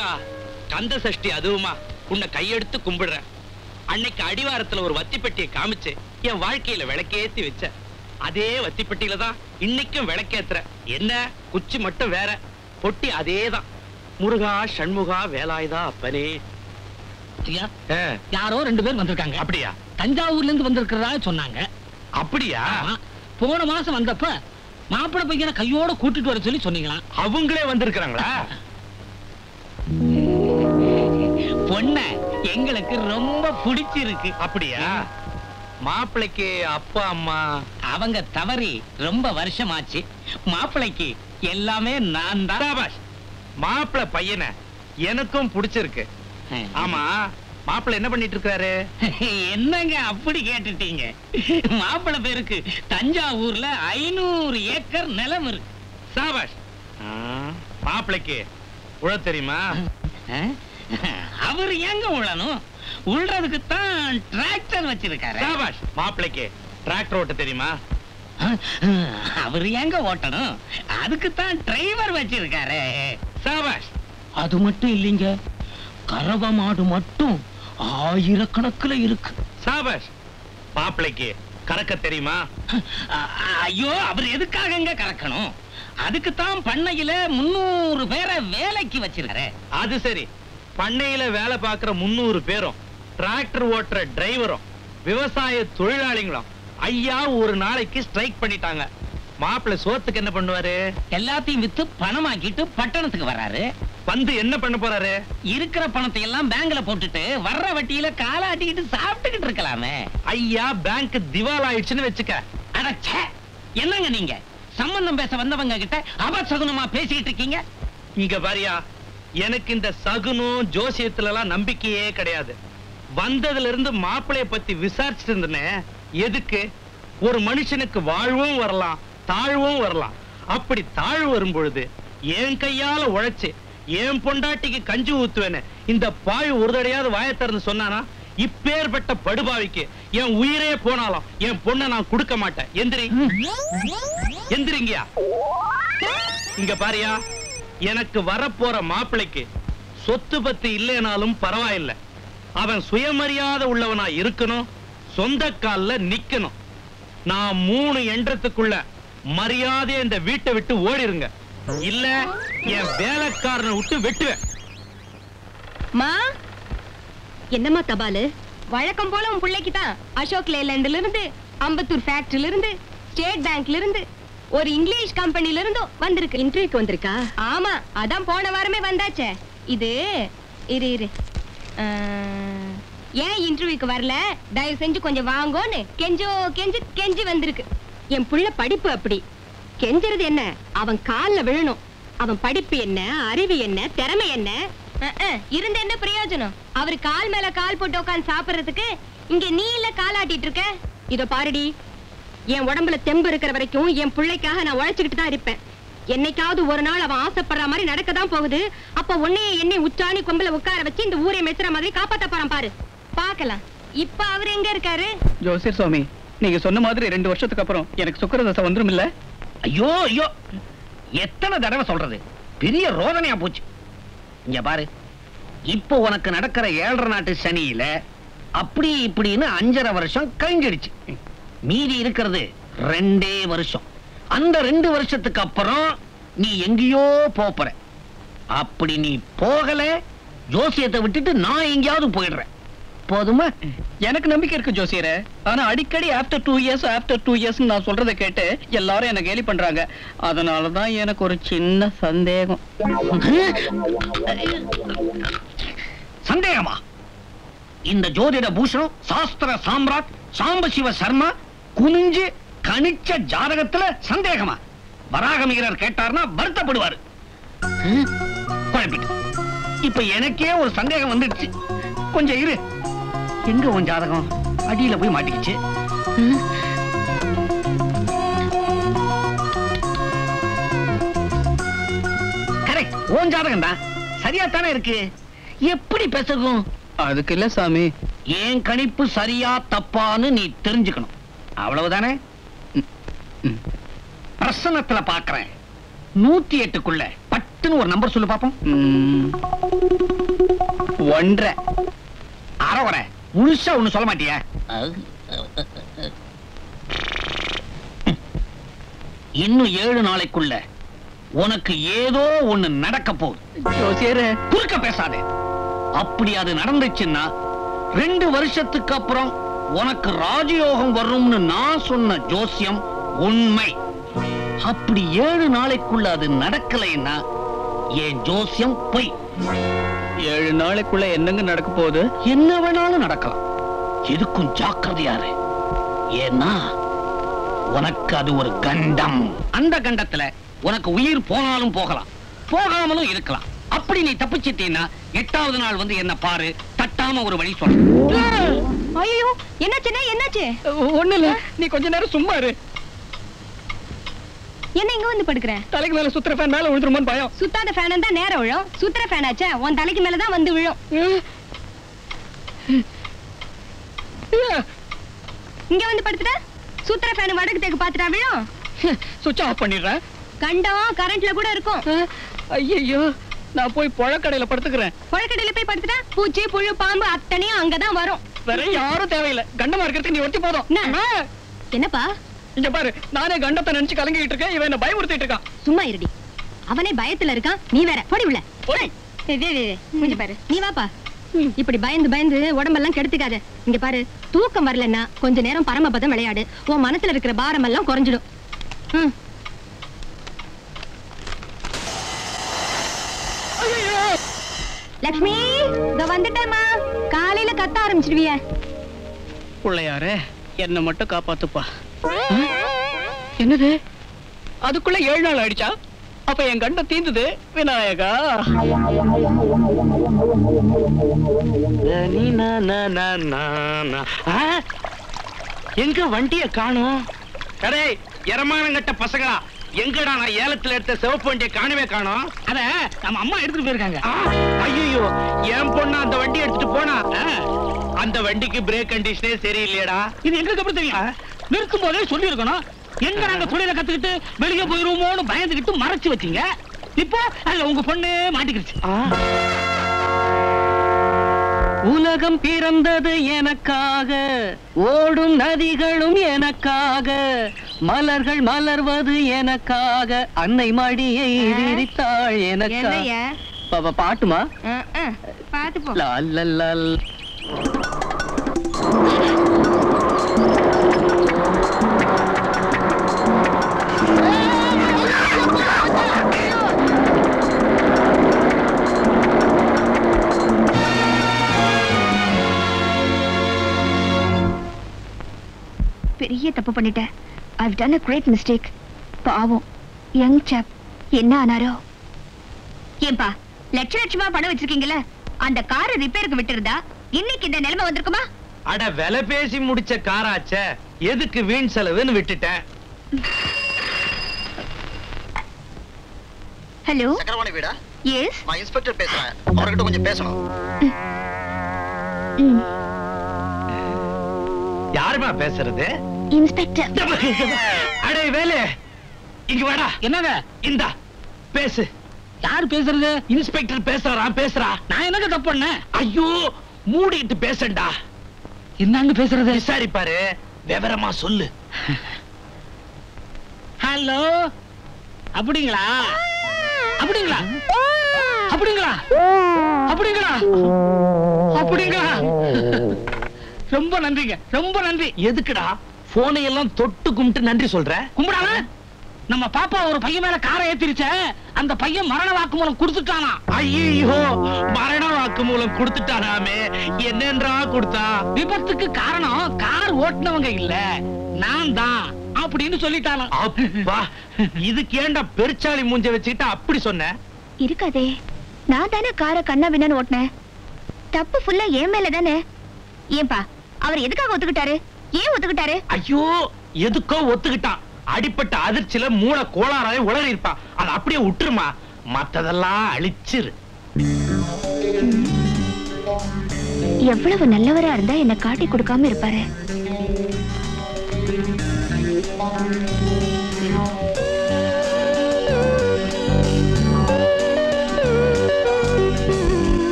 முருகா, கந்த சஷ்டி அதுவுமா உன்னை கையெடுத்து கும்பிடுறேன். அன்னைக்கு அடிவாரத்துல ஒரு வத்திப்பெட்டியை காமிச்சு என் வாழ்க்கையில விளக்கேத்தி வச்ச. அதே வத்திப்பெட்டியில தான் இன்னைக்கும் விளக்கேத்துற. என்ன குச்சி மட்டும் வேற, பொட்டி அதேதான். முருகா சண்முகா வேலாயுதா அப்பனே. யாரோ 2 பேர் வந்திருக்காங்க. அப்படியா? தஞ்சாவூர்ல இருந்து வந்திருக்கிறதா சொன்னாங்க. அப்படியா? போன மாசம் வந்தப்ப மாப்பிள்ளை பையனை கையோட கூட்டிட்டு வர சொல்லி சொன்னீங்களா? அவங்களே வந்திருக்கிறாங்களா? பொண்ண எங்களுக்கு ரொம்ப பிடிச்சிருக்கு. அப்படியா? மாப்பிள்ளைக்கு அப்பா அம்மா அவங்க தவறி ரொம்ப வருஷமாச்சு. மாப்பிள்ளைக்கு எல்லாமே நான் தான். மாப்பிள்ளை பையனை எனக்கும் பிடிச்சிருக்கு. ஆமா, மாப்பிள்ளை என்ன பண்ணிட்டு இருக்காரு? என்னங்க அப்படி கேட்டுட்டீங்க? மாப்பிள்ளை பேருக்கு தஞ்சாவூர்ல 500 ஏக்கர் நிலம் இருக்கு. சாபாஷ். மாப்பிள்ளைக்கு உழ தெரியுமா? அவர் எங்க உழணும்? உள்றதுக்கு தான் டிராக்டர் வச்சிருக்காரு. சாபாஷ். மாப்பிள்ளைக்கு டிராக்டர் ஓட்ட தெரியுமா? அவர் எங்க ஓட்டணும்? அதுக்கு தான் டிரைவர் வச்சிருக்காரு. சாபாஷ். அது மட்டும் இல்லைங்க, கறவ மாடு மட்டும் 1000கணக்குல இருக்கு. சாபாஷ். மாப்பிள்ளைக்கு கறக்க தெரியுமா? ஐயோ, அவர் எதுக்காக கறக்கணும்? அதுக்கு தான் பண்ணையில 300 பேரை வேலைக்கு வச்சிருக்காரு. அது சரி, பண்ணையில வேலை பார்க்கிற 300 பேரும் டிராக்டர் ஓட்டுற டிரைவரும் விவசாய தொழிலாளிகளும் ஐயா ஒரு நாளைக்கு ஸ்ட்ரைக் பண்ணிட்டாங்க. மாப்பிள்ளை சோத்துக்கு என்ன பண்ணுவாரு? எல்லாத்தையும் வித்து பணமாக்கிட்டு பட்டணத்துக்கு வர்றாரு. வந்து என்ன பண்ண போறாரு? இருக்கிற பணத்தை எல்லாம் பேங்க்ல போட்டுட்டு வர்ற வட்டியில காலாட்டிக்கிட்டு சாப்பிட்டுக்கிட்டு இருக்கலாமே. ஐயா பேங்க் திவால் ஆயிடுச்சுன்னு வச்சுக்க. அடச்சே, என்னங்க நீங்க சம்பந்தம் பேச வந்தவங்க கிட்ட அபசகுனமா பேசிட்டு இருக்கீங்க? இங்க பாரியா, எனக்கு இந்த சகுனம் ஜோசியத்துல எல்லாம் நம்பிக்கையே கிடையாது. வந்ததுல இருந்து மாப்பிளைய பத்தி விசாரிச்சுட்டு இருந்தேன். எதுக்கு? ஒரு மனுஷனுக்கு வாழ்வும் வரலாம், தாழ்வும் வரலாம். அப்படி தாழ்வு வரும் பொழுது என் கையால உழைச்சு என் பொண்டாட்டிக்கு கஞ்சி ஊத்துவேன்னு இந்த பாய் ஒரு தடையாவது வாயை திறந்து சொன்னானா? இப்பேற்பட்ட படுபாவிக்கு என் உயிரே போனாலும் என் பொண்ணை நான் கொடுக்க மாட்டேன். எந்திரி, எந்திரிங்கயா. இங்க பாரியா, எனக்கு வரப்போற மாப்பிளைக்கு சொத்து பத்து இல்லைனாலும் பரவாயில்லை. அவன் சுயமரியாதை உள்ளவனா இருக்கணும், சொந்த கால்ல நிக்கணும். நான் 3 எண்ணத்துக்குள்ள மரியாதையா இந்த வீட்டை விட்டு ஓடிருங்க, இல்ல என் வேலைக்காரனை விட்டு வெட்டுவேன். மா, என்னம்மா தபாலு? வழக்கம் போல உன் பிள்ளைக்கு தான் அசோக் லேலண்ட்ல இருந்து, அம்பத்தூர் ஃபேக்டரியில இருந்து, ஸ்டேட் பேங்க்ல இருந்து, ஒரு இங்கிலீஷ் கம்பெனில இருந்து வந்திருக்கு. இன்டர்வியூக்கு வந்திருக்கா? ஆமா, அதான் போன வாரமே வந்தாச்சே. இது இரு ஏன் இன்டர்வியூக்கு வரல? தயவு செஞ்சு கொஞ்சம் வாங்கோன்னு கெஞ்சி வந்திருக்கு. என் புள்ள படிப்பு அப்படி. கெஞ்சறது என்ன? அவன் கால்ல விழணும். அவன் படிப்பு என்ன, அறிவு என்ன, திறமை என்ன? இருந்த என்ன பிரயோஜனம்? அவரு கால் மேல கால் போட்டு உட்காந்து சாப்பிடுறதுக்கு இங்க நீ இல்ல காலாட்டிட்டு இருக்க. இதோ பாருடி, என் உடம்புல தெம்பு இருக்கிற வரைக்கும் என் பிள்ளைக்காக நான் உழைச்சுக்கிட்டு தான் இருப்பேன். என்னைக்காவது ஒரு நாள் அவன் ஆசைப்படுற மாதிரி நடக்கதான் போகுது. அப்ப உன்னையே என்னை உச்சாணி கொம்புல உட்கார வச்சு இந்த ஊரை மெச்சுற மாதிரி காப்பாத்த போறான் பாரு. பாக்கலாம். இப்ப அவர் எங்க இருக்காரு? ஜோசியர் சுவாமி, நீங்க சொன்ன மாதிரி 2 வருஷத்துக்கு அப்புறம் எனக்கு சுக்கிரதசை வந்துரும் இல்ல? ஐயோ ஐயோ, எத்தனை தடவை சொல்றது? பெரிய ரோதனையா போச்சு. இங்க பாரு, இப்போ உனக்கு நடக்கிற 7.5 நாட்டு சனியில அப்படி இப்படின்னு 5.5 வருஷம் கழிஞ்சிடுச்சு. மீதி இருக்கிறது 2 வருஷம். அந்த 2 வருஷத்துக்கு அப்புறம் நீ எங்கேயோ போற. அப்படி நீ போகல, ஜோசியத்தை விட்டுட்டு நான் எங்கேயாவது போயிடுறேன். போதுமா? எனக்கு நம்பிக்கை இருக்கு ஜோசியரே. ஆனா அடிக்கடி ஆஃப்டர் 2 இயர்ஸ் நான் சொல்றதை கேட்டு எல்லாரும் என்ன கேலி பண்றாங்க. அதனாலதான் எனக்கு ஒரு சின்ன சந்தேகம். சந்தேகமா? இந்த ஜோதிட பூஷணம் சாஸ்திர சாம்ராட் சாம்பசிவ சர்மா குனிஞ்சு கணிச்ச ஜாதகத்துல சந்தேகமா? வராகமிகரர் கேட்டார்னா வருத்தப்படுவாரு. குழப்பிட்டு இப்ப எனக்கே ஒரு சந்தேகம் வந்துடுச்சு. கொஞ்சம் இரு. எங்க உன் ஜாதகம்? அடியில போய் மாட்டிக்கிச்சு. கரெக்ட், உன் ஜாதகம் தான். சரியா தானே இருக்கு. எப்படி பேசுகும்? அதுக்கு இல்ல சாமி, ஏன் கணிப்பு சரியா தப்பான்னு நீ தெரிஞ்சுக்கணும், அவ்வளவுதானே? பிரசன்னத்துல பாக்குறேன். 108க்குள்ள பட்டுன்னு ஒரு நம்பர் சொல்லு பாப்போம். 1.5. அரை முழுசா ஒண்ணு சொல்ல மாட்டியா? இன்னும் 7 நாளைக்குள்ள உனக்கு ஏதோ ஒண்ணு நடக்க போகுது. ஜோசியரே, குறுக்க பேசாதே. அப்படி அது நடந்துச்சுன்னா 2 வருஷத்துக்கு அப்புறம் உனக்கு ராஜயோகம் வரும்னு நான் சொன்ன ஜோசியம் உண்மை. அப்படி 7 நாளைக்குள்ள அது நடக்கலைன்னா என் ஜோசியம் பொய். 7 நாளைக்குள்ள என்னங்க நடக்க போகுது? என்ன வேணாலும் நடக்கலாம். எதுக்கும் ஜாக்கிரதையாரு. ஏன்னா உனக்கு அது ஒரு கண்டம். அந்த கண்டத்துல உனக்கு உயிர் போனாலும் போகலாம், போகாமலும் இருக்கலாம். அப்படி நீ தப்பிச்சிட்டீன்னா 8வது நாள் வந்து என்ன பாரு, தட்டாம ஒரு வழி சொல்ற. ஐயோ, என்னாச்சுன்னா என்னாச்சு? ஒண்ணு இல்ல, நீ கொஞ்ச நேரம் சும்மா இரு. என்ன இங்க வந்து படுக்கிற? தலைக்கு மேல சுத்துற ஃபேன் மேல விழுந்துருமோன்னு பயம். சுத்தாத ஃபேன் தான் நேரம் விழும். சுத்துற ஃபேன் ஆச்சே உன் தலைக்கு மேலதான் வந்து விழும். இங்க வந்து படுத்துட்ட, சுத்துற ஃபேன் வடக்கு தேக்கு பாத்துட்டா விழும். சுவிட்ச் ஆஃப் பண்ணிடுறேன். கண்டம் கரண்ட்ல கூட இருக்கும். ஐயோ, நான் போய் பழக்கடையில படுத்துக்கிறேன். பழக்கடையில போய் படுத்துட்டா பூச்சி புழு பாம்பு அத்தனையும் அங்கதான் வரும். வேற யாரும் தேவையில்லை. கண்டமா இருக்கிறதுக்கு நீ ஒருத்தி போதும். என்னப்பா? இங்க பாரு, நானே கண்டத்தை நினைச்சு கலங்கிட்டு இருக்கேன். இவன் என்ன பயமுறுத்திட்டு இருக்கான். சும்மா இருடி. அவனே பயத்துல இருக்கான், நீ வேற போடி உள்ள. கொஞ்சம் பாரு, நீ வாப்பா. இப்படி பயந்து பயந்து உடம்பெல்லாம் கெடுத்துக்காத. இங்க பாரு, தூக்கம் வரலன்னா கொஞ்ச நேரம் பரமபதம் விளையாடு. உன் மனசுல இருக்கிற பாரம் எல்லாம் குறைஞ்சிடும். லக்ஷ்மி, இதோ வந்துட்டேம்மா. காலையில கத்த ஆரம்பிச்சிடுவிய. பிள்ளையாரே, என்ன மட்டும் காப்பாத்துப்பா. என்னது, அதுக்குள்ள 7 நாள் ஆயிடுச்சா? அப்ப என் கண்டம் தீந்துது. விநாயகா, எங்க வண்டிய காணோம்? அரே எரமானங்கட்ட பசங்களா, எங்கடா நான் ஏலத்துல எடுத்த சிவப்பு வண்டியை காணவே காணோம்? அத நம்ம அம்மா எடுத்துட்டு போயிருக்காங்க. ஐயோ, என் பொண்ணு அந்த வண்டி எடுத்துட்டு போனா. அந்த வண்டிக்கு பிரேக் கண்டிஷனே சரியில்லையடா. இது எங்களுக்கு எப்படி தெரியும்? நிறுத்தும் போதே சொல்லி இருக்கணும். எங்க நாங்க தொழில கத்துக்கிட்டு வெளியே போயிருவோமோன்னு பயந்துகிட்டு மறைச்சு வச்சீங்க. இப்போ அதுல உங்க பொண்ணு மாட்டிக்கிடுச்சு. உலகம் பிறந்தது எனக்காக, ஓடும் நதிகளும் எனக்காக, மலர்கள் மலர்வது எனக்காக, அன்னை மடியை விரித்தாள் எனக்காக. பாட்டுமா? பாத்து போ. லல்லல்லல். பெரிய தப்பு பண்ணிட்டேன். I've done a great mistake. பாவம் யங் சாப் என்ன ஆனாரோ. ஏன்பா, லட்சமா பணம் வச்சிருக்கீங்கல்ல, அந்த காரை ரிப்பேருக்கு விட்டுருந்தா இன்னைக்கு இந்த நிலைமை வந்திருக்குமா? அட, விலை பேசி முடிச்ச காராச்ச, எதுக்கு வீண் செலவுன்னு விட்டுட்டேன். ஹலோ, சக்கரவாணி வீடா? எஸ், நான் இன்ஸ்பெக்டர் பேசுறேன். அவர்கிட்ட கொஞ்சம் பேசணும். யாருமா பேசுறது? இன்ஸ்பெக்டர். அடே வேலு, இங்க வாடா. என்னங்க? இந்தா பேசு. யாரு பேசுறது? இன்ஸ்பெக்டர் பேசுறான். பேசுறா. நான் என்னங்க தப்பு பண்ணேன்? ஐயோ, மூடிட்டு பேசண்டா. என்னன்னு பேசுறது? விசாரிப்பாரு, விவரமா சொல்லு. ஹலோ, அப்படிங்களா? அப்படிங்களா? அப்படிங்களா? அப்படிங்களா? அப்படிங்களா? ரொம்ப நன்றிங்க, ரொம்ப நன்றி. எதுக்குடா போனை எல்லாம் தொட்டு கும்பிட்டு நன்றி சொல்ற? கும்பிடாம நம்ம பாப்பா ஒரு பையன் மேல காரை ஏத்திருச்ச, அந்த பையன் மரண வாக்குமூலம் கொடுத்துட்டானா. ஐயோ, மரண வாக்குமூலம் கொடுத்துட்டானாமே. என்னன்றா கொடுத்தா? விபத்துக்கு காரணம் கார் ஓட்டுனவங்க இல்ல, நான் தான் அப்படின்னு சொல்லிட்டானா. அப்பா, இதுக்கு ஏண்டா பெருச்சாளி மூஞ்ச வச்சுக்கிட்டு அப்படி சொன்ன? இருக்காதே, நான் தானே காரை கண்ணா பின்னான்னு ஓட்டினேன். தப்பு ஃபுல்லா என் மேல தானே. ஏன்பா, அவர் எதுக்காக ஒத்துக்கிட்டாரு? ஏன் ஒத்துக்கிட்டாரு? ஐயோ, எதுக்கோ ஒத்துக்கிட்டான். அடிப்பட்ட அதிர்ச்சியில மூளை கோளாறாவே உளறி இருப்பான். அதை அப்படியே விட்டுருமா, மத்ததெல்லாம் அழிச்சிரு. எவ்வளவு நல்லவரா இருந்தா என்ன காட்டி கொடுக்காம இருப்பாரு.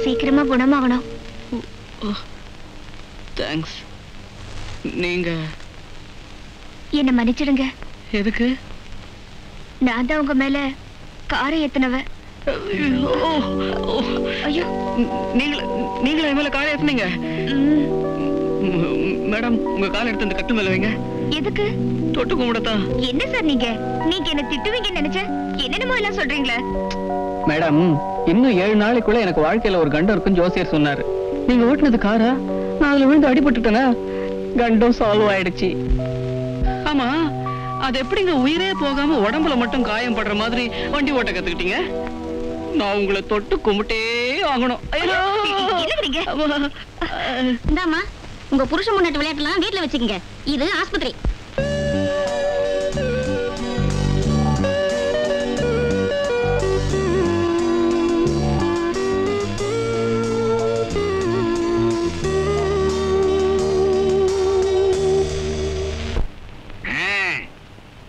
சீக்கிரமா குணமாகணும். தேங்க்ஸ். நீங்க என்ன மன்னிச்சிடுங்க. எதுக்கு? நான் தான் உங்க மேல காரை ஏத்துனவ. ஐயோ, நீங்களா என் மேல காரை ஏத்துனீங்க? மேடம், உங்க காலை எடுத்து அந்த கட்டு மேல வைங்க. எதுக்கு? தொட்டு கும்பிடத்தான். என்ன சார் நீங்க என்ன திட்டுவீங்கன்னு நினைச்சேன். என்னென்னமோ எல்லாம் சொல்றீங்களே. மேடம், இன்னும் 7 நாளைக்குள்ள எனக்கு வாழ்க்கையில ஒரு கண்டம் இருக்குன்னு ஜோசியர் சொன்னாரு. நீங்க ஓட்டுனது காரா? நான் அதுல விழுந்து அடிபட்டுட்டேனா? கண்டம் சால்வ் ஆயிடுச்சு. ஆமா, அது எப்படிங்க உயிரே போகாம உடம்புல மட்டும் காயம் படுற மாதிரி வண்டி ஓட்ட கத்துக்கிட்டீங்க? நான் உங்களை தொட்டு கும்பிட்டே ஆகணும். இந்தாமா, உங்க புருஷன் முன்னாடி விளையாட்டுலாம் வீட்டுல வச்சுக்கங்க. இது ஆஸ்பத்திரி.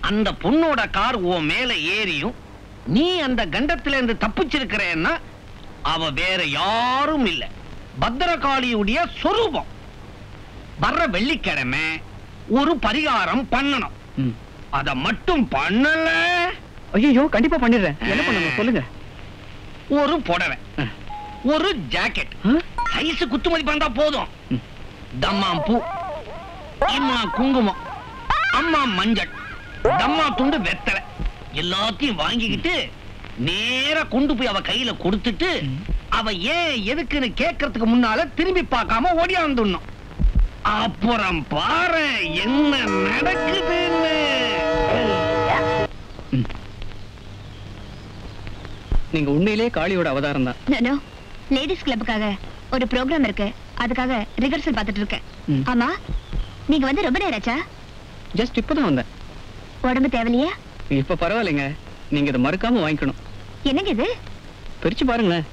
அந்த பொண்ணோட கார் உன் மேல ஏறியும் நீ அந்த கண்டத்துல இருந்து தப்பிச்சிருக்கிறேன்னா அவ வேற யாரும் இல்ல, பத்ரகாளியுடைய சொரூபம். வர்ற வெள்ளிக்கிழமை ஒரு பரிகாரம் பண்ணணும். அத மட்டும் பண்ணல. ஐயோ, கண்டிப்பா பண்ணிடுறேன். என்ன பண்ணணும் சொல்லுங்க. ஒரு புடவை, ஒரு ஜாக்கெட், சைஸ் குத்துமதி பண்ணா போதும். தம்மாம் பூ, இம்மா குங்குமம், அம்மா மஞ்சள், தம்மா துண்டு வெத்தலை எல்லாத்தையும் வாங்கிக்கிட்டு நேரா கொண்டு போய் அவ கையில கொடுத்துட்டு அவ ஏன் எதுக்குன்னு கேட்கறதுக்கு முன்னால திரும்பி பார்க்காம ஓடியாந்துடணும். அப்புறம் பாரு என்ன நடக்குதுன்னு. நீங்க உண்மையிலேயே காளியோட அவதாரம் தான். லேடிஸ் கிளப்புக்காக ஒரு ப்ரோக்ராம் இருக்கு, அதுக்காக ரிஹர்சல் பார்த்துட்டு இருக்கேன். ஆமா, நீங்க வந்து ரொம்ப நேரம் ஆச்சா? ஜஸ்ட் இப்பதான் வந்தேன். உடம்பு தேவலையா? இப்ப பரவாயில்லைங்க. நீங்க இதை மறக்காம வாங்கிக்கணும். என்னங்க இது? பிரிச்சு பாருங்களேன்.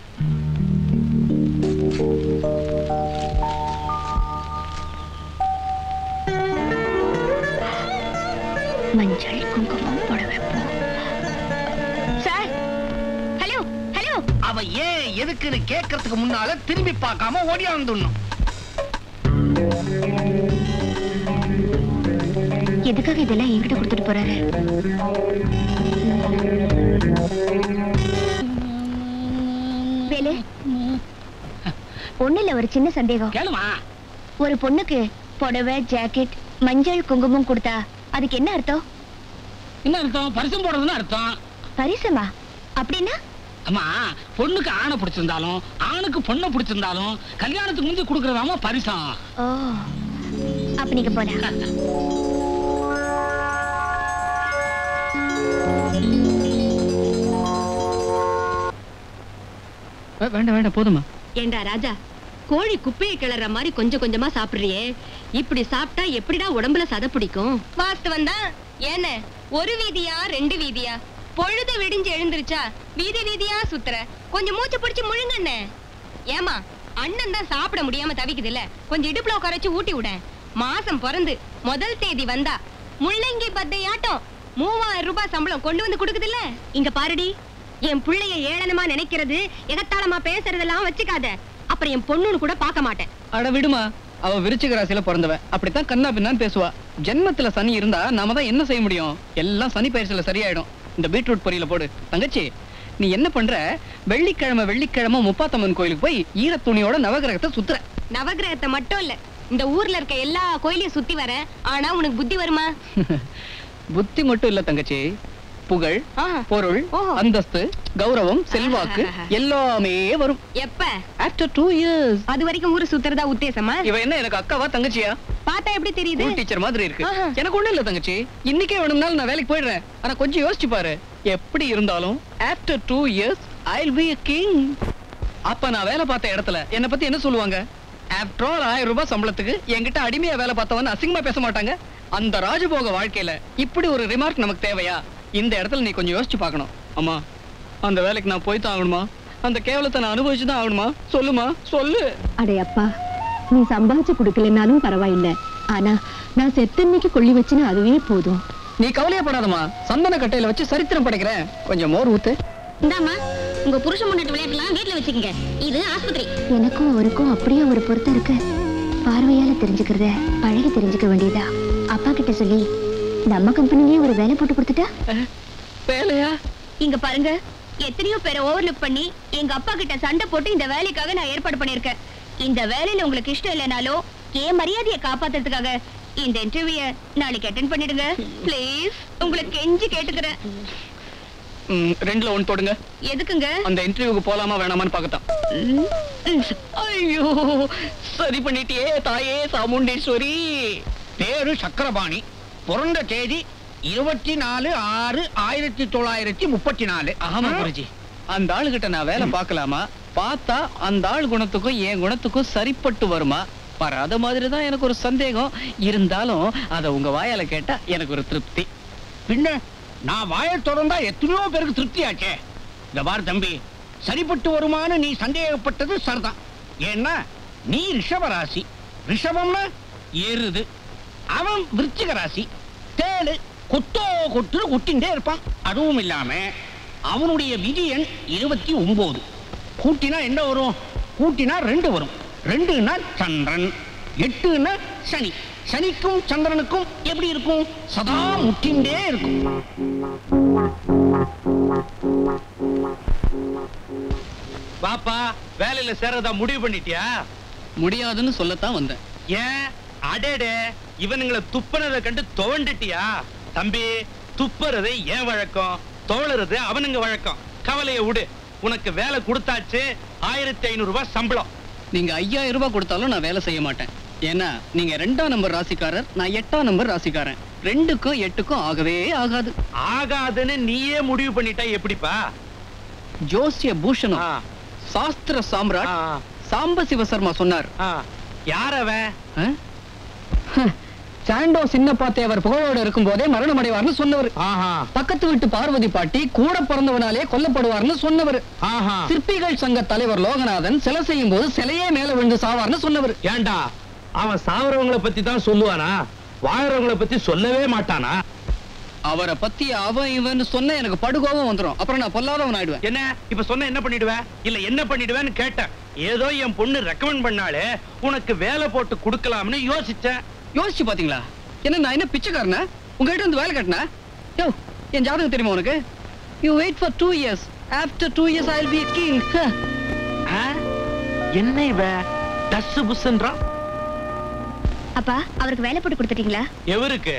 மஞ்சள் குங்குமம் புடவை. Sir, hello hello. அவ ஏன் எதுக்குன்னு கேட்கறதுக்கு முன்னால திரும்பி பார்க்காம ஓடியாந்துடணும். எதுக்காக இதெல்லாம் என்கிட்ட கொடுத்துட்டு போறாரு? வேலு, ஒண்ணுல ஒரு சின்ன சந்தேகம். கேளுமா. ஒரு பொண்ணுக்கு புடவை, ஜாக்கெட், மஞ்சள் குங்குமம் கொடுத்தா அதுக்கு என்ன அர்த்தம்? என்ன அர்த்தம்? பரிசம் போடுறதுன்னு அர்த்தம். பரிசமா? அப்படின்னா? அம்மா, பொண்ணுக்கு ஆணை பிடிச்சிருந்தாலும் ஆணுக்கு பொண்ணை பிடிச்சிருந்தாலும் கல்யாணத்துக்கு முந்தி கொடுக்கறதாமா பரிசம். ஓ, அப்ப நீங்க போலாம். வேண்டாம் வேண்டாம், போதுமா. ஏண்டா ராஜா, கோழி குப்பையை கிளற மாதிரி கொஞ்சம் கொஞ்சமா சாப்பிடுறியே. இப்படி சாப்பிட்டா எப்படிடா உடம்புல சதை பிடிக்கும்? வாஸ்தவம் தான். ஏன ஒரு வீதியா 2 வீதியா? பொழுது விடிஞ்சு எழுந்திருச்சா வீதி வீதியா சுத்துற. கொஞ்சம் மூச்சு பிடிச்சு முழுங்கண்ணே. ஏமா, அண்ணன் தான் சாப்பிட முடியாம தவிக்குது இல்ல, கொஞ்சம் இடுப்புல உட்காரச்சு ஊட்டி விட. மாசம் பிறந்து முதல் தேதி வந்தா முள்ளங்கி பத்தையாட்டம் 3000 ரூபாய் சம்பளம் கொண்டு வந்து கொடுக்குது இல்ல. இங்க பாருடி, என் பிள்ளைய ஏளனமா நினைக்கிறது, எகத்தாளமா பேசுறதெல்லாம் வச்சுக்காத. அப்புறம் என் பொண்ணுன்னு கூட பார்க்க மாட்டேன். அட விடுமா, அவ விருச்சிக ராசியில பிறந்தவன். அப்படித்தான் கண்ணா பின்னான்னு பேசுவா. ஜென்மத்துல சனி இருந்தா நாம தான் என்ன செய்ய முடியும்? எல்லாம் சனி பயிற்சியில சரியாயிடும். இந்த பீட்ரூட் பொரியல போடு. தங்கச்சி, நீ என்ன பண்ற? வெள்ளிக்கிழமை முப்பாத்தம்மன் கோயிலுக்கு போய் ஈர துணியோட நவகிரகத்தை சுத்துற. நவகிரகத்தை மட்டும் இல்ல, இந்த ஊர்ல இருக்க எல்லா கோயிலையும் சுத்தி வர. ஆனா உனக்கு புத்தி வருமா? புத்தி மட்டும் இல்ல தங்கச்சி, புகழ், பொருள், அந்தஸ்து, கௌரவம், செல்வாக்கு எல்லாமே வரும். எப்ப? After 2 years. அது வரைக்கும் ஊரு சுத்துறதா உத்தேசமா? இவ என்ன எனக்கு அக்காவா தங்கச்சியா? பார்த்தா எப்படி தெரியுது? டீச்சர் மாதிரி இருக்கு. எனக்கு ஒண்ணு இல்ல தங்கச்சி, இன்னைக்கே வேணும்னாலும் நான் வேலைக்கு போயிடுறேன். ஆனா கொஞ்சம் யோசிச்சு பாரு, எப்படி இருந்தாலும் after 2 years I'll be a king. அப்ப நான் வேலை பார்த்த இடத்துல என்ன பத்தி என்ன சொல்லுவாங்க? After all 1000 ரூபாய் சம்பளத்துக்கு என்கிட்ட அடிமையா வேலை பார்த்தவன் அசிங்கமா பேச மாட்டாங்க. அந்த ராஜபோக வாழ்க்கையில இப்படி ஒரு ரிமார்க் நமக்கு தேவையா? இந்த இடத்துல நீ கொஞ்சம் யோசிச்சு பார்க்கணும். அம்மா, அந்த வேலைக்கு நான் போய் தான் ஆகணுமா? அந்த கேவலத்தை நான் அனுபவிச்சு தான் ஆகணுமா? சொல்லுமா, சொல்லு. அடே அப்பா, நீ சம்பாதிச்சு குடுக்கலனாலும் பரவாயில்ல. ஆனா நான் செத்தன்னைக்கு கொள்ளி வச்சுன்னு அதுவே போதும். நீ கவலையப்படாதம்மா, சந்தன கட்டையில வச்சு சரித்திரம் படைக்கிறேன். கொஞ்சம் மோர் ஊத்து. இந்தாமா, உங்க புருஷன் முன்னாடி விளையாட்டுலாம் வீட்டுல வச்சுக்கங்க. இது ஆஸ்பத்திரி. எனக்கும் அவருக்கும் அப்படியே ஒரு பொருத்தம் இருக்கு. பார்வையால தெரிஞ்சுக்கிறத பழகி தெரிஞ்சுக்க வேண்டியதா. அப்பா கிட்ட சொல்லி நம்ம கம்பெனிலேயே ஒரு வேலை போட்டு கொடுத்துட்டா. வேலையா? இங்க பாருங்க, எத்தனையோ பேரை ஓவர்லுக் பண்ணி எங்க அப்பா கிட்ட சண்டை போட்டு இந்த வேலைக்காக நான் ஏற்பாடு பண்ணிருக்கேன். இந்த வேலையில உங்களுக்கு இஷ்டம் இல்லைனாலும் என் மரியாதையை காப்பாத்துறதுக்காக இந்த இன்டர்வியூ நாளைக்கு அட்டெண்ட் பண்ணிடுங்க ப்ளீஸ். உங்களுக்கு கெஞ்சி கேட்டுக்கிறேன். 2ல 1 போடுங்க. எதுக்குங்க? அந்த இன்டர்வியூக்கு போலாமா வேணாமான்னு பார்க்கத்தான். ஐயோ, சரி பண்ணிட்டியே தாயே சாமுண்டீஸ்வரி. பேரு சக்கரபாணி. பிறந்த தேதி 24/6/1934. ஆமா குருஜி. அந்த ஆளுகிட்ட நான் வேலை பார்க்கலாமா? பார்த்தா அந்த ஆள் குணத்துக்கும் என் குணத்துக்கும் சரிப்பட்டு வருமா வராத மாதிரி தான் எனக்கு ஒரு சந்தேகம். இருந்தாலும் அத உங்க வாயால கேட்டா எனக்கு ஒரு திருப்தி. பின்ன நான் வாயை திறந்தா எத்தனையோ பேருக்கு திருப்தி ஆச்சே. இந்த பார் தம்பி, சரிப்பட்டு வருமானு நீ சந்தேகப்பட்டது சரிதான். ஏன்னா நீ ரிஷப ராசி. ரிஷபம்னா எருது. அவன் விருச்சிக ராசி. தேடு கொத்தோ கொத்துன்னு கொட்டிண்டே இருப்பான். அதுவும் இல்லாம அவனுடைய விதி எண் 29. கூட்டினா என்ன வரும்? கூட்டினா 2 வரும். 2னா சந்திரன், 8னா சனி. சனிக்கும் சந்திரனுக்கும் எப்படி இருக்கும்? சதா முட்டிண்டே இருக்கும். பாப்பா, வேலையில சேரதா முடிவு பண்ணிட்டியா? முடியாதுன்னு சொல்லத்தான் வந்தேன். ஏன்? அடேடே, இவனுங்களை துப்புனதை கண்டு துவண்டுட்டியா? தம்பி, துப்புறது ஏன் வழக்கம், தோளுறது அவனுங்க வழக்கம். கவலையை விடு. உனக்கு வேலை கொடுத்தாச்சு. 1500 ரூபாய் சம்பளம். நீங்க 5000 ரூபாய் கொடுத்தாலும் நான் வேலை செய்ய மாட்டேன். ஏன்னா நீங்க 2ஆம் நம்பர் ராசிக்காரர், நான் 8ஆம் நம்பர் ராசிக்காரன். 2க்கும் 8க்கும் ஆகவே ஆகாது. ஆகாதுன்னு நீயே முடிவு பண்ணிட்டா எப்படிப்பா? ஜோசிய பூஷணம், சாஸ்திர சாம்ராட் சாம்ப சிவசர்மா சொன்னார். யார் அவன்? சாண்டோ சின்னப்பா தேவர் புகழோடு இருக்கும் போதே மரணம் அடைவார்னு சொன்னவர். பக்கத்து வீட்டு பார்வதி பாட்டி கூட பிறந்தவனாலே கொல்லப்படுவார்னு சொன்னவர். சிற்பிகள் சங்க தலைவர் லோகநாதன் சிலை செய்யும் போது சிலையே மேல விழுந்து சாவார்னு சொன்னவர். ஏண்டா, அவன் சாவரவங்களை பத்தி தான் சொல்லுவானா? வாழறவங்களை பத்தி சொல்லவே மாட்டானா? அவரை பத்தி அவன் இவன் சொன்ன எனக்கு படுகோபம் வந்துடும். அப்புறம் நான் பொல்லாதவன் ஆயிடுவேன். என்ன இப்ப சொன்ன என்ன பண்ணிடுவேன்? இல்ல என்ன பண்ணிடுவேன்னு கேட்டேன். ஏதோ என் பொண்ணு ரெக்கமெண்ட் பண்ணாலே உனக்கு வேலை போட்டு கொடுக்கலாம்னு யோசிச்சேன். யோசிச்சு பாத்தீங்களா? என்ன நான் என்ன பிச்சைக்காரனா? உங்ககிட்ட வந்து வேலை கட்டினா? யோ, என் ஜாதகம் தெரியுமா உனக்கு? You wait for 2 years. After 2 years I'll be a king. என்ன இவ டஸ் புஸ்ன்றா? அப்பா, அவருக்கு வேலை போட்டு கொடுத்துட்டீங்களா? எவருக்கு?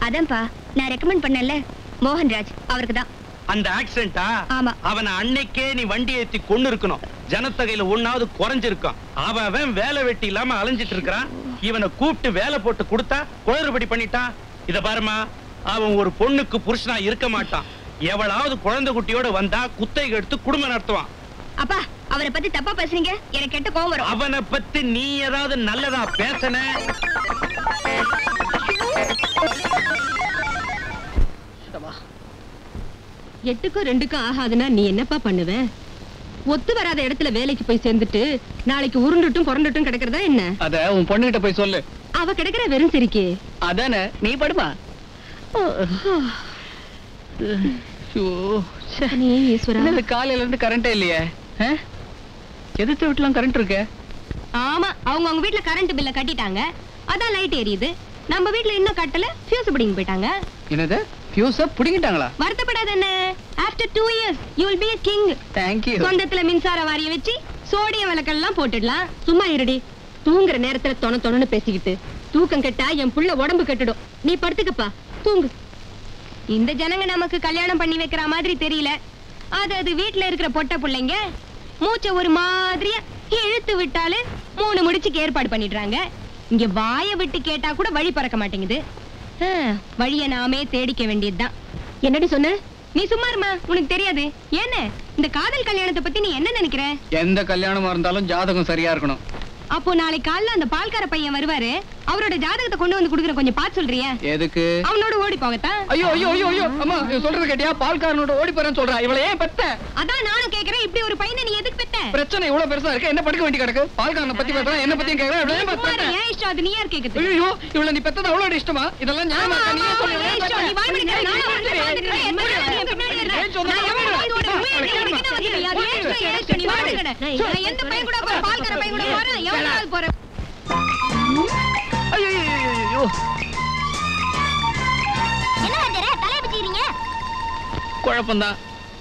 அதான்ப்பா, நான் ரெக்கமெண்ட் பண்ணல, மோகன்ராஜ். அவருக்கு தான். அந்த ஆக்சிடென்ட்டா? ஆமா. அவனை அன்னைக்கே நீ வண்டி ஏத்தி கொண்டு இருக்கணும். ஜனத்தொகையில ஒண்ணாவது குறைஞ்சிருக்கும். அவன் வேலை வெட்டி இல்லாம அலைஞ்சிட்டு இருக்கிறான். இவனை கூப்பிட்டு வேலை போட்டு கொடுத்தா குளறுபடி பண்ணிட்டான். இத பாருமா, அவன் ஒரு பொண்ணுக்கு புருஷனா இருக்க மாட்டான். எவளாவது குழந்தை குட்டியோட வந்தா குத்தகை எடுத்து குடும்பம் நடத்துவான். அப்பா, அவரை பத்தி தப்பா பேசுறீங்க, எனக்கு கெட்ட கோவம் வரும். அவனை பத்தி நீ ஏதாவது நல்லதா பேசன? 8க்கும் 2க்கும் ஆகாதுன்னா நீ என்னப்பா பண்ணுவ? ஒத்து வராத இடத்துல வேலைக்கு போய் சேர்ந்துட்டு நாளைக்கு உருண்டுட்டும் புரண்டுட்டும் கிடக்கிறதா என்ன? அத உன் பொண்ணுகிட்ட போய் சொல்லு. அவ கிடக்கிற வெறும் சிரிக்கே. அதானே, நீ படுமா. காலையில இருந்து கரண்டே இல்லையே. எதிர்த்து வீட்டுலாம் கரண்ட் இருக்கு. ஆமா, அவங்க வீட்டுல கரண்ட் பில்ல கட்டிட்டாங்க. அதான் லைட் எரியுது. நம்ம வீட்டுல இன்னும் கட்டல, ஃபியூஸ் பிடிங்க போயிட்டாங்க. என்னது, ஃபியூஸ புடிங்கிட்டாங்களா? வருத்தப்படாத என்ன. After 2 years you will be a king. Thank you. சொந்தத்துல மின்சார வாரிய வச்சு சோடியம் விளக்கெல்லாம் போட்டுடலாம். சும்மா இருடி. தூங்குற நேரத்துல தொண பேசிக்கிட்டு தூக்கம் கெட்டா என் புள்ள உடம்பு கெட்டுடும். நீ படுத்துக்கப்பா, தூங்கு. இந்த ஜனங்க நமக்கு கல்யாணம் பண்ணி வைக்கிற மாதிரி தெரியல. அது வீட்டுல இருக்கிற பொட்ட பிள்ளைங்க மூச்சை ஒரு மாதிரியா இழுத்து விட்டாலே 3 முடிச்சுக்கு ஏற்பாடு பண்ணிடுறாங்க. இங்க வாய விட்டு கேட்டா கூட வழி பறக்க மாட்டேங்குது. வழிய நாமே தேடிக்க வேண்டியதுதான். என்னடி சொன்ன? நீ சும்மா இருமா, உனக்கு தெரியாது. என்ன இந்த காதல் கல்யாணத்தை பத்தி நீ என்ன நினைக்கிற? எந்த கல்யாணமா இருந்தாலும் ஜாதகம் சரியா இருக்கணும். அப்போ நாளைக்கு காலைல அந்த பால்கார பையன் வருவாரு. அவரோட ஜாதகத்தை கொண்டு வந்து குடுக்குற, கொஞ்சம் பாத்து சொல்றியா? எதுக்கு? அவனோட ஓடி போகத்தான். ஐயோ ஐயோ ஐயோ ஐயோ, அம்மா சொல்றது கேட்டியா? பால்காரனோட ஓடி போறேன்னு சொல்றா. இவளை ஏன் பெத்த? அதான் நானும் கேக்குறேன், இப்படி ஒரு பையனை நீ எதுக்கு பெத்த? பிரச்சனை இவ்வளவு பெருசா இருக்கு, என்ன படிக்க வேண்டி கிடக்கு? பால்காரனை பத்தி பேசுறேன், என்ன பத்தியும் கேக்குறேன். இவளை ஏன் பெத்த? ஏன் இஷ்டம் அது, நீ யார் கேக்குது? ஐயோ, இவளை நீ பெத்தது அவ்வளவு இஷ்டமா? இதெல்லாம் ஞாபகம் இருக்கா? நீ சொல்லு. நீ வாய் முடிக்கிற, நானும் வந்து பாத்துக்கிறேன். என்ன பின்னாடி ஏறா? எந்த பையன் கூட போறேன், பால்கார பையன் கூட போறேன், எவ்வளவு போறேன். என்ன வாத்தியாரே தலைய பிடிக்கிறீங்க? குழப்பம்தான்.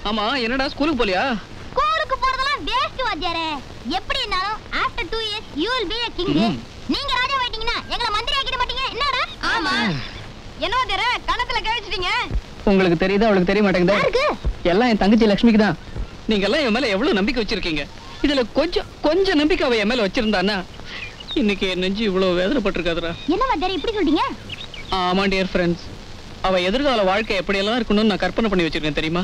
ஆமா என்னடா ஸ்கூலுக்கு போலியா? ஸ்கூலுக்கு போறதெல்லாம் வேஸ்ட் வாத்தியாரே. எப்படினாலும் after 2 years you will be a king. நீங்க ராஜா ஆயிட்டீங்கன்னா எங்களை மந்திரி ஆக்கிட மாட்டீங்க என்னடா? ஆமா. என்ன வாத்தியாரே கணத்துல கழிச்சிட்டீங்க? உங்களுக்கு தெரியுதா அவளுக்கு தெரிய மாட்டேங்குதா? யாருக்கு? எல்லாம் என் தங்கச்சி லட்சுமிக்கு தான். நீங்க எல்லாம் என் மேல எவ்வளவு நம்பிக்கை வச்சிருக்கீங்க. இதுல கொஞ்சம் நம்பிக்கை அவ என் மேல வச்சிருந்தானா இன்னைக்கு என் நெஞ்சு இவ்வளவு வேதனைப்பட்டிருக்காதுடா. என்ன வாத்தியாரே இப்படி சொல்றீங்க? ஆமா டியர் ஃப்ரெண்ட்ஸ், அவ எதிர்கால வாழ்க்கை எப்படியெல்லாம் இருக்கணும்னு நான் கற்பனை பண்ணி வச்சிருக்கேன் தெரியுமா?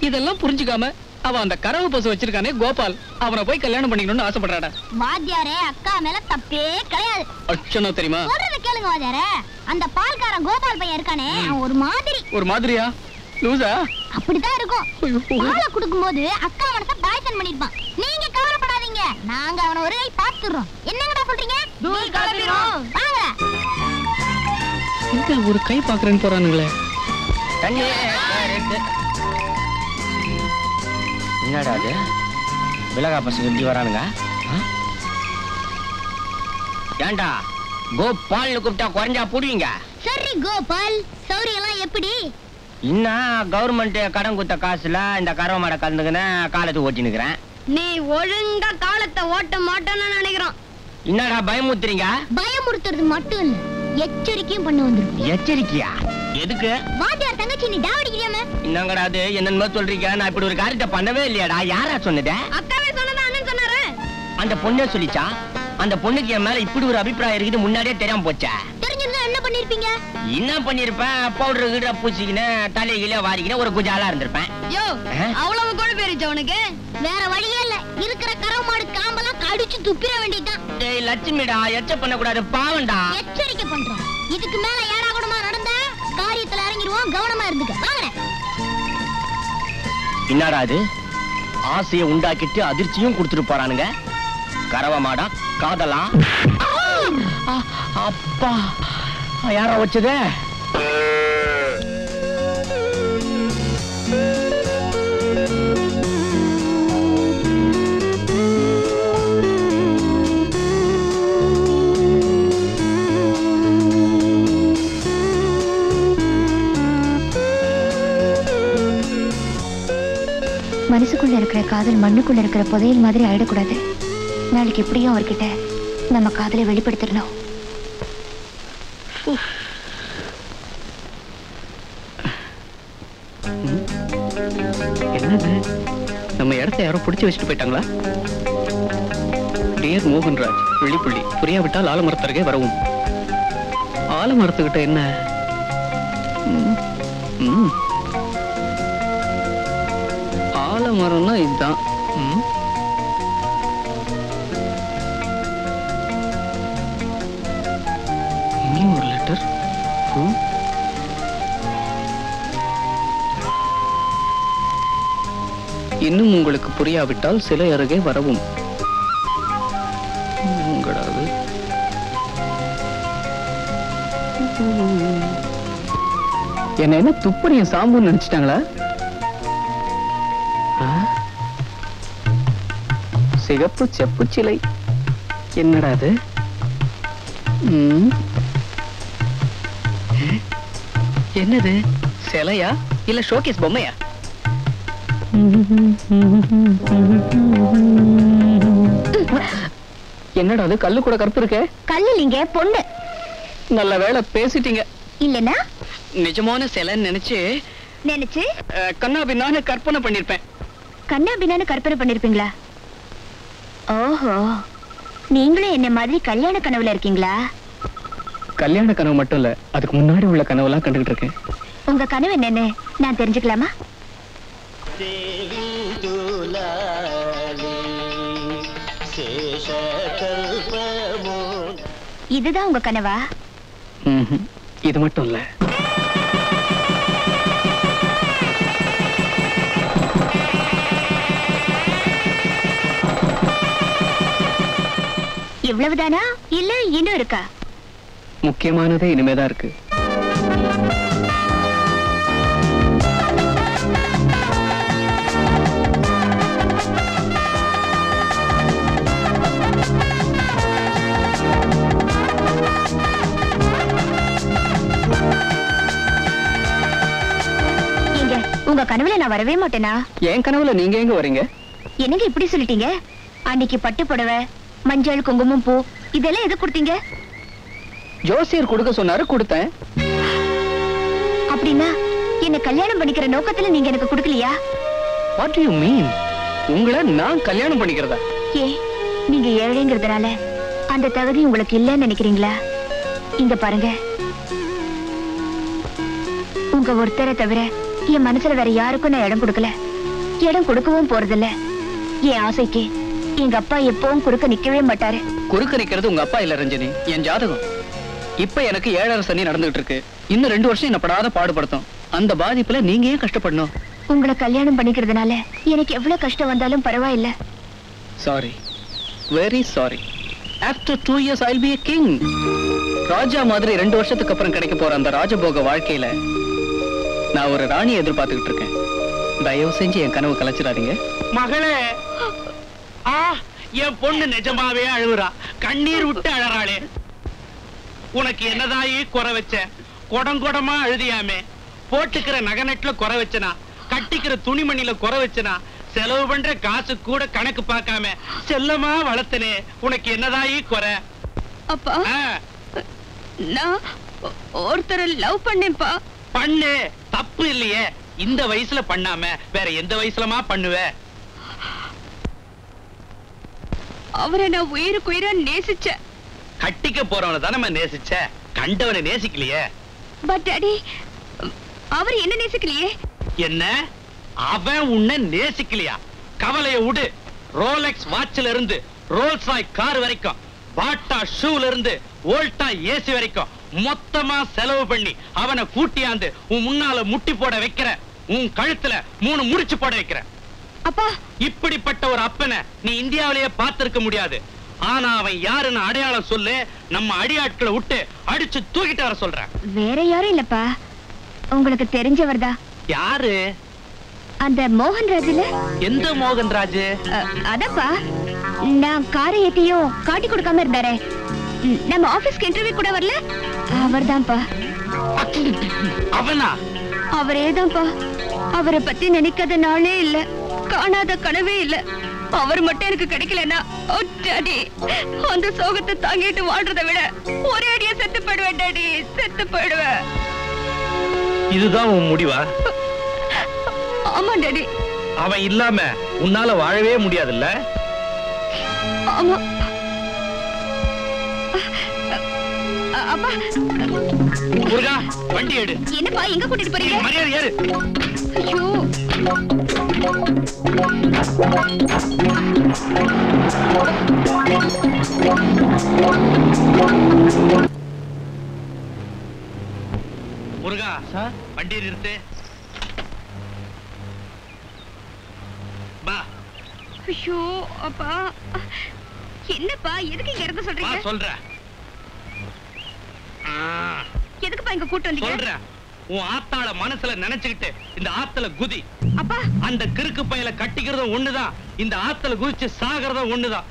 இதெல்லாம் புரிஞ்சுக்காம அவ அந்த கரவு பசு வச்சிருக்கானே கோபால், அவனை போய் கல்யாணம் பண்ணிக்கணும்னு ஆசைப்படுறாடா. வாத்தியாரே அக்கா மேல தப்பே கிடையாது. அச்சனோ தெரியுமா? சொல்றத கேளுங்க வாத்தியாரே. அந்த பால்காரன் கோபால் பையன் இருக்கானே அவன் ஒரு மாதிரியா? லூசா? அப்படிதான் இருக்கும். பாலை குடுக்கும்போது அக்கா மனச பாய்சன் பண்ணிருப்பான். நீங்க கவலைப்படாதீங்க, நாங்க அவனை ஒரு கை பாத்துறோம். என்னங்கடா சொல்றீங்க? தூள் கிளப்பிரும். வாங்க. இந்த ஒரு கை பாக்குறேன்னு போறானுங்களே. என்னடா அது விலகா பசங்க எப்படி வரானுங்க? ஏண்டா கோபால்னு கூப்பிட்டா குறைஞ்சா புடுவீங்க? சரி கோபால், சௌரியெல்லாம் எப்படி? இன்னும் கவர்மெண்ட் கடன் கொடுத்த காசுல இந்த கரவ மாட கலந்துக்கின காலத்தை ஓட்டினுக்கிறேன். நீ ஒழுங்கா காலத்தை ஓட்ட மாட்டோன்னு நினைக்கிறோம். என்னடா பயமுத்துறீங்க? பயமுறுத்துறது மட்டும் இல்ல, எச்சரிக்கையும் பண்ண வந்துரும். எச்சரிக்கையா? எதுக்கு? வாத்தியார் தங்கச்சி நீ டாவடிக்கிறியாம? என்னங்கடா அது என்னன்னு சொல்றீங்க? நான் இப்படி ஒரு காரியத்தை பண்ணவே இல்லையாடா. யாரா சொன்னது? அக்காவே சொன்னதா அண்ணன் சொன்னாரு. அந்த பொண்ணே சொல்லிச்சா? அந்த பொண்ணுக்கு என் மேல இப்படி ஒரு அபிப்பிராயம் இருக்குது முன்னாடியே தெரியாம போச்சா? தெரிஞ்சிருந்தா என்ன பண்ணிருப்பீங்க? என்ன பண்ணிருப்பேன்? பவுடர் கீழ பூச்சிக்கின்னு தலையில வாரிக்கின்னு ஒரு குஜாலா இருந்திருப்பேன். யோ அவ்வளவு கொழுப்பு ஏறிச்சா உனக்கு? வேற வழியே இல்ல, இருக்கிற கரவு மாடு காம்பெல்லாம் கடிச்சு துப்பிட வேண்டியதுதான். டேய் லட்சுமிடா, எச்ச பண்ண கூடாது, பாவண்டா. எச்சரிக்கை பண்றோம். இதுக்கு மேல ஏடா கூடமா நடந்தா காரியத்துல இறங்கிடுவோம், கவனமா இருந்துக்க. வாங்க. என்னடா அது ஆசையை உண்டாக்கிட்டு அதிர்ச்சியும் கொடுத்துட்டு போறானுங்க. கரவ மாடா காதலா? அப்பா யாரா வச்சதே? மனசுக்குள்ள இருக்கிற காதல் மண்ணுக்குள்ள இருக்கிற புதையல் மாதிரி ஆயிடக்கூடாது. நாளைக்கு எப்படியும் அவர்கிட்ட நம்ம காதலை வெளிப்படுத்திடணும். என்னது நம்ம இடத்த யாரோ பிடிச்சு வச்சுட்டு போயிட்டாங்களா? டியர் மோகன்ராஜ், வெளிப்புள்ளி புரியாவிட்டால் ஆலமரத்தருகே வரவும். ஆலமரத்துக்கிட்ட என்ன? ஆலமரம்னா இதுதான். இங்கேயும் ஒரு லெட்டர். இன்னும் உங்களுக்கு புரியாவிட்டால் சிலை அருகே வரவும். என்ன என்ன துப்பறிய சாம்புன்னு நினைச்சிட்டாங்களா? சிகப்பு செப்பு சிலை. என்னடா அது? என்னது சிலையா இல்ல ஷோகேஸ் பொம்மையா? என்னடா அது கல்லு கூட கருப்பு இருக்க? கல்லு இல்லைங்க, பொண்ணு. நல்ல வேளை பேசிட்டீங்க. இல்லனா நிஜமான சிலைன்னு நினைச்சு கண்ணா பின்னான்னு கற்பனை பண்ணிருப்பேன். கண்ணா பின்னான்னு கற்பனை பண்ணிருப்பீங்களா? ஓஹோ, நீங்களும் என்ன மாதிரி கல்யாண கனவுல இருக்கீங்களா? கல்யாண கனவு மட்டும் இல்ல, அதுக்கு முன்னாடி உள்ள கனவெல்லாம் கண்டுகிட்டு இருக்கேன். உங்க கனவு என்னன்னு நான் தெரிஞ்சுக்கலாமா? இதுதான் உங்க கனவா? இது மட்டும் இல்ல. இவ்வளவுதானா இல்ல இன்னும் இருக்கா? முக்கியமானதே இனிமேதான் இருக்கு. கனவுல நான் வரவே மாட்டேனா? என் கனவுல நீங்க எங்க வரீங்க? என்னங்க இப்படி சொல்லிட்டீங்க? அன்னைக்கு பட்டு புடவை, மஞ்சள், குங்குமம், பூ இதெல்லாம் எது கொடுத்தீங்க? ஜோசியர் கொடுக்க சொன்னாரு, கொடுத்தேன். அப்படின்னா என்ன கல்யாணம் பண்ணிக்கிற நோக்கத்துல நீங்க எனக்கு கொடுக்கலையா? What you mean? உங்களை நான் கல்யாணம் பண்ணிக்கிறதா? ஏ, நீங்க ஏழைங்கிறதுனால அந்த தகுதி உங்களுக்கு இல்லைன்னு நினைக்கிறீங்களா? இங்க பாருங்க, உங்க ஒருத்தரை தவிர என் மனசுல வேற யாருக்கும் நான் இடம் கொடுக்கல, இடம் கொடுக்கவும் போறதில்ல. என் ஆசைக்கு எங்க அப்பா எப்பவும் குறுக்க நிக்கவே மாட்டாரு. குறுக்க நிக்கிறது உங்க அப்பா இல்ல ரஞ்சனி, என் ஜாதகம். இப்ப எனக்கு 7.5 சனி நடந்துகிட்டு இருக்கு. இன்னும் 2 வருஷம் என்ன படாத பாடுபடுத்தும். அந்த பாதிப்புல நீங்க ஏன் கஷ்டப்படணும்? உங்களை கல்யாணம் பண்ணிக்கிறதுனால எனக்கு எவ்வளவு கஷ்டம் வந்தாலும் பரவாயில்ல. Sorry, very sorry. After 2 years I'll be a king. ராஜா மாதிரி 2 வருஷத்துக்கு அப்புறம் கிடைக்க போற அந்த ராஜபோக வாழ்க்கையில நான் ஒரு ராணியை எதிர்பார்த்துக்கிட்டு இருக்கேன். தயவு செஞ்சு என் கனவு கலைச்சிடாதீங்க. மகளே, என் பொண்ணு நிஜமாவே அழுகுறா, கண்ணீர் விட்டு அழறாளே. உனக்கு என்னதாயி குறை வச்ச? குடமா அழுதியாமே. போட்டுக்கிற நகநட்டுல குறை வச்சனா, கட்டிக்கிற துணிமணில குறை வச்சனா, செலவு பண்ற காசு கூட கணக்கு பார்க்காம செல்லமா வளர்த்தனே. உனக்கு என்னதாயி குறை? அப்பா, நான் ஒருத்தரை லவ் பண்ணேன்ப்பா. பண்ணு, தப்பு இல்லையே. இந்த வயசுல பண்ணாம வேற எந்த வயசுலமா பண்ணுவ? அவரை நான் உயிருக்கு உயிரா நேசிச்சேன். கட்டிக்க போறவனை தானே நேசிச்ச, கண்டவனை நேசிக்கலையே. பட் டாடி, அவர் என்ன நேசிக்கலையே. என்ன? அவன் உன்னை நேசிக்கலையா? கவலைய விடு. ரோலெக்ஸ் வாட்ச்ல இருந்து ரோல்ஸ் ராய் கார் வரைக்கும், பாட்டா ஷூல இருந்து வோல்டா ஏசி வரைக்கும் மொத்தமா செலவு பண்ணி அவனை கூட்டியாந்து உன் முன்னால முட்டி போட வைக்கிற, உன் கழுத்துல 3 முடிச்சு போட வைக்கிற. அப்பா, இப்படிப்பட்ட ஒரு அப்பனை நீ இந்தியாவிலேயே பார்த்திருக்க முடியாது. ஆனா அவன் யாருன்னு அடையாளம் சொல்லு, நம்ம அடியாட்களை விட்டு அடிச்சு தூக்கிட்டு வர சொல்றேன். வேற யாரும் இல்லப்பா, உங்களுக்கு தெரிஞ்சவர் தான். யாரு? அந்த மோகன்ராஜ்ல. எந்த மோகன்ராஜ்? அதப்பா, நான் காரை ஏத்தியும் காட்டி கொடுக்காம இருந்தாரே, நம்ம ஆபீஸ்க்கு இன்டர்வியூ கூட வரல, அவர்தான்ப்பா. அவனா? அவரேதான்ப்பா. அவரை பத்தி நினைக்காத நாளே இல்ல, காணாத கனவே இல்ல. அவர் மட்டும் எனக்கு கிடைக்கலன்னா டாடி, அந்த சோகத்தை தாங்கிட்டு வாழ்றதை விட ஒரே அடியா செத்து போயிடுவேன் டாடி, செத்து போயிடுவேன். இதுதான் உன் முடிவா? ஆமா டாடி. அவன் இல்லாம உன்னால வாழவே முடியாதுல்ல? ஆமா. அப்பா, முருகா, வண்டி எடு. என்னப்பா எங்க கூட்டிட்டு போறீங்க? மரியாதை ஏறு. ஐயோ, முருகா, வண்டி நிறுத்து. பா. ஐயோ அப்பா, என்னப்பா எதுக்கு இங்க இருந்து சொல்றீங்க? சொல்றேன். எதுக்குப்பா இங்க கூட்டு வந்தீங்க? சொல்றேன். உன் ஆத்தாள மனசுல நினைச்சுக்கிட்டு இந்த ஆத்துல குதி. அப்பா, அந்த கிறுக்கு பையல கட்டிக்கிறதும் ஒண்ணுதான், இந்த ஆத்துல குதிச்சு சாகிறதும் ஒண்ணுதான்.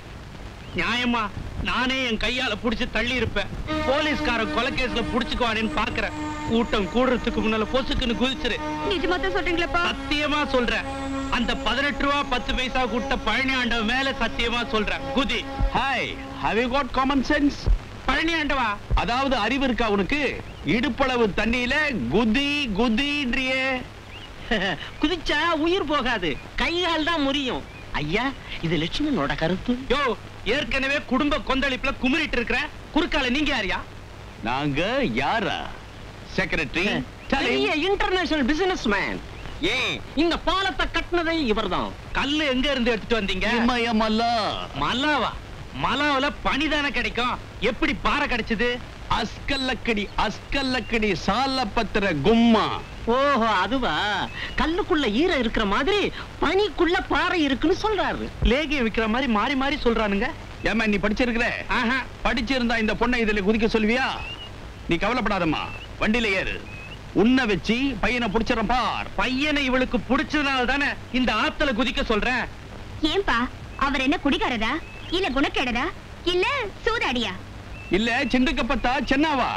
நியாயமா நானே என் கையால புடிச்சு தள்ளி இருப்பேன். போலீஸ்காரன் கொலைகேஸ்ல புடிச்சுக்குவானேன்னு பாக்குறேன். கூட்டம் கூடுறதுக்கு முன்னால பொசுக்குன்னு குதிச்சிரு. நிஜமா தான் சொல்றீங்களாப்பா? சத்தியமா சொல்றேன். அந்த 18 ரூபா 10 பைசா கூட்ட பழனி ஆண்டவன் மேல சத்தியமா சொல்றேன். குதி. Hi, have you got common sense? Palani ஆண்டவா, அதாவது அறிவு இருக்கா உனக்கு? இடுப்பளவு தண்ணியில குதி குதின்றியே. குதிச்சா உயிர் போகாது, கையால் தான் முறியும். ஐயா, இது லட்சுமணனோட கருத்து. யோ, ஏற்கனவே குடும்ப கொந்தளிப்புல குமிரிட்டு இருக்கிற குறுக்கால நீங்க யாரியா? நாங்க யாரா? Secretary, international business man. ஏன் இந்த பாலத்தை கட்டினதே இவர்தான். கல்லு எங்க இருந்து எடுத்துட்டு வந்தீங்க? இமயமல்லா. மலாவா? மலாவில பனிதானே கிடைக்கும், எப்படி பாறை கிடைச்சது? அஸ்கல்லக்கடி அஸ்கல்லக்கடி சாலப்பத்திர கும்மா. ஓஹோ, அதுவா? கல்லுக்குள்ள ஈரம் இருக்கிற மாதிரி பனிக்குள்ள பாறை இருக்குன்னு சொல்றாரு. லேகியம் விக்கிற மாதிரி மாறி மாறி சொல்றானுங்க. ஏமா நீ படிச்சிருக்கிற? படிச்சிருந்தா இந்த பொண்ணை இதுல குதிக்க சொல்வியா? நீ கவலைப்படாதம்மா, வண்டியில ஏறு. உன்னை வச்சு பையனை புடிச்சிடறேன் பார். பையனை இவளுக்கு புடிச்சதுனால தானே இந்த ஆத்துல குதிக்க சொல்றேன். ஏன்பா, அவர் என்ன குடிகாரரா, இல்ல குணக்கேடரா, இல்ல சூதாடியா, இல்ல சிண்டுக்கப்பத்தா சென்னாவா?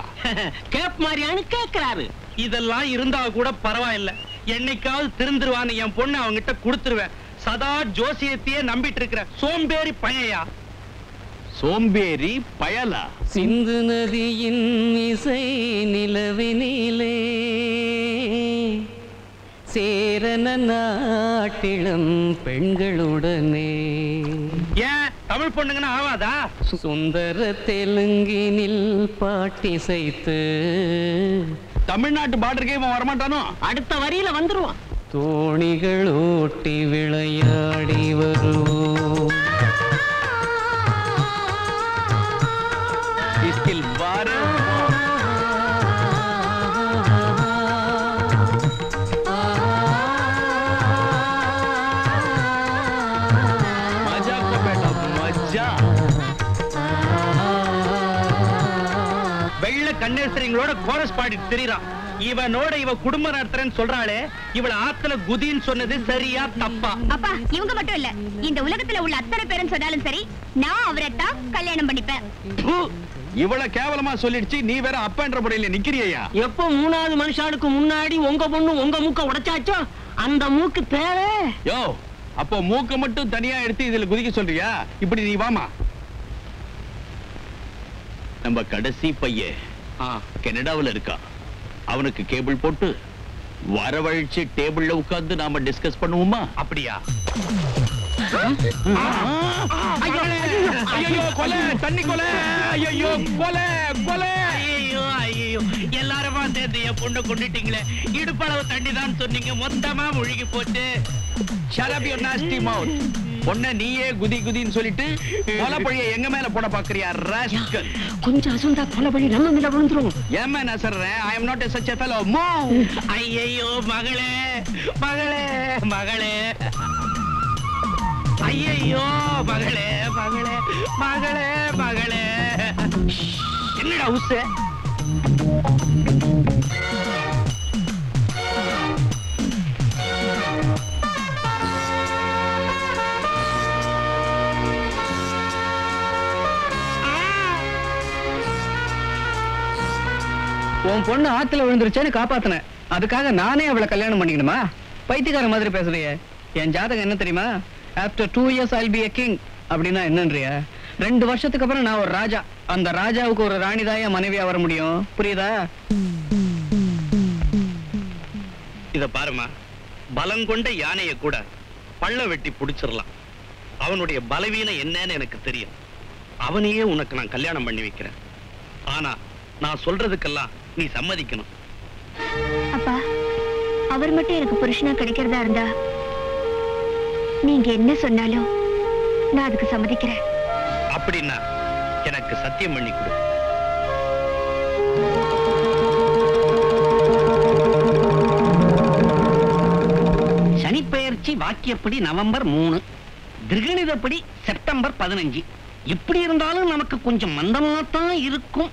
கேப் மாதிரியான்னு கேட்கிறாரு. இதெல்லாம் இருந்தா கூட பரவாயில்ல. என்னைக்காவது திருந்துருவான்னு என் பொண்ணு அவங்கிட்ட கொடுத்துருவேன். சதா ஜோசியத்தையே நம்பிட்டு இருக்கிற சோம்பேறி பையா. சோம்பேறி பயலா? சிந்து நதியின் இசை நிலவினிலே சேரன நாட்டிலும் பெண்களுடனே. ஏன் தமிழ் பொண்ணுங்கன்னா ஆவாதா? சுந்தர தெலுங்கினில் பாட்டிசைத்து தமிழ்நாட்டு பார்டருக்கே இவன் வரமாட்டானோ? அடுத்த வரியில வந்துருவான். தோணிகள் ஓட்டி விளையாடி வருவோம். வெள்ள கண்ணேசரிங்களோட கோரஸ் பாடிட்டு தெரியுறான். இவனோட இவ குடும்ப நடத்துறேன்னு சொல்றாளே, இவள ஆத்துல குதின்னு சொன்னது சரியா தப்பா? அப்பா இவங்க மட்டும் இல்ல, இந்த உலகத்துல உள்ள அத்தனை பேரும் சொன்னாலும் சரி, நான் அவரைத்தான் கல்யாணம் பண்ணிப்பேன். இவ்வளவு கேவலமா சொல்லிடுச்சு, நீ வேற அப்பன்ற முறையில நிக்கிறியா? எப்போ 3வது மனுஷாளுக்கு முன்னாடி உங்க பொண்ணு உங்க மூக்க உடைச்சாச்சோ அந்த மூக்கு தேவை. யோ, அப்போ மூக்க மட்டும் தனியா எடுத்து இதுல குதிக்க சொல்றியா? இப்படி நீ வாமா. நம்ம கடைசி பையன் கனடாவில் இருக்கா. அவனுக்கு கேபிள் போட்டு வரவழைச்சு டேபிள்ல உட்கார்ந்து நாம டிஸ்கஸ் பண்ணுவோமா? அப்படியா? ஐயோ கொலை, தண்ணி கொலை, ஐயோ கொலை கொலை. ஐயோ ஐயோ, எல்லாருமா சேர்ந்து என் பொண்ணை கொண்டுட்டீங்களே. இடுப்பளவு தண்ணி தான் சொன்னீங்க, மொத்தமா முழுகி போச்சு. Shut up your nasty mouth. பொண்ண நீயே குதி குதின்னு சொல்லிட்டு கொலைப்பழிய எங்க மேல போட பாக்குறியா ராஸ்கல்? கொஞ்சம் அசந்தா கொலைப்பழி நம்ம மேல விழுந்துரும். ஏம்மா நான் சொல்றேன், I am not a such a fellow. Move. ஐயோ மகளே மகளே மகளே, ஐயோ மகளே மகளே மகளே மகளே. என்னடா உசு? உன் பொண்ணு ஆத்துல விழுந்துருச்சேன்னு காப்பாத்தினேன். அதுக்காக நானே அவளை கல்யாணம் பண்ணிக்கணுமா? பைத்தியக்கார மாதிரி பேசுறிய. என் ஜாதகம் என்ன தெரியுமா? After 2 years I'll be a king. அப்படின்னா என்னன்றியா? 2 வருஷத்துக்கு அப்புறம் நான் ஒரு ராஜா. அந்த ராஜாவுக்கு ஒரு ராணிதாய மனைவியா வர முடியும். புரியுதா? இத பாருமா, பலம் கொண்ட யானைய கூட பள்ள வெட்டி புடிச்சிடலாம். அவனுடைய பலவீனம் என்னன்னு எனக்கு தெரியும். அவனையே உனக்கு நான் கல்யாணம் பண்ணி வைக்கிறேன். ஆனா நான் சொல்றதுக்கெல்லாம் நீ சம்மதிக்கணும். அப்பா, அவர் மட்டும் எனக்கு புருஷனா கிடைக்கிறதா இருந்தா நீங்க என்ன சொன்னாலும் நான் அதுக்கு சம்மதிக்கிறேன். அப்படின்னா எனக்கு சத்தியம் பண்ணி கொடு. சனிப்பெயர்ச்சி வாக்கியப்படி நவம்பர் 3, திருகணிதப்படி செப்டம்பர் 15. எப்படி இருந்தாலும் நமக்கு கொஞ்சம் மந்தமாத்தான் இருக்கும்.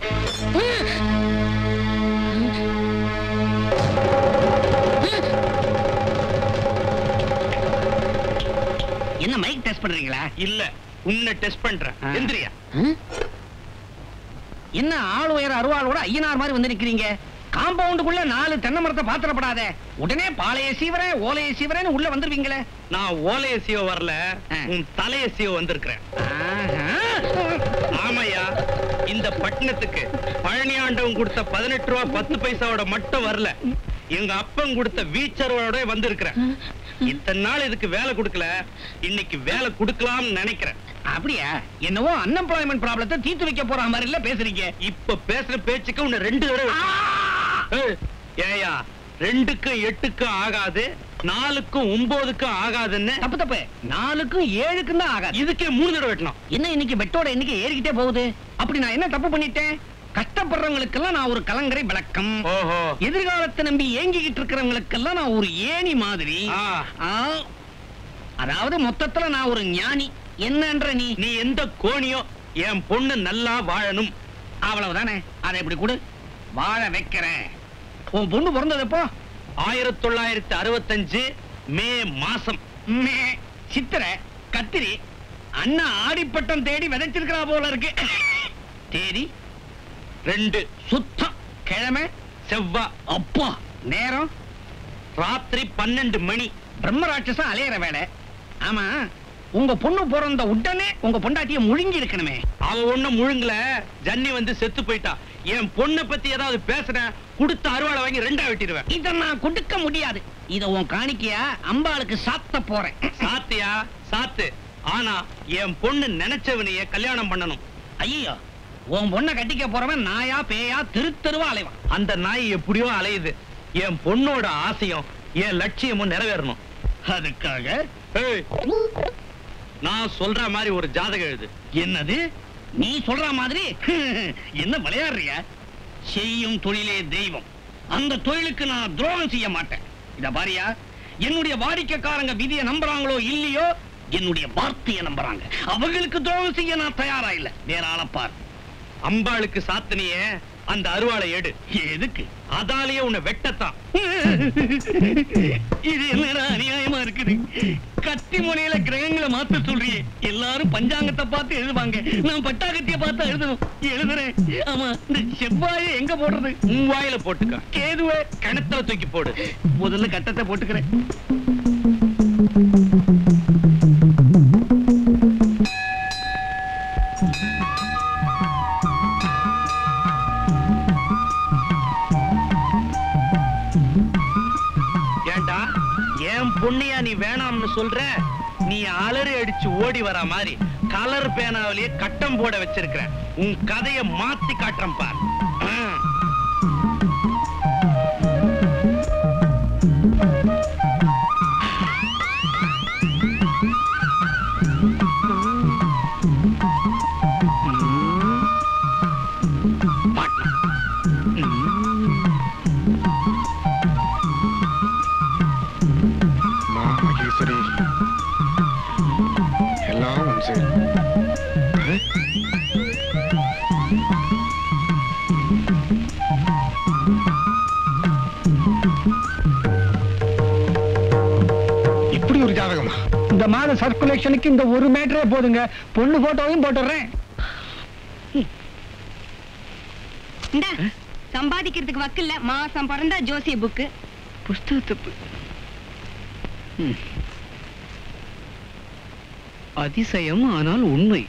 என்ன மைக் டெஸ்ட் பண்றீங்களா? இல்ல, உன்னை டெஸ்ட் பண்றேன். எந்திரியா. என்ன ஆள் உயர அருவாளோட ஐயனார் மாதிரி வந்து நிக்கிறீங்க? காம்பவுண்டுக்குள்ள 4 தென்னை மரத்தை பாத்திரப்படாத. உடனே பாளைய சீவரேன் ஓலைய சீவரேன்னு உள்ள வந்துருவீங்களே. நான் ஓலைய சீவ வரல, உன் தலைய சீவ வந்திருக்கிறேன். ஆமையா, இந்த பட்டணத்துக்கு பழனியாண்டவன் கொடுத்த 18 ரூபா 10 பைசாவோட மட்டும் வரல, எங்க அப்பன் கொடுத்த வீச்சரோட வந்திருக்கிறேன். இத்தனை நாள் இதுக்கு வேலை கொடுக்கல, இன்னைக்கு வேலை கொடுக்கலாம்னு நினைக்கிறேன். அப்படியா? என்னவோ அன்எம்ப்ளாய்மெண்ட் ப்ராப்ளத்தை தீர்த்து வைக்க போற மாதிரி இல்ல பேசுறீங்க. இப்ப பேசுற பேச்சுக்கு உன்னை 2 தடவை. ஏயா, 2க்கும் 8க்கும் ஆகாது, 4க்கும் 9க்கும் ஆகாதுன்னு. தப்பு தப்பு, 4க்கும் 7க்கும் தான் ஆகாது. இதுக்கே 3 தடவை வெட்டணும். என்ன இன்னைக்கு பெட்டோட எண்ணிக்கை ஏறிக்கிட்டே போகுது? அப்படி நான் என்ன தப்பு பண்ணிட்டேன்? கஷ்டப்படுறவங்களுக்கெல்லாம் நான் ஒரு கலங்கரை விளக்கம். ஓஹோ. எதிர்காலத்தை நம்பி ஏங்கிக்கிட்டு இருக்கிறவங்களுக்கெல்லாம் நான் ஒரு ஏணி மாதிரி. அதாவது மொத்தத்துல நான் ஒரு ஞானி. என்னன்ற நீ? நீ எந்த கோணியோ, என் பொண்ணு நல்லா வாழணும், அவ்வளவுதானே. அதை எப்படி கொடு, வாழ வைக்கிறேன். உன் பொண்ணு பிறந்தது எப்போ? 1965 மே மாசம். மே, சித்திரை, கத்திரி. அண்ணா ஆடிப்பட்டம் தேடி விதைச்சிருக்கிறா போல இருக்கு. தேதி 2 சுத்தம். கிழமை செவ்வா. அப்பா. நேரம் ராத்திரி 12 மணி. பிரம்மராட்சசம் அலையிற வேலை. ஆமா, உங்க பொண்ணு பிறந்த உடனே உங்க பொண்டாட்டிய முழுங்கி இருக்கணுமே. அவ ஒண்ணும் முழுங்கல, ஜன்னி வந்து செத்து போயிட்டா. என் பொண்ணை பத்தி ஏதாவது பேசுறேன், கொடுத்த அருவாளை வாங்கி 2ஆ வெட்டிடுவேன். இத நான் கொடுக்க முடியாது. இத உன் காணிக்கையா அம்பாளுக்கு சாத்த போறேன். சாத்தியா சாத்து, ஆனா என் பொண்ணு நினைச்சவனைய கல்யாணம் பண்ணணும். ஐயோ, உன் பொண்ணை கட்டிக்க போறவன் நாயா பேயா தெருவா அலைவான். அந்த நாய் எப்படியோ அலையுது. என் பொண்ணோட ஆசையும் என் லட்சியமும் நிறைவேறணும். அதுக்காக ஏய், நான் சொல்ற மாதிரி ஒரு ஜாதகம் எழுது. என்னது? நீ சொல்ற மாதிரி என்ன விளையாடுறியா? செய்யும் தொழிலே தெய்வம். அந்த தொழிலுக்கு நான் துரோகம் செய்ய மாட்டேன். இத பாரியா, என்னுடைய வாடிக்கைக்காரங்க விதியை நம்புறாங்களோ இல்லையோ, என்னுடைய வார்த்தையை நம்புறாங்க. அவங்களுக்கு துரோகம் செய்ய நான் தயாரா இல்ல. வேற ஆளை பார். அம்பாளுக்கு சாத்தனிய அந்த அருவாளை எடு. எதுக்கு? அதாலேயே உன்னை வெட்டத்தான். இது என்ன அநியாயமா இருக்குது? கத்தி முனையில கிரகங்களை மாத்த சொல்றியே. எல்லாரும் பஞ்சாங்கத்தை பார்த்து எழுதுவாங்க, நான் பட்டாக்கத்திய பார்த்து எழுதுறேன். ஆமா, இந்த செவ்வாயை எங்க போடுறது? உன் வாயில போட்டுக்க. கேதுவே கிணத்துல தூக்கி போடு. முதல்ல கட்டத்தை போட்டுக்கிறேன். ஏண்டா, என் பொண்ணையா நீ வேணாம்னு சொல்ற? நீ அலறி அடிச்சு ஓடி வர மாதிரி கலர் பேனாவிலேயே கட்டம் போட வச்சிருக்கிற. உன் கதையை மாத்தி காட்டுறேன் பார். மகேஸ்வரி, எல்லாம் உன் செயல். இப்படி ஒரு ஜாதகமா? இந்த மாத சர்க்குலேஷனுக்கு இந்த ஒரு மேட்டரே போதுங்க. பொண்ணு போட்டோவையும் போட்டுறேன். இந்தா, சம்பாதிக்கிறதுக்கு வக்கில்ல. மாசம் பிறந்தா ஜோசிய புக்கு புஸ்தகத்து அதிசயம் ஆனால் உண்மை.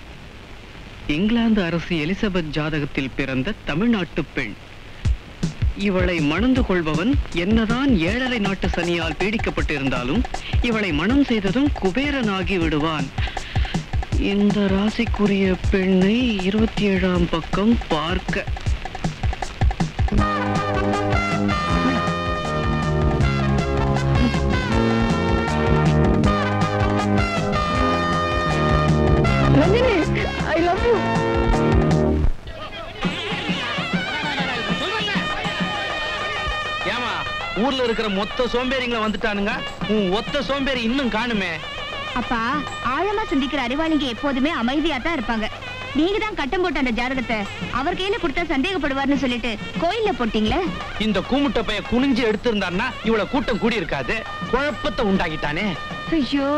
இங்கிலாந்து அரசி எலிசபெத் ஜாதகத்தில் பிறந்த தமிழ்நாட்டு பெண். இவளை மணந்து கொள்பவன் என்னதான் 7.5 நாட்டு சனியால் பீடிக்கப்பட்டிருந்தாலும் இவளை மணம் செய்ததும் குபேரனாகி விடுவான். இந்த ராசிக்குரிய பெண்ணை 27ஆம் பக்கம் பார்க்க. I love you. ஏமா, ஊர்ல இருக்கிற மொத்த சோம்பேறிங்களை வந்துட்டானுங்க. உன் ஒத்த சோம்பேறி இன்னும் காணுமே. அப்பா, ஆழமா சிந்திக்கிற அறிவாளிங்க எப்போதுமே அமைதியா தான் இருப்பாங்க. நீங்க தான் கட்டம் போட்ட அந்த ஜாதகத்தை அவர் கையில கொடுத்தா சந்தேகப்படுவார்னு சொல்லிட்டு கோயில்ல போட்டீங்களே. இந்த கூமுட்ட பைய குனிஞ்சு எடுத்திருந்தான்னா இவ்வளவு கூட்டம் கூடி இருக்காது. குழப்பத்தை உண்டாக்கிட்டானே. ஐயோ,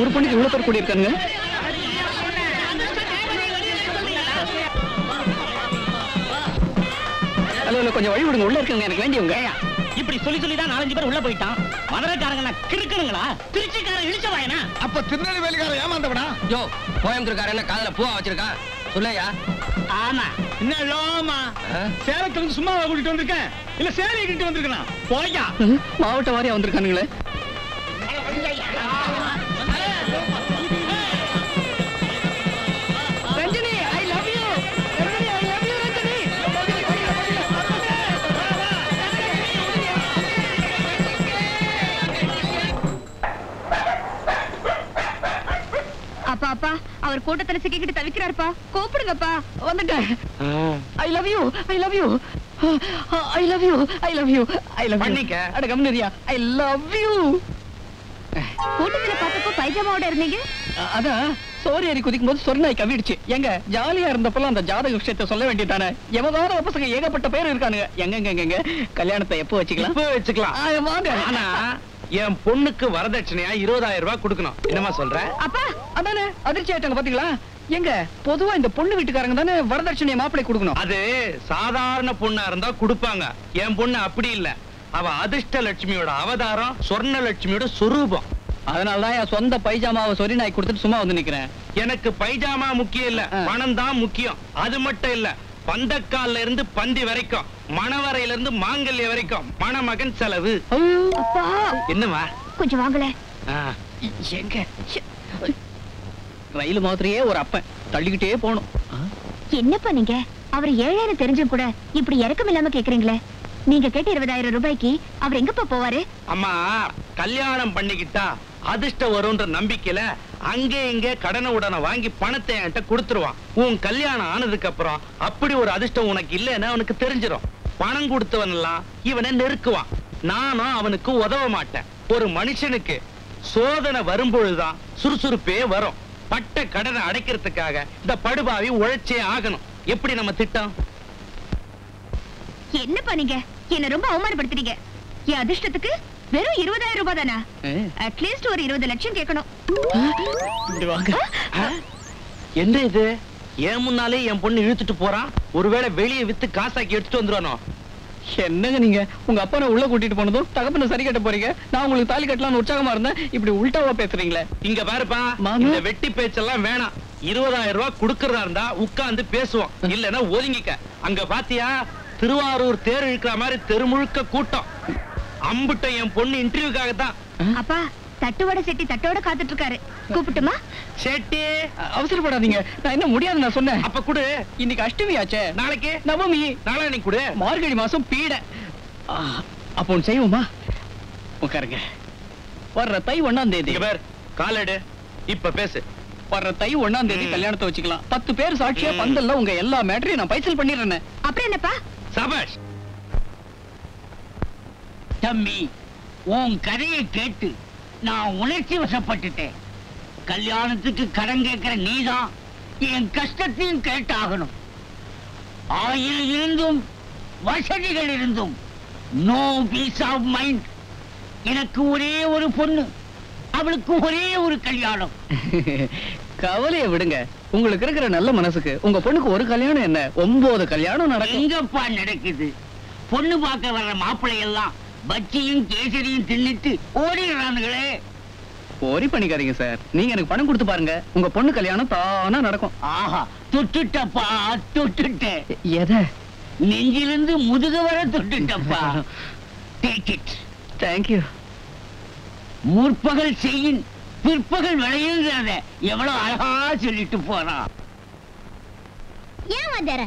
ஒரு பொண்ணுக்கு இவ்வளவு பேர் கூடி இருக்காங்க. ஹலோ, கொஞ்சம் வழி விடுங்க. உள்ள இருக்காங்க, எனக்கு வேண்டியவங்க. இப்படி சொல்லி தான் 4-5 பேர் உள்ள போயிட்டான். மதுரைக்காரங்க கிறுக்கணுங்களா? திருச்சிக்காரன் இழிச்ச வாயனா? அப்ப திருநெல்வேலிக்காரன் ஏமாந்தவனா? யோ, கோயம்புத்தூர்காரன் என்ன காதல பூவா வச்சிருக்கான்? சொல்லையா? ஆமா. என்ன லோமா? சேலத்துல இருந்து சும்மாவா கூட்டிட்டு வந்திருக்கேன்? இல்ல சேலையை கிட்ட வந்திருக்கேன்? போயா. மாவட்ட வாரியா வந்திருக்கானுங்களே. Ranjani, I love you. Ranjani, I love you, Ranjani. அப்பா அப்பா, அவர் கூட்டத்துல சிக்கிக்கிட்டு தவிக்கிறாருப்பா. கூப்பிடுங்கப்பா. வந்துட்டேன். I love you. I love you. I love you. I love you. I love you. பண்ணிக்க. அட கம்னரியா. I love you. கூட்டத்துல பார்த்தப்போ பைஜாமாவோட இருந்தீங்க. அதான் சோறு ஏறி குதிக்கும் போது சொர்ணாய் கவிடுச்சு. எங்க ஜாலியா இருந்தப்பெல்லாம் அந்த ஜாதக விஷயத்தை சொல்ல வேண்டியதானே. எவதான பசங்க ஏகப்பட்ட பேர் இருக்கானுங்க. எங்க கல்யாணத்தை எப்போ வச்சுக்கலாம்? இப்ப வச்சுக்கலாம். வாங்க. ஆனா என் பொண்ணுக்கு வரதட்சணையா 20,000 ரூபாய் கொடுக்கணும். என்னமா சொல்ற? அப்பா அதானே அதிர்ச்சி ஆயிட்டாங்க பாத்தீங்களா? எங்க பொதுவா இந்த பொண்ணு வீட்டுக்காரங்க தானே வரதட்சணையை மாப்பிள்ளை கொடுக்கணும். அது சாதாரண பொண்ணா இருந்தா கொடுப்பாங்க. என் பொண்ணு அப்படி இல்ல. அவ அதிர்ஷ்ட லட்சுமியோட அவதாரம், சொர்ண லட்சுமியோட சொரூபம். அதனாலதான் என் சொந்த பைஜாமாவை சொரி நாய் கொடுத்துட்டு சும்மா வந்து நிக்கிறேன். எனக்கு பைஜாமா முக்கியம் இல்ல, பணம் தான் முக்கியம். அது மட்டும் இல்ல, பந்தக்கால்ல இருந்து பந்தி வரைக்கும், மணவரையில இருந்து மாங்கல்ய வரைக்கும் மணமகன் செலவு. அப்பா என்னமா கொஞ்சம் வாங்கல. எங்க ரயில் மாதிரியே ஒரு அப்பன் தள்ளிக்கிட்டே போகணும். என்னப்பா நீங்க அவர் 7,000 தெரிஞ்சும் கூட இப்படி இறக்கம் இல்லாம கேக்குறீங்களே. நீங்க கேட்ட 20,000 ரூபாய்க்கு அவர் எங்கப்பா போவாரு? அம்மா, கல்யாணம் பண்ணிக்கிட்டா அதிர்ஷ்டம் வரும்ன்ற நம்பிக்கையில அங்கே இங்கே கடனை உடனே வாங்கி பணத்தை என்கிட்ட கொடுத்துருவான். உன் கல்யாணம் ஆனதுக்கு அப்புறம் அப்படி ஒரு அதிர்ஷ்டம் உனக்கு இல்லைன்னு அவனுக்கு தெரிஞ்சிடும். பணம் கொடுத்தவன் எல்லாம் இவனை நெருக்குவான். நானும் அவனுக்கு உதவ மாட்டேன். ஒரு மனுஷனுக்கு சோதனை வரும்பொழுதுதான் சுறுசுறுப்பே வரும். பட்ட கடனை அடைக்கிறதுக்காக இந்த படுபாவி உழைச்சே ஆகணும். எப்படி நம்ம திட்டம்? என்னப்பா நீங்க என்ன ரொம்ப அவமானப்படுத்துறீங்க. என் அதிர்ஷ்டத்துக்கு வெறும் 20,000 ரூபாய் தானா? அட்லீஸ்ட் ஒரு 20 லட்சம் கேட்கணும். என்ன இது? ஏன் முன்னாலே என் பொண்ணு இழுத்துட்டு போறான். ஒருவேளை வெளியே வித்து காசாக்கி எடுத்துட்டு வந்துருவானோ? என்னங்க நீங்க உங்க அப்பா உள்ள கூட்டிட்டு போனதும் தகப்பன சரி கட்ட போறீங்க. நான் உங்களுக்கு தாலி கட்டலாம்னு உற்சாகமா இருந்தேன். இப்படி உல்டாவா பேசுறீங்களே. இங்க பாருப்பா, இந்த வெட்டி பேச்செல்லாம் வேணாம். 20,000 ரூபாய் கொடுக்கறதா இருந்தா உட்கார்ந்து பேசுவோம், இல்லன்னா ஒதுங்கிக்க. அங்க பாத்தியா, திருவாரூர் தேர் இழுக்கிற மாதிரி தெருமுழுக்க கூட்டம். அம்புட்ட என் பொண்ணு இன்டர்வியூக்காக தான். அப்பா தட்டுவடை செட்டி தட்டோட காத்துட்டு இருக்காரு. கூப்பிட்டுமா? செட்டி அவசரப்படாதீங்க. நான் என்ன முடியாது நான் சொன்னேன். அப்ப குடு. இன்னைக்கு அஷ்டமி ஆச்சே. நாளைக்கு நவமி. நாளைக்கு குடு. மார்கழி மாசம் பீட. அப்போ ஒன்று செய்வோமா? உட்காருங்க. வர்ற தை 1ஆம் தேதி. காலடு இப்ப பேசு. வர்ற தை 1ஆம் தேதி கல்யாணத்தை வச்சுக்கலாம். 10 பேர் சாட்சியா பந்தல்ல உங்க எல்லா மேட்டரையும் நான் பைசல் பண்ணிடுறேன். அப்புறம் என்னப்பா? சபாஷ். தம்பி, உன் கதையை கேட்டு நான் உணர்ச்சி வசப்பட்டுட்டேன். கல்யாணத்துக்கு கடன் கேட்கிற நீதான் என் கஷ்டத்தையும் கேட்டாகணும். ஆயில் இருந்தும் வசதிகள் இருந்தும் நோ பீஸ் ஆஃப் மைண்ட். எனக்கு ஒரே ஒரு பொண்ணு, அவளுக்கு ஒரே ஒரு கல்யாணம். கவலையை விடுங்க. உங்களுக்கு இருக்கிற நல்ல மனசுக்கு உங்க பொண்ணுக்கு ஒரு கல்யாணம் என்ன 9 கல்யாணம் நடக்கும். எங்கப்பா நடக்குது? பொண்ணு பார்க்க வர்ற மாப்பிள்ளை எல்லாம் பச்சியும் கேசரியும் தின்னுட்டு ஓடிடுறானுங்களே. ஓரி பண்ணிக்காதீங்க சார். நீங்க எனக்கு பணம் கொடுத்து பாருங்க, உங்க பொண்ணு கல்யாணம் தானா நடக்கும். ஆஹா, தொட்டுட்டப்பா, தொட்டுட்ட. எதை? நெஞ்சிலிருந்து முதுக வர தொட்டுட்டப்பா. Take it. தேங்க்யூ. முற்பகல் செய்யின் பிற்பகல் விளையுங்கிறத எவ்வளவு அழகா சொல்லிட்டு போறான். ஏன் வாத்தியார,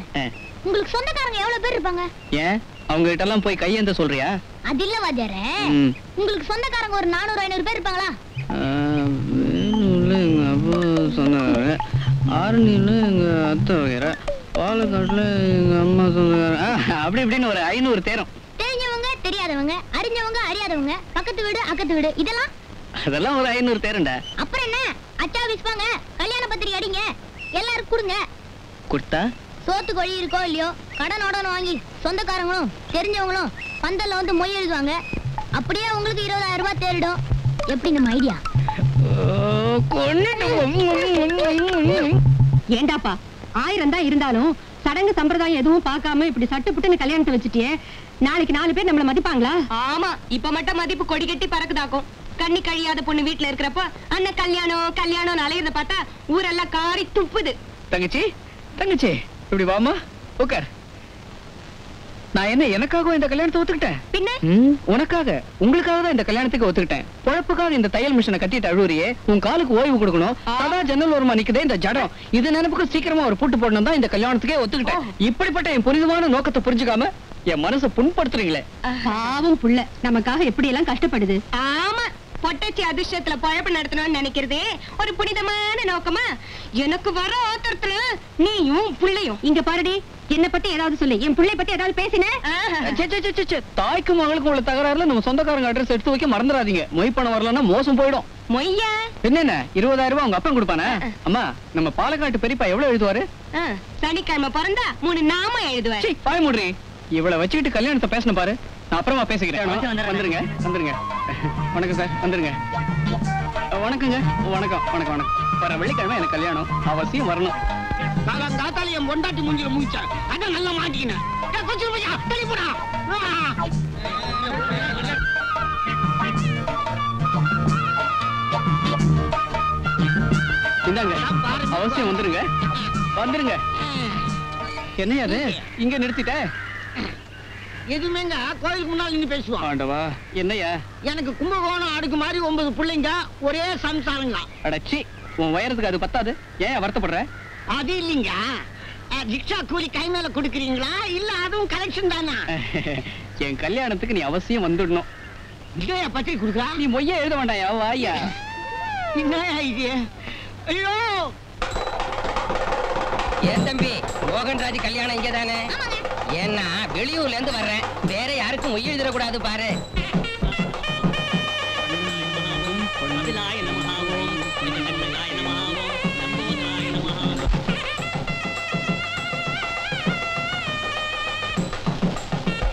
உங்களுக்கு சொந்தக்காரங்க எவ்வளவு பேர் இருப்பாங்க? ஏன் அவங்க கிட்ட எல்லாம் போய் கையேந்த சொல்றியா? அது இல்ல வாத்தியார, உங்களுக்கு சொந்தக்காரங்க ஒரு 400-500 பேர் இருப்பாங்களா? எங்க அப்பா சொந்தக்காரங்க, ஆரணியில எங்க அத்தை வகைற, பாலக்காட்டுல எங்க அம்மா சொந்தக்காரங்க, அப்படி இப்படின்னு ஒரு 500 தேரும். தெரிஞ்சவங்க தெரியாதவங்க, அறிஞ்சவங்க அறியாதவங்க, பக்கத்து வீடு அக்கத்து வீடு, இதெல்லாம் அதெல்லாம் ஒரு 500 தேருண்டா. அப்புறம் என்ன, அச்சா விஸ்பாங்க, கல்யாண பத்திரிக்கை அடிங்க, எல்லாரும் கொடுங்க. கொடுத்தா சோத்து கொழி இருக்கோ இல்லையோ கடனோட வாங்கி சொந்தக்காரங்களும் தெரிஞ்சவங்களும் பந்தல்ல வந்து மொய் எழுதுவாங்க. அப்படியே உங்களுக்கு 20,000 ரூபாய் தேடிடும். எப்படி நம்ம ஐடியா? ஏண்டாப்பா, 1000 தான் இருந்தாலும் சடங்கு சம்பிரதாயம் எதுவும் பார்க்காம இப்படி சட்டுப்புட்டுன்னு கல்யாணத்தை வச்சுட்டியே, நாளைக்கு 4 பேர் நம்மள மதிப்பாங்களா? ஆமா, இப்ப மட்டும் மதிப்பு கொடி கட்டி பறக்குதாக்கும். கண்ணி கழியாத பொண்ணு வீட்டுல இருக்கிறப்ப அண்ணன் கல்யாணம் கல்யாணம் அலையத பார்த்தா ஊரெல்லாம் காரி துப்புது. தங்கச்சி தங்கச்சி இப்படி வாமா, உட்கார். நான் என்ன எனக்காக இந்த கல்யாணத்தை ஒத்துக்கிட்டேன்? பின்ன உனக்காக, உங்களுக்காக தான் இந்த கல்யாணத்துக்கு ஒத்துக்கிட்டேன். பொழப்புக்காக இந்த தையல் மிஷினை கட்டிட்டு அழுவுறியே, உன் காலுக்கு ஓய்வு கொடுக்கணும். அதான் ஜன்னல் ஓரமா நிக்குதே இந்த ஜடம். இது நினைப்புக்கு சீக்கிரமா ஒரு பூட்டு போடணும் தான் இந்த கல்யாணத்துக்கே ஒத்துக்கிட்டேன். இப்படிப்பட்ட என் புனிதமான நோக்கத்தை புரிஞ்சுக்காம என் மனசை புண்படுத்துறீங்களே. பாவம் புள்ள நமக்காக எப்படி எல்லாம் கஷ்டப்படுது. ஆமா, பொட்டச்சி அதிர்ஷ்டத்துல பழப்பு நடத்தணும்னு நினைக்கிறதே ஒரு புனிதமான நோக்கமா? எனக்கு வர ஆத்திரத்துல நீயும் புள்ளையும் இங்க பாருடி, என்ன பத்தி ஏதாவது சொல்லு, என் பிள்ளை பத்தி ஏதாவது பேசினேன். தாய்க்கு மகளுக்கு உள்ள தகராறுல நம்ம சொந்தக்காரங்க அட்ரஸ் எடுத்து வைக்க மறந்துடாதீங்க. மொய் பணம் வரலன்னா மோசம் போயிடும். மொய்யா என்ன 20,000 ரூபாய் உங்க அப்பா கொடுப்பானே? அம்மா, நம்ம பாலக்காட்டு பெரியப்பா எவ்வளவு எழுதுவாரு? சனிக்கிழமை பிறந்தா 3 நாம எழுதுவாரு. பாய் முடி. இவ்வளவு வச்சுக்கிட்டு கல்யாணத்தை பேசணும் பாரு. நான் அப்புறமா பேசிக்கிறேன். வந்துருங்க வந்துருங்க. வணக்கம் சார், வந்துருங்க. வணக்கங்க. வணக்கம் வணக்கம் வணக்கம். வர வெள்ளிக்கிழமை எனக்கு கல்யாணம், அவசியம் வரணும். காத்தால என் பொண்டாட்டி மூஞ்சில முடிச்சா அதான் நல்லா மாட்டிக்கினேன். கொஞ்சம் தள்ளி போடா. இந்தாங்க, அவசியம் வந்துருங்க வந்துருங்க. என்னையா அது இங்க நிறுத்திட்ட? எதுமேங்க கோயிலுக்கு முன்னால நின்னு பேசுவோம். ஆண்டவா, என்னையா? எனக்கு கும்பகோணம் அடுக்கு மாதிரி 9 பிள்ளைங்க, ஒரே சம்சாரங்க. அடச்சி, உன் வயரத்துக்கு அது பத்தாது, ஏன் வருத்தப்படுற? அது இல்லைங்க, ரிக்ஷா கூலி கை மேல கொடுக்குறீங்களா இல்ல அதுவும் கலெக்ஷன் தானா? என் கல்யாணத்துக்கு நீ அவசியம் வந்துடணும். இல்லையா பத்திரி கொடுக்குறா? நீ மொய்ய எழுத வேண்டாயா, வாயா. என்ன இது? ஐயோ, ஏன் தம்பி, மோகன்ராஜ் கல்யாணம் இங்க தானே? ஏன்னா வெளியூர்ல இருந்து வர்றேன், வேற யாருக்கும் மொய் எழுதிடக்கூடாது பாரு.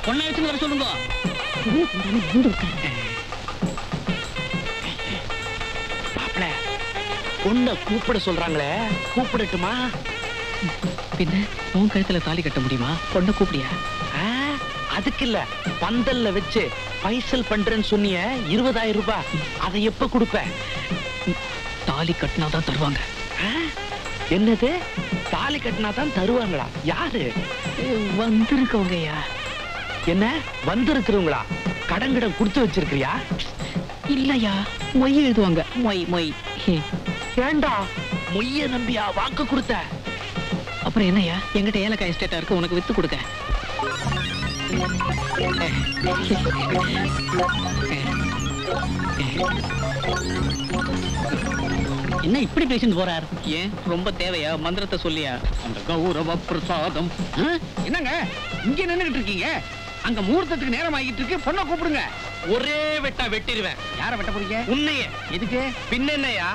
பொண்ணை வச்சு வர சொல்லுங்க. பொண்ண கூப்பிட சொல்றாங்களே, கூப்பிடட்டுமா? பின்ன உன் கழுத்துல தாலி கட்ட முடியுமா? பொண்ணை கூப்பிடியா? அதுக்கு இல்ல, பந்தல்ல வச்சு பைசல் பண்றேன்னு சொன்னிய 20,000 ரூபாய், அதை எப்ப கொடுப்ப? தாலி கட்டினாதான் தருவாங்க. என்னது, தாலி கட்டினாதான் தருவாங்களா? யாரு? வந்திருக்கவங்கயா. என்ன வந்திருக்கிறவங்களா? கடங்கிடம் கொடுத்து வச்சிருக்கிறியா? இல்லையா, மொய் எழுதுவாங்க. மொய் மொய். ஏண்டா மொய்ய நம்பியா வாக்கு கொடுத்த? அப்புறம் என்னையா, எங்கிட்ட ஏலக்காய் எஸ்டேட்டா இருக்கு, உனக்கு வித்து கொடுக்க. என்ன இப்படி பேசிட்டு போறார்? ஏன், ரொம்ப தேவையா? மந்திரத்தை சொல்லியா? அந்த கௌரவ பிரசாதம். என்னங்க இங்க நின்னுகிட்டு இருக்கீங்க? அங்க முகூர்த்தத்துக்கு நேரம் ஆகிட்டு இருக்கு, பொண்ணை கூப்பிடுங்க. ஒரே வெட்டா வெட்டிடுவேன். யார வெட்ட போறீங்க? உன்னைய. எதுக்கு? பின்னென்னையா,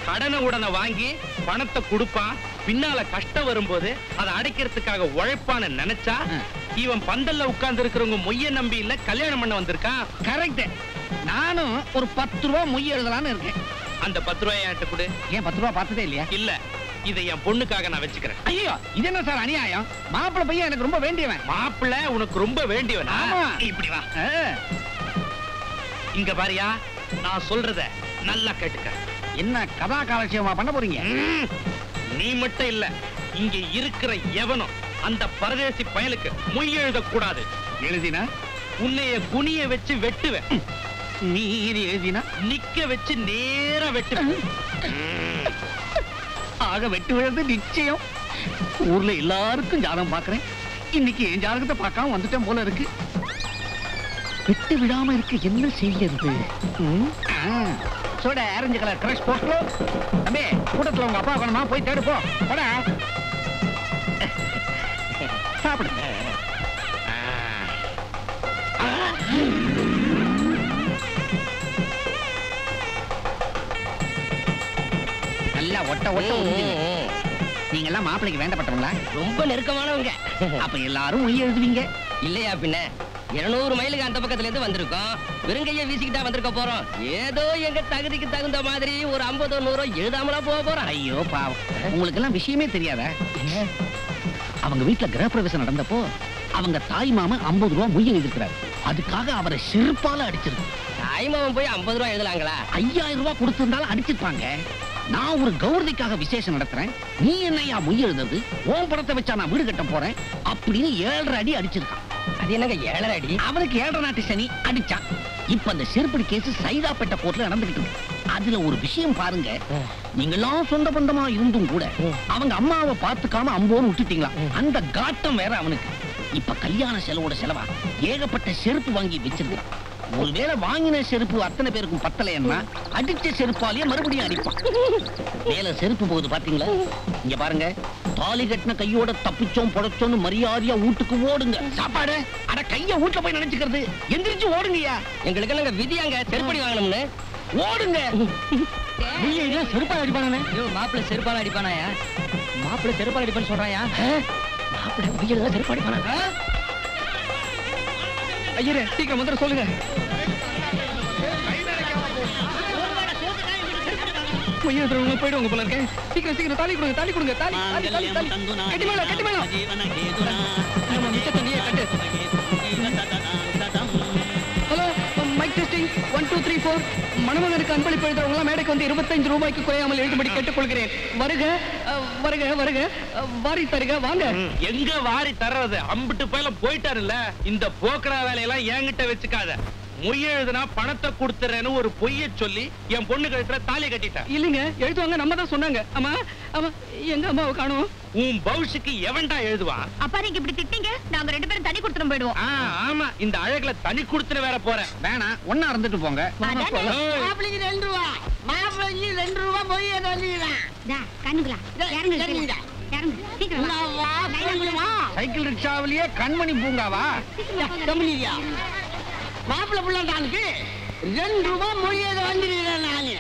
கடனை உடனே வாங்கி பணத்தை கொடுப்பான், பின்னால கஷ்டம் வரும்போது அதை அடைக்கிறதுக்காக உழைப்பான்னு நினைச்சா இவன் பந்தல்ல உட்கார்ந்து இருக்கிறவங்க மொய்ய நம்பி இல்ல கல்யாணம் பண்ண வந்திருக்கான். கரெக்ட். நானும் ஒரு 10 ரூபா மொய் எழுதலான்னு இருக்கேன். அந்த 10 ரூபாய் என்கிட்ட கொடு. ஏன் 10 ரூபா பார்த்ததே இல்லையா? இல்ல, இதை என் பொண்ணுக்காக நான் வச்சுக்கிறேன். ஐயோ, இது என்ன சார் அநியாயம்? மாப்பிள்ளை பையன் எனக்கு ரொம்ப வேண்டியவன். மாப்பிள்ளை உனக்கு ரொம்ப வேண்டியவனா? ஆமா. இப்படி வா. இங்க பாரியா, நான் சொல்றத நல்லா கேட்டுக்க. என்ன கதா காலட்சியமா பண்ண போறீங்க? நீ மட்டும் இல்ல, இங்க இருக்கிற எவனும் அந்த பரதேசி பயலுக்கு மொய் எழுதக்கூடாது. எழுதினா உன்னைய குனிய வச்சு வெட்டுவேன். நீ இது எழுதினா நிக்க வச்சு நேரா வெட்டுவேன். ஆக வெட்டு விழுறது நிச்சயம். ஊர்ல எல்லாருக்கும் ஜாதகம் பாக்குறேன், இன்னைக்கு என் ஜாதகத்தை பார்க்காம வந்துட்டேன் போல இருக்கு. வெட்டு விடாம இருக்கு, என்ன செய்யறது? சோட ஆரஞ்சு கலர் கிரஷ் போட்டு தம்பி, கூட்டத்துல உங்க அப்பா வேணுமா? போய் தேடு போ. போடா, சாப்பிடுங்க. நல்லா ஒட்ட ஒட்ட உறிஞ்சுங்க. நீங்க எல்லாம் மாப்பிள்ளைக்கு வேண்டப்பட்டவங்களா? ரொம்ப நெருக்கமானவங்க. அப்ப எல்லாரும் மொய் எழுதுவீங்க இல்லையா? பின்ன 200 மைலுக்கு அந்த பக்கத்துல இருந்து வந்திருக்கோம், வெறுங்கைய வீசிக்கிட்டா வந்திருக்க போறோம். ஏதோ எங்க தகுதிக்கு தகுந்த மாதிரி ஒரு 50 100 எழுதாமலா போக போறோம். ஐயோ பாவம், உங்களுக்கு எல்லாம் விஷயமே தெரியாதா? அவங்க வீட்டுல கிரகப்பிரவேசம் நடந்தப்போ அவங்க தாய் மாமா 50 ரூபாய் மொய் எழுதிருக்கிறாரு. அதுக்காக அவரை செருப்பால அடிச்சிருக்கு. தாய்மாவன் போய் 50 ரூபாய் எழுதலாங்களா? 5000 ரூபாய் கொடுத்திருந்தாலும் அடிச்சிருப்பாங்க. நான் ஒரு கௌரதிக்காக விசேஷம் நடத்துறேன், நீ என்னையா மொய் எழுதுறது? உன் படத்தை வச்சா நான் வீடு கட்ட போறேன் அப்படின்னு 7.5 அடி அடிச்சிருக்கான். அது என்னங்க 7.5 அடி? அவனுக்கு 7.5 நாட்டு சனி அடிச்சான். இப்ப அந்த செருப்படி கேஸ் சைதாப்பேட்டை கோர்ட்ல நடந்துகிட்டு இருக்கு. அதுல ஒரு விஷயம் பாருங்க, நீங்களாம் சொந்த பந்தமா இருந்தும் கூட அவங்க அம்மாவை பார்த்துக்காம அம்போன்னு விட்டுட்டீங்களா? அந்த காட்டம் வேற அவனுக்கு. இப்ப கல்யாண செலவோட செலவா ஏகப்பட்ட செருப்பு வாங்கி வச்சிருக்கான். ஒருவேளை வாங்கின செருப்பு அத்தனை பேருக்கும் பத்தலைன்னா அடிச்ச செருப்பாலேயே மறுபடியும் அடிப்பான். மேல செருப்பு போகுது பாத்தீங்களா? இங்க பாருங்க, தாலி கட்டின கையோட தப்பிச்சோம் பொழைச்சோன்னு மரியாதையா வீட்டுக்கு ஓடுங்க. சாப்பாடு அட கைய வீட்டுல போய் நினைச்சுக்கிறது, எந்திரிச்சு ஓடுங்கய்யா. எங்களுக்கு நாங்க விதியாங்க செருப்படி வாங்கணும்னு. ஓடுங்க. செருப்பால் அடிப்பானே? மாப்பிள்ளை செருப்பால அடிப்பானாயா? மாப்பிள்ளை செருப்பால அடிப்பான்னு சொல்றாயா? மாப்பிள்ளை செருப்பு அடிப்பானா? ஐயரே சீக்கிரம் முதல்ல சொல்லுங்க. பொய்யதுறவங்க போயிடுவாங்க போல இருக்கேன். சீக்கிரம் சீக்கிரம் தாலி கொடுங்க, தாலி கொடுங்க, தாலி தாலி தாலி கட்டி மேல கட்டி மேல. நம்ம மிச்ச தண்ணியே கட்டு. Hello mic testing 1 2 3 4. மணமகனுக்கு அன்பளிப்பு எழுதுறவங்க மேடைக்கு வந்து 25 ரூபாய்க்கு குறையாமல் எழுதும்படி கேட்டுக்கொள்கிறேன். வருக வருக வருக, வாரி தருக வாங்க. எங்க வாரி தர்றது? அம்பிட்டு பயில போயிட்டாருல்ல. இந்த போக்கடா வேலையெல்லாம் என்கிட்ட வச்சுக்காத. மொய் எழுதுனா பணத்தை கொடுத்துறேன்னு ஒரு பொய்ய சொல்லி என் பொண்ணு கழுத்துல தாலி கட்டிட்டேன். இல்லைங்க, எழுதுவாங்க, நம்ம தான் சொன்னாங்க. ஆமா ஆமா, எங்க அம்மாவை காணோம். உன் பவுஷுக்கு எவன்டா எழுதுவான்? அப்பா நீங்க இப்படி திட்டீங்க, நாங்க 2 பேரும் தனி கொடுத்துட்டு போயிடுவோம். ஆமா, இந்த அழகுல தனி கொடுத்துட்டு வேற போறேன். வேணாம், ஒன்னா இருந்துட்டு போங்க. மாப்பிளைக்கு 2 ரூபா, மாப்பிளைக்கு 2 ரூபா போய் கண்ணுங்களா இறங்குங்க சைக்கிள் ரிக்ஷாவிலேயே கண்மணி பூங்காவா? கம்பெனியா மாப்பிள்ளை பிள்ளைக்கு 2 ரூபா மொழியத வந்துருக்கேன் நானு.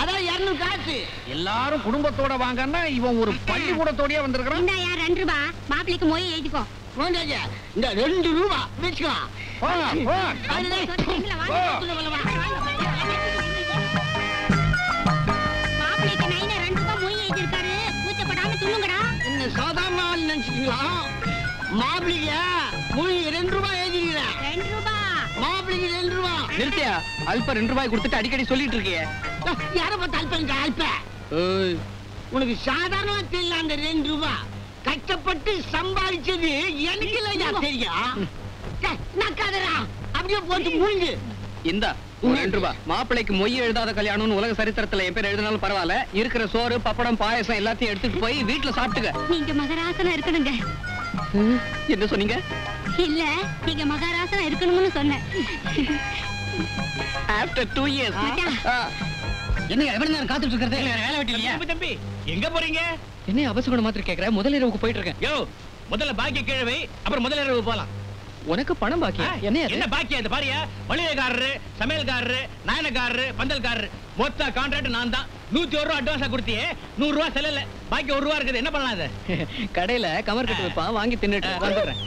அதான் 200 காசு. எல்லாரும் குடும்பத்தோட வாங்கன்னா இவன் ஒரு பள்ளிக்கூடத்தோடய வந்திருக்கான். இந்த 2 ரூபா மாப்பிளைக்கு மொய் எழுதிக்கோ. இந்த 2 ரூபா வச்சுக்கோ. மாப்பிளைக்கு நைனா 2 ரூபா மொய் எழுதிருக்காரு. கூச்சப்படாம துண்ணுங்கடா. என்ன சாதாரண ஆள் நினைச்சிட்டீங்களா? மாப்பிளைக்கு மொய் 2 ரூபா எழுதிக்கிறேன். 2 ரூபா மாப்பிளைக்கு 2 ரூபா. நிறுத்தியா? அல்ப 2 ரூபாய் கொடுத்துட்டு அடிக்கடி சொல்லிட்டு இருக்கியே. யார பார்த்து அல்ப அல்ப? உனக்கு சாதாரணமா தெரியல. அந்த 2 ரூபா கஷ்டப்பட்டு சம்பாதிச்சது எனக்கு இல்லையா தெரியும். நக்காதரா அப்படியே போட்டு மூழ்கு. இந்தா 2 ரூபாய். மாப்பிளைக்கு மொய் எழுதாத கல்யாணம்னு உலக சரித்திரத்துல என் பேர் எழுதினாலும் பரவாயில்ல. இருக்கிற சோறு பப்படம் பாயசம் எல்லாத்தையும் எடுத்துட்டு போய் வீட்டுல சாப்பிட்டுக்க. நீங்க மகராசனா இருக்கணுங்க. என்ன சொன்னீங்க? இல்ல, நீங்க மகாராசனா இருக்கணும்னு சொன்னேன். After 2 years. என்ன எவ்வளவு நேரம் காத்துட்டு இருக்கிறது? வேலை வெட்டி இல்லையா? தம்பி எங்க போறீங்க? என்ன அவசகுணம் மாத்திரம் கேக்குற? முதல் இரவுக்கு போயிட்டு இருக்கேன். யோ, முதல்ல பாக்கிய கிழவை, அப்புறம் முதல் இரவு போலாம். உனக்கு பணம் பாக்கி என்ன பாக்கியா? இது பாரியா, மளிகைக்காரரு, சமையல்காரரு, நாயனக்காரரு, பந்தல்காரரு, மொத்த கான்ட்ராக்ட் நான் தான். 101 ரூபா அட்வான்ஸா கொடுத்தியே, 100 ரூபா செல்லல, பாக்கி 1 ரூபா இருக்குது. என்ன பண்ணலாம்? அதை கடையில கமர் கட்டு வைப்பான், வாங்கி தின்னுட்டு வந்துடுறேன்.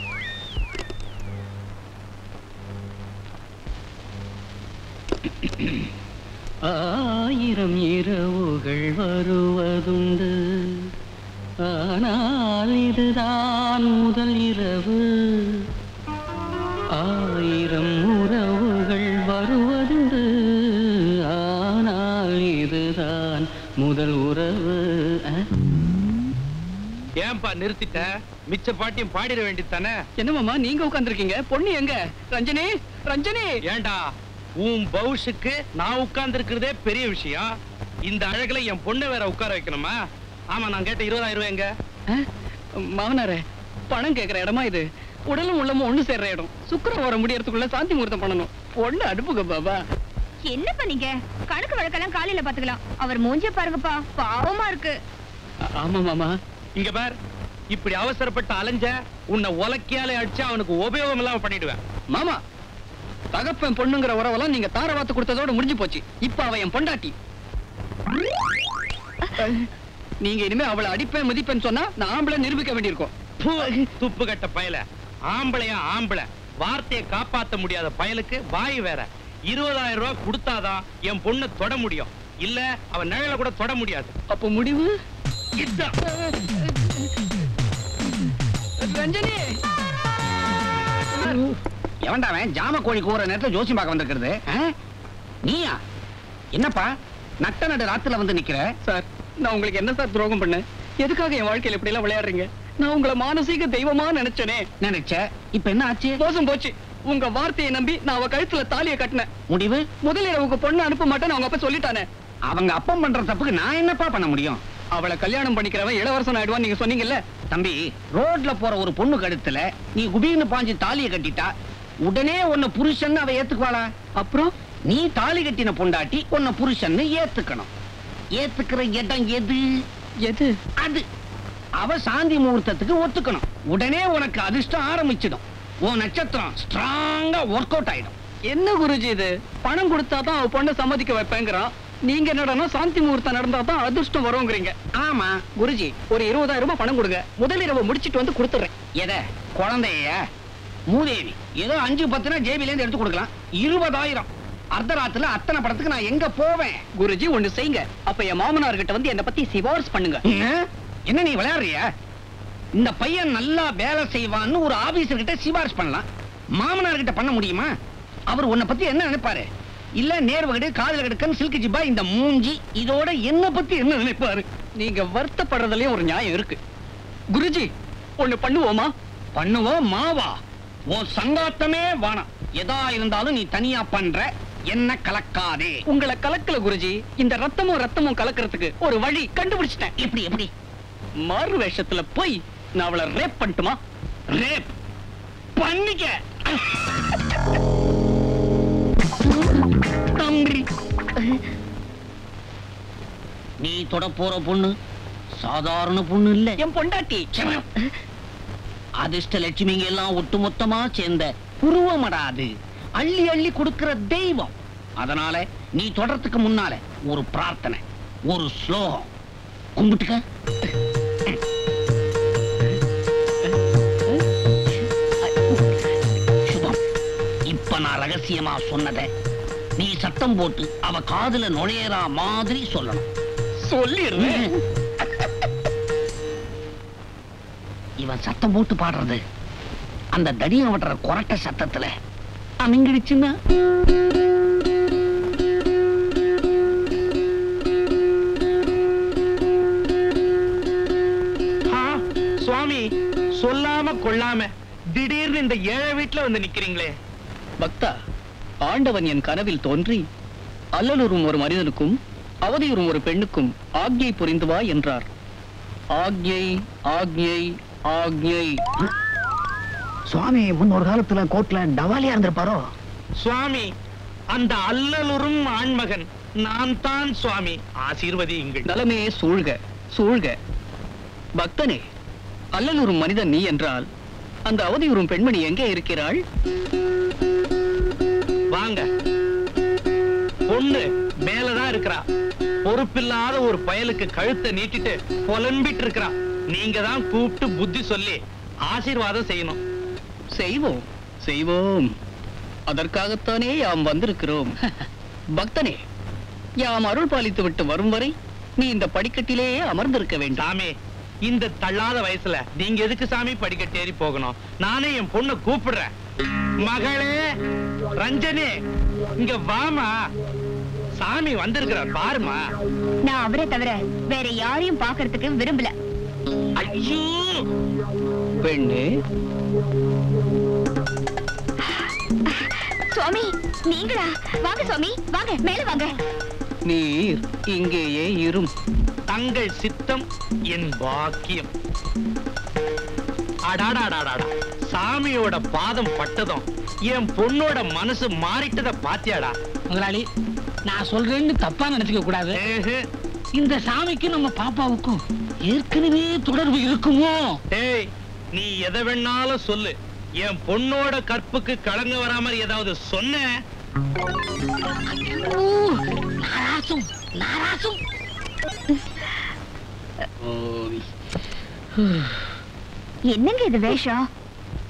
ஆயிரம் இரவுகள் வருவதுண்டு, ஆனால் இதுதான் முதல் இரவு. ஆயிரம் உறவுகள் வருவதுண்டு, ஆனால் இதுதான் முதல் உறவு. ஏன்பா நிறுத்திட்ட? மிச்ச பாட்டியும் பாடிட வேண்டியதானே? என்ன மாமா நீங்க உட்கார்ந்திருக்கீங்க? பொண்ணு எங்க? ரஞ்சனி, ரஞ்சனி. ஏண்டா, உன் பவுஷுக்கு நான் உட்கார்ந்து இருக்கிறதே பெரிய விஷயம். இந்த அழகுல என் பொண்ணை வேற உட்கார வைக்கணுமா? ஆமா, நான் கேட்ட 20,000 ரூபாய் எங்க? மாமனாரே, பணம் கேக்குற இடமா இது? உடலும் உள்ளமும் ஒண்ணு சேர்ற இடம். சுக்கிரம் வர முடியறதுக்குள்ள சாந்தி முகூர்த்தம் பண்ணணும். பொண்ணு அனுப்புங்க பாபா. என்ன பண்ணீங்க? கணக்கு வழக்கெல்லாம் காலையில பாத்துக்கலாம். அவர் மூஞ்சிய பாருங்கப்பா, பாவமா இருக்கு. ஆமா மாமா. இங்க பார், இப்படி அவசரப்பட்டு அலைஞ்ச உன்னை உலக்கையாலே அடிச்சு அவனுக்கு உபயோகம் இல்லாம பண்ணிடுவேன். மாமா, தகப்பன் பொண்ணுங்கிற உறவெல்லாம் நீங்க தாரவாத்து கொடுத்ததோட முடிஞ்சு போச்சு. இப்ப அவ என் பொண்டாட்டி. நீங்க இனிமே அவளை அடிப்பேன் மதிப்பேன்னு சொன்னா நான் ஆம்பளை நிரூபிக்க வேண்டியிருக்கும். துப்பு கட்ட பயல. ஆம்பளையா ஆம்பளை, வார்த்தையை காப்பாத்த முடியாத பயலுக்கு வாய் வேற. 20,000 ரூபாய் கொடுத்தாதான் என் பொண்ணு தொட முடியும். இல்ல அவன் நிழல கூட தொட முடியாது. அப்ப முடிவு ரஞ்சனி. எவன்டாவன் ஜாம கோழி கூற நேரத்துல ஜோசியம் பார்க்க வந்திருக்கிறது? நீயா? என்னப்பா நட்ட நடு ராத்துல வந்து நிக்கிற? சார், நான் உங்களுக்கு என்ன சார் துரோகம் பண்ணேன்? எதுக்காக என் வாழ்க்கையில இப்படி எல்லாம் விளையாடுறீங்க? நான் உங்களை மானசீக தெய்வமா நினைச்சனே. நினைச்ச, இப்ப என்ன ஆச்சு? மோசம் போச்சு. உங்க வார்த்தையை நம்பி நான் அவ கழுத்துல தாலியை கட்டினேன். முடிவு? முதல் இரவுக்கு பொண்ணு அனுப்ப மாட்டேன்னு அவங்க அப்பா சொல்லிட்டானே. அவங்க அப்பம் பண்ற தப்புக்கு நான் என்னப்பா பண்ண முடியும்? அவளை கல்யாணம் பண்ணிக்கிறவன் இளவரசன் ஆயிடுவான் நீங்க சொன்னீங்கல்ல. தம்பி, ரோட்ல போற ஒரு பொண்ணு கழுத்துல நீ குபீன்னு பாஞ்சு தாலியை கட்டிட்டா உடனே உன்னை புருஷன் அவ ஏத்துக்குவாளா? அப்புறம் நீ தாலி கட்டின பொண்டாட்டி உன்னை புருஷன் ஏத்துக்கணும். ஏத்துக்கிற இடம் எது? எது? அது அவ சாந்தி முகூர்த்தத்துக்கு ஒத்துக்கணும். உடனே உனக்கு அதிர்ஷ்டம் ஆரம்பிச்சிடும். உன் நட்சத்திரம் ஸ்ட்ராங்கா ஒர்க் அவுட் ஆயிடும். என்ன குருஜி இது? பணம் கொடுத்தாதான் அவ பொண்ணை சம்மதிக்க வைப்பேங்கிறான். நீங்க என்னடா சாந்தி முகூர்த்தம் நடந்தாதான் அதிர்ஷ்டம் வருங்கிறீங்க. ஆமா குருஜி, ஒரு 20,000 ரூபாய் பணம் கொடுங்க. முதல் இரவு முடிச்சிட்டு வந்து கொடுத்துறேன். எத? குழந்தைய? மூதேவி ஏதோ 5-10 ஜேபில இருந்து எடுத்து கொடுக்கலாம். 20,000 அர்த்தராத்துல அத்தனை படத்துக்கு நான் எங்க போவேன்? குருஜி ஒண்ணு செய்யுங்க. அப்ப என் மாமனார் கிட்ட வந்து என்ன பத்தி சிபாரிசு பண்ணுங்க. என்ன நீ விளையாடுறிய? இந்த பையன் நல்லா வேலை செய்வான்னு ஒரு ஆபீசர் கிட்ட சிபாரிசு பண்ணலாம். மாமனார் கிட்ட பண்ண முடியுமா? அவர் உன்னை பத்தி என்ன நினைப்பாரு? இல்ல நேர்வகடு காதல் கடுக்கன் சில்கு ஜிப்பா இந்த மூஞ்சி இதோட என்ன பத்தி என்ன நினைப்பாரு? நீங்க வருத்தப்படுறதுலயே ஒரு நியாயம் இருக்கு. குருஜி ஒண்ணு பண்ணுவோமா? பண்ணுவோம் மாவா. உன் சங்காத்தமே வானம். எதா இருந்தாலும் நீ தனியா பண்ற, என்ன கலக்காதே. உங்களை கலக்கல குருஜி. இந்த ரத்தமும் கலக்கிறதுக்கு ஒரு வழி கண்டுபிடிச்சிட்டேன். எப்படி? மாறு வேஷத்துல போய் நான் அவளை ரேப் பண்ணட்டுமா? ரேப் பண்ணிக்க. நீ தொட போற பொண்ணு சாதாரண பொண்ணு இல்ல. என் பொண்டாட்டி. அதிர்ஷ்ட லட்சுமிங்க எல்லாம் ஒட்டுமொத்தமா சேர்ந்த உருவமடாது. அள்ளி அள்ளி கொடுக்கிற தெய்வம். அதனால நீ தொடறதுக்கு முன்னால ஒரு பிரார்த்தனை, ஒரு ஸ்லோகம் கும்பிட்டுக்க. சுபம், இப்ப நான் ரகசியமா சொன்னதை நீ சத்தம் போட்டு அவ காதுல நுழையற மாதிரி சொல்லணும். சொல்லிடுறேன். இவன் சத்தம் போட்டு பாடுறது அந்த தடியம் வட்டுற கொரட்ட சத்தத்துல அமிங்கிடுச்சுன்னா சுவாமி சொல்லாம கொள்ளாம திடீர்னு இந்த ஏழை வீட்டுல வந்து நிக்கிறீங்களே. பக்தா, ஆண்டவன் என் கனவில் தோன்றி அல்லலுறும் ஒரு மனிதனுக்கும் அவதியுறும் ஒரு பெண்ணுக்கும் ஆக்ஞை புரிந்து வா என்றார். ஆக்ஞை ஆக்ஞை ஆக்ஞை. சுவாமி முன்னொரு காலத்துல கோட்ல டவாலியா இருந்திருப்பாரோ? சுவாமி, அந்த அல்லலுறும் ஆண்மகன் நான் தான் சுவாமி. ஆசீர்வதியுங்கள். நலமே சூழ்க சூழ்க. பக்தனே, அல்லலுறும் மனிதன் நீ என்றால் அந்த அவதியுறும் பெண்மணி எங்கே இருக்கிறாள்? வாங்க. பொண்ணு மேலதான் இருக்கிறா. பொறுப்பில்லாத ஒரு பயலுக்கு கழுத்தை நீட்டிட்டு புலம்பிட்டு இருக்கிறா. நீங்க தான் கூப்பிட்டு புத்தி சொல்லி ஆசீர்வாதம் செய்யணும். செய்வோம் செய்வோம். அதற்காகத்தானே யாம் வந்திருக்கிறோம். பக்தனே, யாம் அருள் பாலித்து விட்டு வரும் வரை நீ இந்த படிக்கட்டிலேயே அமர்ந்திருக்க வேண்டும். சாமி, இந்த தள்ளாத வயசுல நீங்க எதுக்கு சாமி படிக்கட்டு ஏறி போகணும்? நானே என் பொண்ணை கூப்பிடுறேன். மகளே ரஞ்சனி, இங்க வாமா. சாமி வந்திருக்கிறார் பாருமா. நான் அவரை தவிர வேற யாரையும் பாக்குறதுக்கு விரும்பல. ஐயோ பெண்ணே, சுவாமி நீங்களா? வாங்க சுவாமி, வாங்க மேல வாங்க. நீர் இங்கேயே இரும். தங்கள் சித்தம் என் பாக்கியம். அடாடாடாடா, சாமியோட பாதம் பட்டதும் என் பொண்ணோட மனசு மாறிட்டத பாத்தியாடா? முதலாளி, நான் சொல்றேன்னு தப்பா நினைச்சுக்க கூடாது. இந்த சாமிக்கு நம்ம பாப்பாவுக்கும் ஏற்கனவே தொடர்பு இருக்குமோ? ஏய், நீ எதை வேணாலும் சொல்லு. என் பொண்ணோட கற்புக்கு கலங்க வராம ஏதாவது சொன்ன என்னங்க இது வேஷம்?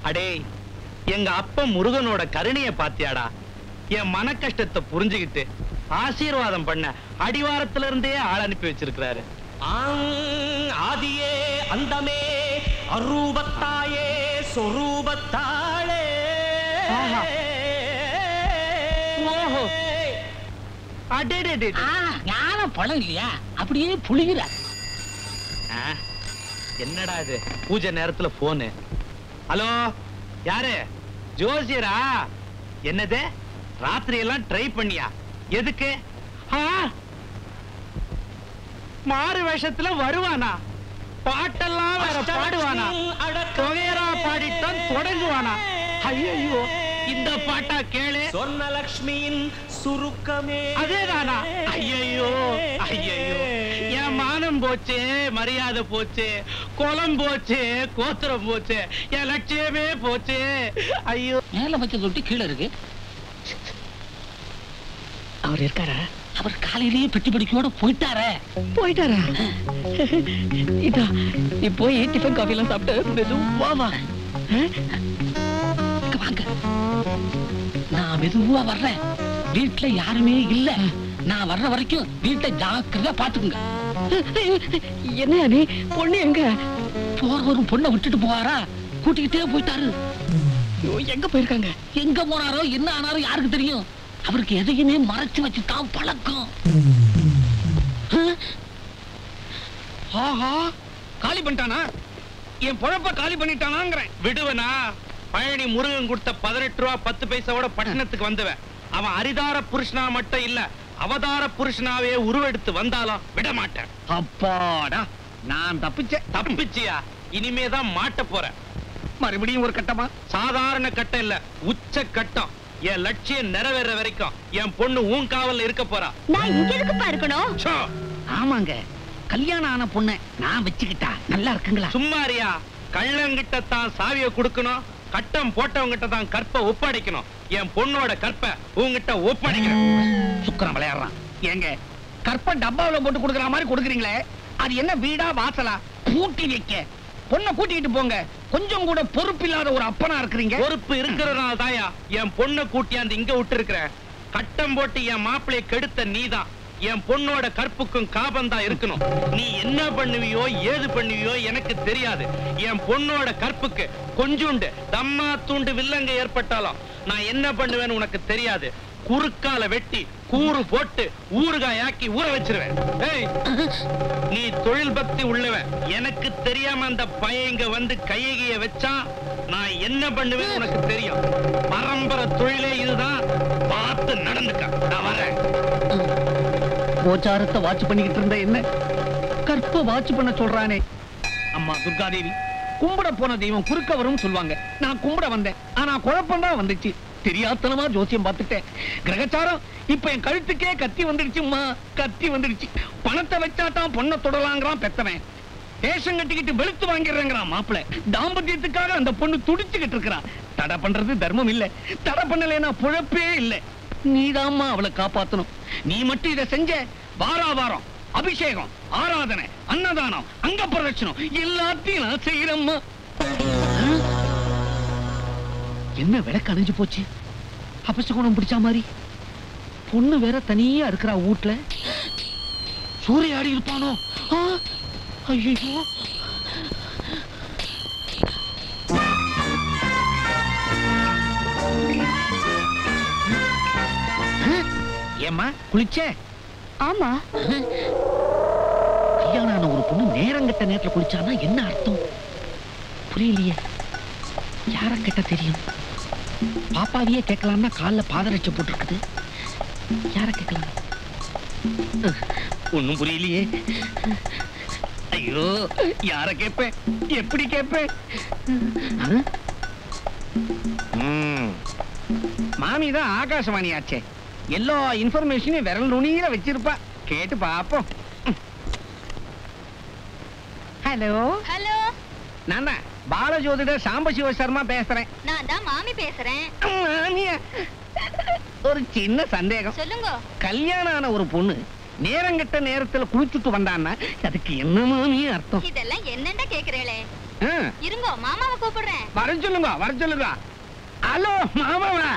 அடே, எங்க அப்பா முருகனோட கருணைய பாத்தியாடா? என் மன கஷ்டத்தை புரிஞ்சுகிட்டு ஆசீர்வாதம் பண்ண அடிவாரத்துல இருந்தே ஆள் அனுப்பி வச்சிருக்கிறாரு. ஆதியே அந்தமே அரூபத்தாயே சொரூபத்தாளே. ஓஹோ, அடே ஞான பழம் இல்லையா? அப்படியே புளிகிற. என்னடா இது பூஜை நேரத்துல போனு? ஹலோ, யாரு? ஜோசியரா? என்னது ராத்திரி எல்லாம் ட்ரை பண்ணியா? எதுக்கு? மாறு வேஷத்துல வருவானா? பாட்டெல்லாம் வேற பாடுவானா? தொகையரா பாடித்தான் தொடங்குவானா? ஐயோ, இந்த பாட்டா கேளு. சொன்ன லக்ஷ்மியின் சுருக்கமே அதேதானா? ஐயோ ஐயோ, என் மானம் போச்சு, மரியாதை போச்சு, குளம் போச்சு, கோத்திரம் போச்சு, என் லட்சியமே போச்சு. ஐயோ, மேல வச்ச தொட்டி கீழே இருக்கு. அவர் இருக்காரா? அவர் காலையிலேயே பெட்டி படிக்கையோட போயிட்டாரா? இதா நீ போய் டிஃபன் காஃபி எல்லாம் சாப்பிட்டு மெதுவா வா. வாங்க. நான் மெதுவா வர்றேன். வீட்டுல யாருமே இல்ல. நான் வர்ற வரைக்கும் வீட்டை ஜாக்கிரதா பாத்துக்குங்க. என்ன நீ பொண்ணு எங்க? போறவரும் பொண்ணை விட்டுட்டு போவாரா? கூட்டிக்கிட்டே போயிட்டாரு. எங்க போயிருக்காங்க? எங்க போனாரோ என்ன ஆனாரோ யாருக்கு தெரியும்? அவருக்கு எதையுமே மறைச்சு வச்சுதான் பழக்கம். ஆஹா, காலி பண்ணிட்டானா? என் பொழப்ப காலி பண்ணிட்டானாங்கிறேன். விடுவனா? பழனி முருகன் கொடுத்த 18 ரூபா 10 பைசாவோட பட்டணத்துக்கு வந்தவன். அவன் அரிதார புருஷனா மட்டும் இல்ல, அவதார புருஷனாவே உருவெடுத்து வந்தாலும் விட மாட்டேன். அப்பாடா, நான் தப்பிச்சேன். தப்பிச்சியா? இனிமேதான் மாட்ட போற. மறுபடியும் ஒரு கட்டமா? சாதாரண கட்டம் இல்ல, உச்ச கட்டம். என் லட்சியம் நிறைவேற வரைக்கும் என் பொண்ணு உன் காவல்ல இருக்க போறா. நான் இங்க எதுக்குப்பா இருக்கணும்? சோ, ஆமாங்க, கல்யாணம் ஆன பொண்ணை நான் வச்சுக்கிட்டா நல்லா இருக்குங்களா? சும்மாரியா? கள்ளங்கிட்ட தான் சாவியை கொடுக்கணும், கட்டம் போட்டவங்கிட்ட தான் கற்பை ஒப்படைக்கணும். என் பொண்ணோட கற்பை உங்ககிட்ட ஒப்படைக்கிறேன். சுக்கரம் விளையாடுறான். ஏங்க, கற்பை டப்பாவில போட்டு கொடுக்குற மாதிரி கொடுக்குறீங்களே, அது என்ன வீடா வாசலா? பூட்டி வைக்க பொண்ணை கூட்டிக்கிட்டு போங்க. கொஞ்சம் கூட பொறுப்பு இல்லாத ஒரு அப்பனா இருக்கிறீங்க. பொறுப்பு இருக்கிறதுனால தாயா என் பொண்ணை கூட்டியாந்து இங்க விட்டு இருக்கிறேன். கட்டம் போட்டு என் மாப்பிளைய கெடுத்த நீதான். என் பொண்ணோட கற்புக்கும் காபந்தா இருக்கணும். நீ என்ன பண்ணுவியோ ஏது பண்ணுவியோ எனக்கு தெரியாது. என் பொண்ணோட கற்புக்கு கொஞ்சோண்டு தம்மா தூண்டு வில்லங்க ஏற்பட்டாலும் நான் என்ன பண்ணுவேன்னு உனக்கு தெரியாது. குறுக்கால வெட்டி கூறு போட்டு ஊறுகாயாக்கி ஊற வச்சிருவேன். ஏய், நீ தொழில் பக்தி உள்ளவன். எனக்கு தெரியாம அந்த பையன் இங்க வந்து கையகிய வச்சா நான் என்ன பண்ணுவேன்னு உனக்கு தெரியும். பரம்பரை தொழிலே இதுதான். பார்த்து நடந்துக்க. நான் வரேன். கோச்சாரத்தை வாட்ச் பண்ணிக்கிட்டு இருந்த என்ன கற்ப வாட்ச் பண்ண சொல்றானே. அம்மா துர்காதேவி, கும்பிட போன தெய்வம் குறுக்க வரும் சொல்லுவாங்க. நான் கும்பிட வந்தேன், ஆனா குழப்பம் தான் வந்துச்சு. தெரியாத்தனமா ஜோசியம் பார்த்துட்டேன். கிரகச்சாரம் இப்ப என் கழுத்துக்கே கத்தி வந்துடுச்சும்மா, கத்தி வந்துடுச்சு. பணத்தை வச்சா தான் பொண்ணை தொடலாங்கிறான் பெத்தவன். வேஷம் கட்டிக்கிட்டு வெளுத்து வாங்கிடுறேங்கிறான் மாப்பிள்ள. தாம்பத்தியத்துக்காக அந்த பொண்ணு துடிச்சுக்கிட்டு இருக்கிறான். தடை பண்றது தர்மம் இல்ல, தடை பண்ணலைன்னா பொழப்பே இல்ல. நீதாம்மா அவளை காப்பாத்தணும். நீ மட்டும் இதை செஞ்ச, வாரா வாரம் அபிஷேகம், ஆராதனை, அன்னதானம், அங்க பிரதட்சணம் எல்லாத்தையும் நான் செய்யறேம்மா. என்ன விளக்கு அணைஞ்சு போச்சு? அபசகுணம் பிடிச்ச மாதிரி. பொண்ணு வேற தனியா இருக்கிறா வீட்டுல. சூறையாடி இருப்பானோ? ஐயோ, ஏம்மா குளிச்ச? ஆமா. கல்யாணம் ஒரு பொண்ணு நேரங்கட்ட நேரத்துல குளிச்சானா என்ன அர்த்தம் புரியலையே. யார கிட்ட தெரியும்? பாப்பாவையே கேட்கலாம்னா காலில் பாதரட்சை போட்டுருக்குது. யார கேட்கலாம்? ஒண்ணும் புரியலையே. ஐயோ, யார கேட்பேன்? எப்படி கேட்பேன்? மாமிதான் ஆகாசவாணி ஆச்சே. எல்லா இன்ஃபர்மேஷனையும் விரல் நுனியில வச்சிருப்பா. கேட்டு பாப்போம். ஹலோ ஹலோ, நான் தான் பாலஜோதிடர் சாம்பசிவ சர்மா பேசுறேன். நான் தான் மாமி பேசுறேன். மாமியா, ஒரு சின்ன சந்தேகம். சொல்லுங்க. கல்யாணம் ஆன ஒரு பொண்ணு நேரங்கட்ட நேரத்துல குளிச்சுட்டு வந்தான்னா அதுக்கு என்ன மாமியா அர்த்தம்? இதெல்லாம் என்னண்டா கேக்குறீங்களே? ஆ, இருங்க, மாமாவை கூப்பிடுறேன். வர சொல்லுங்க, வர சொல்லுங்க. ஹலோ மாமாவா?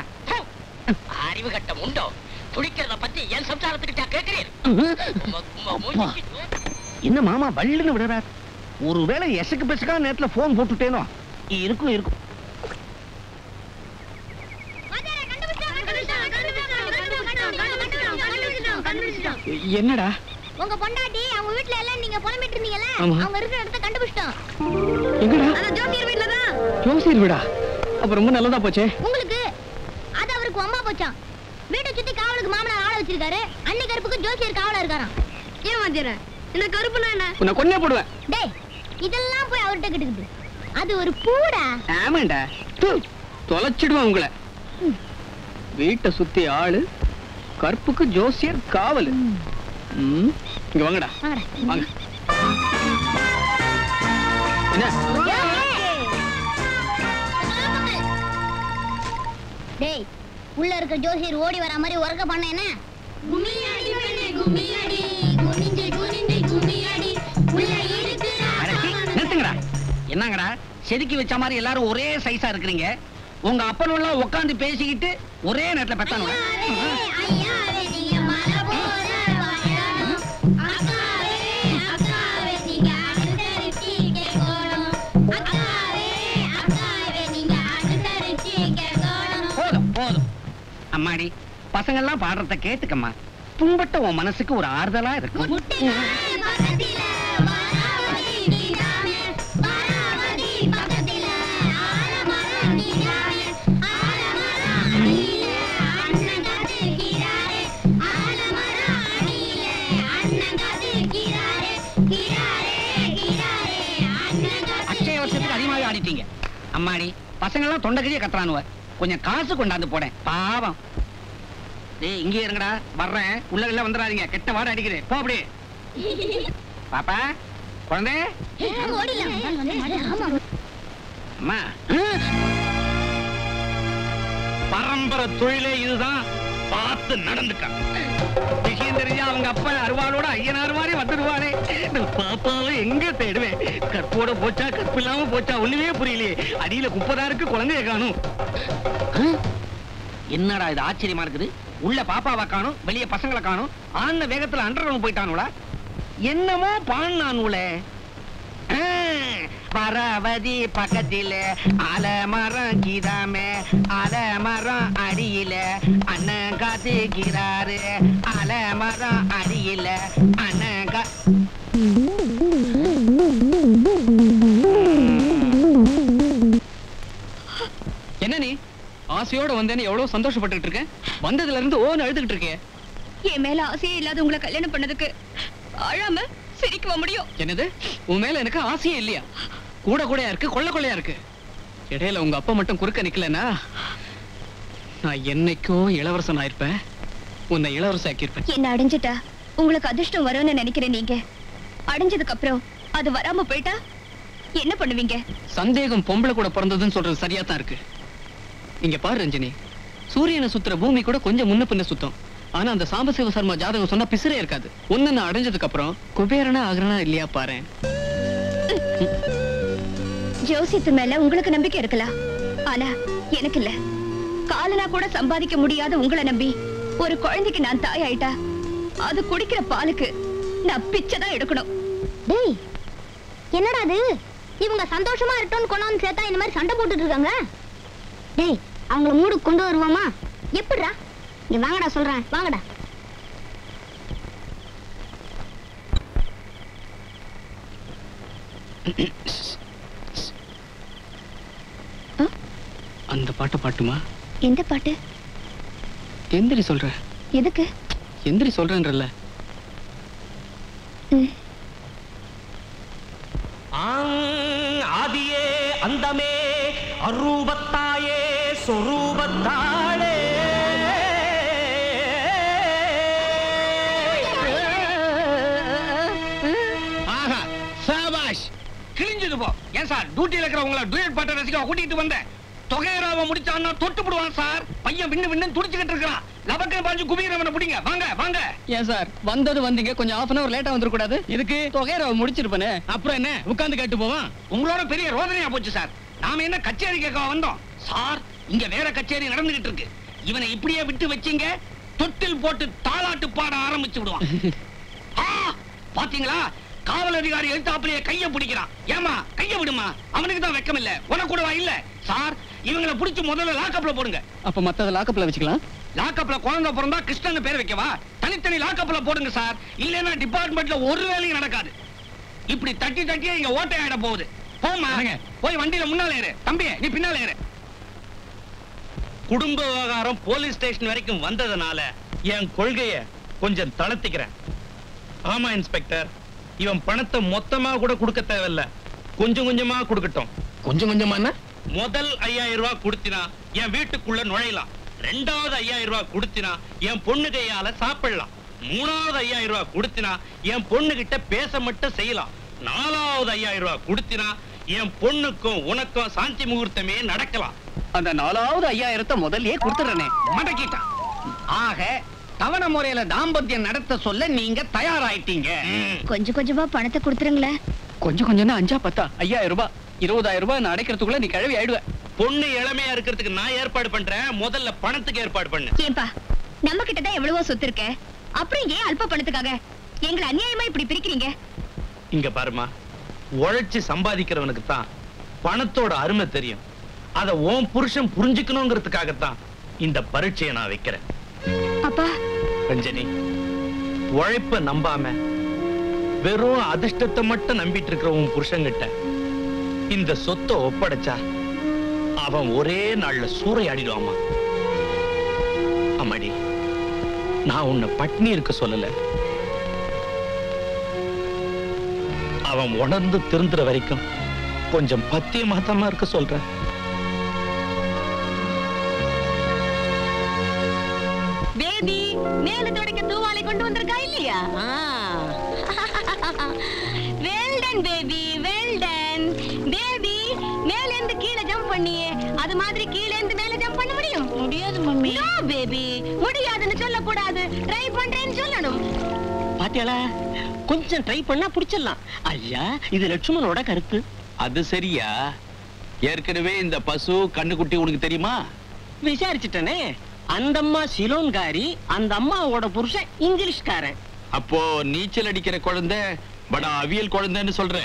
அறிவு கட்டம் உண்டோ? துடிக்கிறத பத்தி என் சம்சாரத்துக்கிட்ட கேட்கிறீர்? என்ன மாமா வள்ளுன்னு விடுறார்? ஒருவேளை எசக்கு பெசக்கான நேரத்துல போன் போட்டுட்டேனோ? இருக்கும் இருக்கும். என்னடா? உங்க பொண்டாட்டி அவங்க வீட்ல எல்லாம் நீங்க புலம்பிட்டு இருந்தீங்கல, ஆமா. அவங்க இருக்கிற இடத்த கண்டுபிடிச்சிட்டோம். எங்கடா? அதான் ஜோசியர் வீட்ல தான். ஜோசியர் வீடா? அப்ப ரொம்ப நல்லதா போச்சே. உங்களுக்கு அது அவருக்கு அம்மா போச்சாம். வீட்டை சுத்தி காவலுக்கு மாமனார் ஆள வச்சிருக்காரு. அன்னை கருப்புக்கு ஜோசியர் காவலா இருக்காராம். ஏன் வாத்தியார, இந்த கருப்புனா என்ன? உன்னை கொன்னே போடுவேன். டேய், இதெல்லாம் போய் அவர்கிட்ட கிட்டுக்குது. அது ஒரு பூடா. ஆமாண்டா, தொலைச்சிடுவேன் உங்களை. வீட்டை சுத்தி ஆளு, கற்புக்கு ஜோசியர் காவல். இங்க வாங்கடா, வாங்க. என்ன? டேய், உள்ள இருக்க ஜோசியர் ஓடி வர மாதிரி உறக்க பண்ண என்ன? கும்மியாடி பெண்ணே கும்மியாடி, குனிஞ்சு குனிஞ்சு கும்மியாடி, உள்ள இருக்கிற நிறுத்துங்கடா. என்னங்கடா செதுக்கி வச்ச மாதிரி எல்லாரும் ஒரே சைஸா இருக்கிறீங்க? உங்க அப்பனெல்லாம் உட்கார்ந்து பேசிக்கிட்டு ஒரே நேரத்துல பெத்தானுங்க. போதும் போதும் அம்மாடி, பசங்க எல்லாம் பாடுறத கேட்டுக்கம்மா. புண்பட்ட உன் மனசுக்கு ஒரு ஆறுதலா இருக்கும். அச்சய வருஷத்துக்கு அதிகமாக ஆடிட்டீங்க. அம்மாடி, பசங்க எல்லாம் தொண்டைக்கிழிய கத்துறானுவ. கொஞ்சம் காசு கொண்டாந்து போடேன், பாவம். டேய், இங்கே இருங்கடா, வர்றேன். உள்ள எல்லாம் வந்துடாதீங்க, கெட்ட வாட அடிக்கிறேன். போ அப்படியே. பாப்பா, குழந்தை. அம்மா, பரம்பரை தொழிலே இதுதான், பார்த்து நடந்துக்க. விஷயம் தெரிஞ்சா அவங்க அப்பா அருவாளோட ஐயனார் மாதிரி வந்துடுவானே. பாப்பாவை எங்க தேடுவேன்? கற்போட போச்சா, கற்பு இல்லாம போச்சா, ஒண்ணுமே புரியலையே. அடியில 30,000 குழந்தைய காணும். என்னடா இது ஆச்சரியமா இருக்குது. உள்ள பாப்பாவை காணும், வெளியே பசங்களை காணும். ஆன வேகத்துல அண்டர்கிரவுண்ட் போயிட்டானுங்களா? என்னமோ பாண்ணானுல. பரவதி பக்கத்தில அலமரம் கீதாமே, அலமரம் அடியில அண்ணன் காத்துக்கிறாரு. அலமரம் அடியில அண்ணன் என்ன நீ ஆசையோட வந்தேன்னு எவ்வளவு சந்தோஷப்பட்டுட்டு இருக்கேன். வந்ததுல இருந்து ஓன்னு அழுதுகிட்டு இருக்கேன். என் மேல ஆசையே இல்லாத உங்களை கல்யாணம் பண்ணதுக்கு அழாம சிரிக்க முடியும். என்னது, உன் மேல எனக்கு ஆசையே இல்லையா? கூட கூடையா இருக்கு, கொள்ள கொள்ளையா இருக்கு. இடையில உங்க அப்பா மட்டும் குறுக்க நிக்கலன்னா நான் என்னைக்கோ இளவரசன் ஆயிருப்பேன். உன்னை இளவரசன் ஆக்கியிருப்பேன். என்ன அடைஞ்சிட்டா உங்களுக்கு அதிர்ஷ்டம் வரும்னு நினைக்கிறேன். நீங்க அடைஞ்சதுக்கு அப்புறம் அது வராம போயிட்டா என்ன பண்ணுவீங்க? சந்தேகம் பொம்பளை கூட பிறந்ததுன்னு சொல்றது சரியா தான் இருக்கு. இங்க பாரு ரஞ்சினி, சூரியனை சுத்துற பூமி கூட கொஞ்சம் முன்ன பின்ன சுத்தம். ஆனா அந்த சாம்பசிவ சர்மா ஜாதகம் சொன்னா பிசிறே இருக்காது. ஒன்னு நான் அடைஞ்சதுக்கு அப்புறம் குபேரனா ஆகிறனா இல்லையா பாரு. ஜோசியத்து மேல உங்களுக்கு நம்பிக்கை இருக்கலாம், ஆனா எனக்கு இல்ல. காலனா கூட சம்பாதிக்க முடியாத உங்களை நம்பி ஒரு குழந்தைக்கு நான் தாய் ஆயிட்டா அது குடிக்கிற பாலுக்கு நான் பிச்சைதான் எடுக்கணும். டேய், என்னடா அது? இவங்க சந்தோஷமா இருக்கட்டும்னு கொண்டாந்து சேர்த்தா இந்த மாதிரி சண்டை போட்டுட்டு இருக்காங்க. டேய், அவங்கள மூடு கொண்டு வருவாமா? எப்படிடா? இங்க வாங்கடா சொல்றேன், வாங்கடா. அந்த பாட்டை பாட்டுமா? எந்த பாட்டு? எந்திரி சொல்ற. எதுக்கு? எந்திரி சொல்றேன்றல்ல. ஆதியே அந்தமே அரூபத்தாயே சொரூபத்தாளே. ஆஹா, சாபாஷ், கிழிஞ்சது போ. ஏன் சார் டியூட்டில இருக்கிறவங்கள டூயட் பாட்டை ரசிக்க கூட்டிட்டு வந்தேன். தொகையராவ முடிச்சான்னா தொட்டு போடுவான் சார். பையன் விண்ணு விண்ணு துடிச்சுக்கிட்டு இருக்கான். லபக்க பாஞ்சு குபீரவனை பிடிங்க. வாங்க வாங்க. ஏன் சார் வந்தது வந்தீங்க, கொஞ்சம் half an hour லேட்டா வந்துட கூடாது? இதுக்கு தொகையராவ முடிச்சிருப்பனே. அப்புறம் என்ன உட்கார்ந்து கேட்டு போவான்? உங்களோட பெரிய ரோதனையா போச்சு சார். நாம என்ன கச்சேரி கேட்க வந்தோம் சார்? இங்க வேற கச்சேரி நடந்துகிட்டு இருக்கு. இவனை இப்படியே விட்டு வச்சீங்க, தொட்டில் போட்டு தாலாட்டு பாட ஆரம்பிச்சு விடுவான். பாத்தீங்களா, காவல் அதிகாரி எழுத்தாப்பிலேயே கைய பிடிக்கிறான். ஏமா கைய விடுமா, அவனுக்கு தான் வெக்கம் இல்ல, உனக்கு கூடவா இல்ல? சார், இவங்களை பிடிச்சு முதல்ல லாக்கப்ல போடுங்க. அப்ப மத்தத லாக்கப்ல வச்சுக்கலாம். லாக்கப்ல குழந்தை பிறந்தா கிருஷ்ணன் பேர் வைக்கவா? தனித்தனி லாக்கப்ல போடுங்க சார். இல்லன்னா டிபார்ட்மெண்ட்ல ஒரு வேலையும் நடக்காது. இப்படி தட்டி தட்டியே இங்க ஓட்டை ஆயிட போகுது. போமா, போய் வண்டியில முன்னால ஏறு. தம்பி, நீ பின்னால ஏறு. குடும்ப விவகாரம் போலீஸ் ஸ்டேஷன் வரைக்கும் வந்ததுனால என் கொள்கைய கொஞ்சம் தளர்த்திக்கிறேன். ஆமா இன்ஸ்பெக்டர், இவன் பணத்தை மொத்தமா கூட கொடுக்க தேவையில்ல, கொஞ்சம் கொஞ்சமா கொடுக்கட்டும். கொஞ்சம் கொஞ்சமா? முதல் 5000 ரூபாய் கொடுத்தினா என் வீட்டுக்குள்ள நுழையலாம். 2வது 5000 ரூபாய் கொடுத்தினா என் பொண்ணு கையால சாப்பிடலாம். 3வது 5000 ரூபாய் கொடுத்தினா என் பொண்ணு கிட்ட பேச மட்டும் செய்யலாம். 4வது 5000 ரூபாய் கொடுத்தினா என் பொண்ணுக்கும் உனக்கும் சாந்தி முகூர்த்தமே நடக்கலாம். அந்த 4வது 5000 முதல்லயே கொடுத்துறனே, மடக்கிட்டான். ஆக தவணை முறையில தாம்பத்தியம் நடத்த சொல்ல நீங்க தயாராயிட்டீங்க. கொஞ்சம் கொஞ்சமா பணத்தை கொடுத்துருங்களேன். கொஞ்சம் கொஞ்சம் 5 10 5000 ரூபாய் 20000 ரூபாய் நான் அடைக்கிறதுக்குள்ள நீ கழுவி ஆயிடுவ. பொண்ணு இளமையா இருக்கிறதுக்கு நான் ஏற்பாடு பண்றேன், முதல்ல பணத்துக்கு ஏற்பாடு பண்ணு. ஏன்பா நம்ம கிட்டதான் எவ்வளவோ சொத்து இருக்க, அப்புறம் ஏன் அல்ப பணத்துக்காக எங்களை அநியாயமா இப்படி பிரிக்கிறீங்க? இங்க பாருமா, உழைச்சு சம்பாதிக்கிறவனுக்கு தான் பணத்தோட அருமை தெரியும். அத உன் புருஷன் புரிஞ்சுக்கணுங்கிறதுக்காகத்தான் இந்த பரீட்சையை நான் வைக்கிறேன். அப்பா ரஞ்சனி, உழைப்ப நம்பாம வெறும் அதிர்ஷ்டத்தை மட்டும் நம்பிட்டு இருக்கிற உன் புருஷன்கிட்ட இந்த சொத்தை ஒப்படைச்சா அவன் ஒரே நாள்ல சூறையாடிடுவாமா. அம்மாடி, நான் உன்னை பட்னி இருக்க சொல்லல, அவன் உணர்ந்து திருந்துற வரைக்கும் கொஞ்சம் பத்தியமாத்தமா இருக்க சொல்றேன். பேபி மேல தொடக்க தூவாலை கொண்டு வந்திருக்கா இல்லையா? Well done baby, well done. Baby மேல இருந்து கீழே ஜம்ப் பண்ணியே, அது மாதிரி கீழே இருந்து மேல ஜம்ப் பண்ண முடியும்? முடியாது மம்மி. நோ பேபி, முடியாதுன்னு சொல்லக்கூடாது, ட்ரை பண்றேன்னு சொல்லணும். பாத்தியாளா, கொஞ்சம் ட்ரை பண்ணா புடிச்சிடலாம். ஐயா, இது லட்சுமணோட கருத்து. அது சரியா? ஏற்கனவே இந்த பசு கண்ணுக்குட்டி உனக்கு தெரியுமா? விசாரிச்சுட்டனே. அந்த அம்மா சிலோன்காரி, அந்த அம்மாவோட புருஷன் இங்கிலீஷ்காரன். அப்போ நீச்சல் அடிக்கிற குழந்தை படா அவியல் குழந்தைன்னு சொல்ற?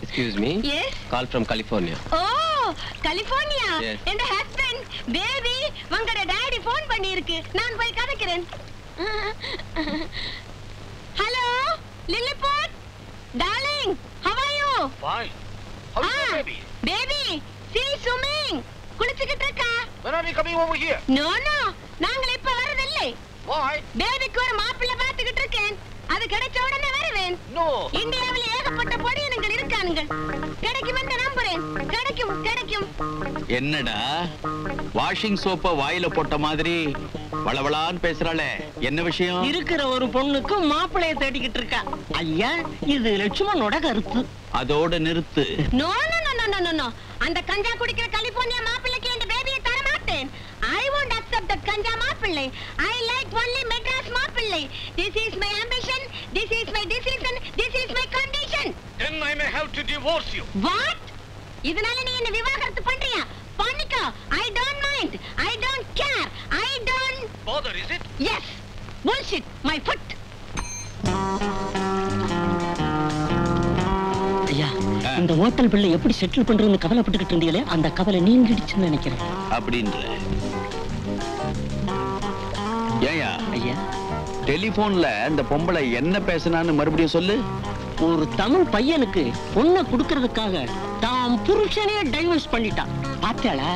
Excuse me. Yes. Call from California. Oh, California. Yes. என் ஹஸ்பண்ட் பேபி உங்களோட டாடி ஃபோன் பண்ணி இருக்கு, நான் போய் கதைக்கிறேன். Hello Lilliput darling, how are you? Fine. How is your baby? Baby see swimming, குளிச்சிட்டு இருக்கா? When are you coming over here? No no, நாங்க இப்ப வரதில்லை. Why? பேபிக்கு ஒரு மாப்பிள்ளை பார்த்துக்கிட்டு இருக்கேன், அது கிடைச்ச உடனே வருவேன். No. இந்தியாவில் ஏகப்பட்ட பொடியனங்கள் இருக்கானுங்கள், கிடைக்கும் என்று நம்புறேன். கிடைக்கும் கிடைக்கும். என்னடா வாஷிங் சோப்ப வாயில போட்ட மாதிரி வளவளான்னு பேசுறாளே, என்ன விஷயம்? இருக்கிற ஒரு பொண்ணுக்கு மாப்பிள்ளைய தேடிக்கிட்டு இருக்கா. ஐயா, இது லட்சுமணோட கருத்து. அதோட நிறுத்து. No no no no no no, அந்த கஞ்சா குடிக்கிற கலிபோர்னியா மாப்பிள்ளைக்கு இந்த பேபியை தர மாட்டேன். I won't accept that கஞ்சா மாப்பிள்ளை. I like only Madras மாப்பிள்ளை. This is my ambition, this is my decision, this is my condition. Then I may have to divorce you. What? இதனால நீ என்ன விவாகரத்து பண்றியா? பண்ணிக்கோ. I don't mind, I don't care, I don't Bother, is it? Yes. Bullshit, my foot. ஐயா, இந்த hotel பிள்ளை எப்படி செட்டில் பண்றதுன்னு கவலைப்பட்டுக்கிட்டு இருந்தீங்களே, அந்த கவலை நீங்கிடுச்சுன்னு நினைக்கிறேன். அப்படின்ற ஏயா ஐயா, டெலிபோன்ல இந்த பொம்பளை என்ன பேசினான்னு மறுபடியும் சொல்லு. ஒரு தமிழ் பையனுக்கு பொண்ணை கொடுக்கறதுக்காக தாம் புருஷனே டைவர்ஸ் பண்ணிட்டான். பாத்தியாளா?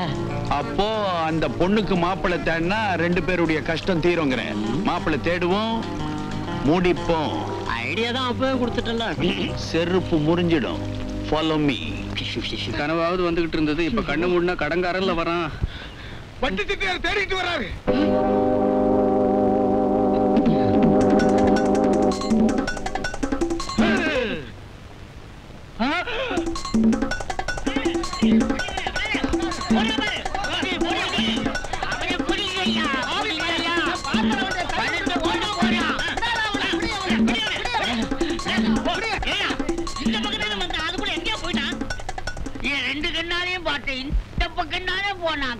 அப்போ அந்த பொண்ணுக்கு மாப்பிள்ளை தேடினா 2 பேருடைய கஷ்டம் தீருங்கிற. மாப்பிள்ளை தேடுவோம், முடிப்போம். ஐடியா தான் அப்பவே கொடுத்துட்டல. செருப்பு முறிஞ்சிடும். Follow me. கனவாவது வந்துகிட்டு இருந்தது, இப்ப கண்ணு மூடினா கடங்காரல்ல வரான். வண்டி திட்டியார் தேடிட்டு வராரு.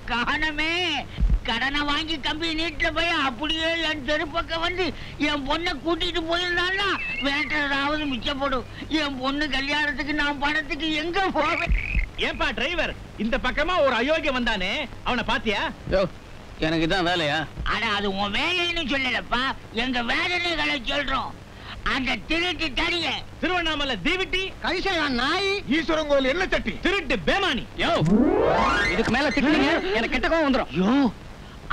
காணமே, கடனை வாங்கி கம்பி நீட்டுல போய் அப்படியே என் தெருப்பக்கம் வந்து என் பொண்ணை கூட்டிட்டு போயிருந்தான்னா வேண்டதாவது மிச்சப்படும். என் பொண்ணு கல்யாணத்துக்கு நான் பணத்துக்கு எங்க போவேன்? ஏன்பா டிரைவர், இந்த பக்கமா ஒரு அயோக்கியம் வந்தானே, அவனை பாத்தியா? எனக்கு இதான் வேலையா? ஆனா அது உன் வேலைன்னு சொல்லலப்பா, எங்க வேதனைகளை சொல்றோம். அந்த திருட்டு தடிய திருவண்ணாமலை தீவிட்டி கைசையா நாய், ஈஸ்வரன் கோயில் என்ன சட்டி, திருட்டு பேமானி. யோ, இதுக்கு மேல திட்டுனீங்க எனக்கு கெட்ட கோவம் வந்துரும். யோ,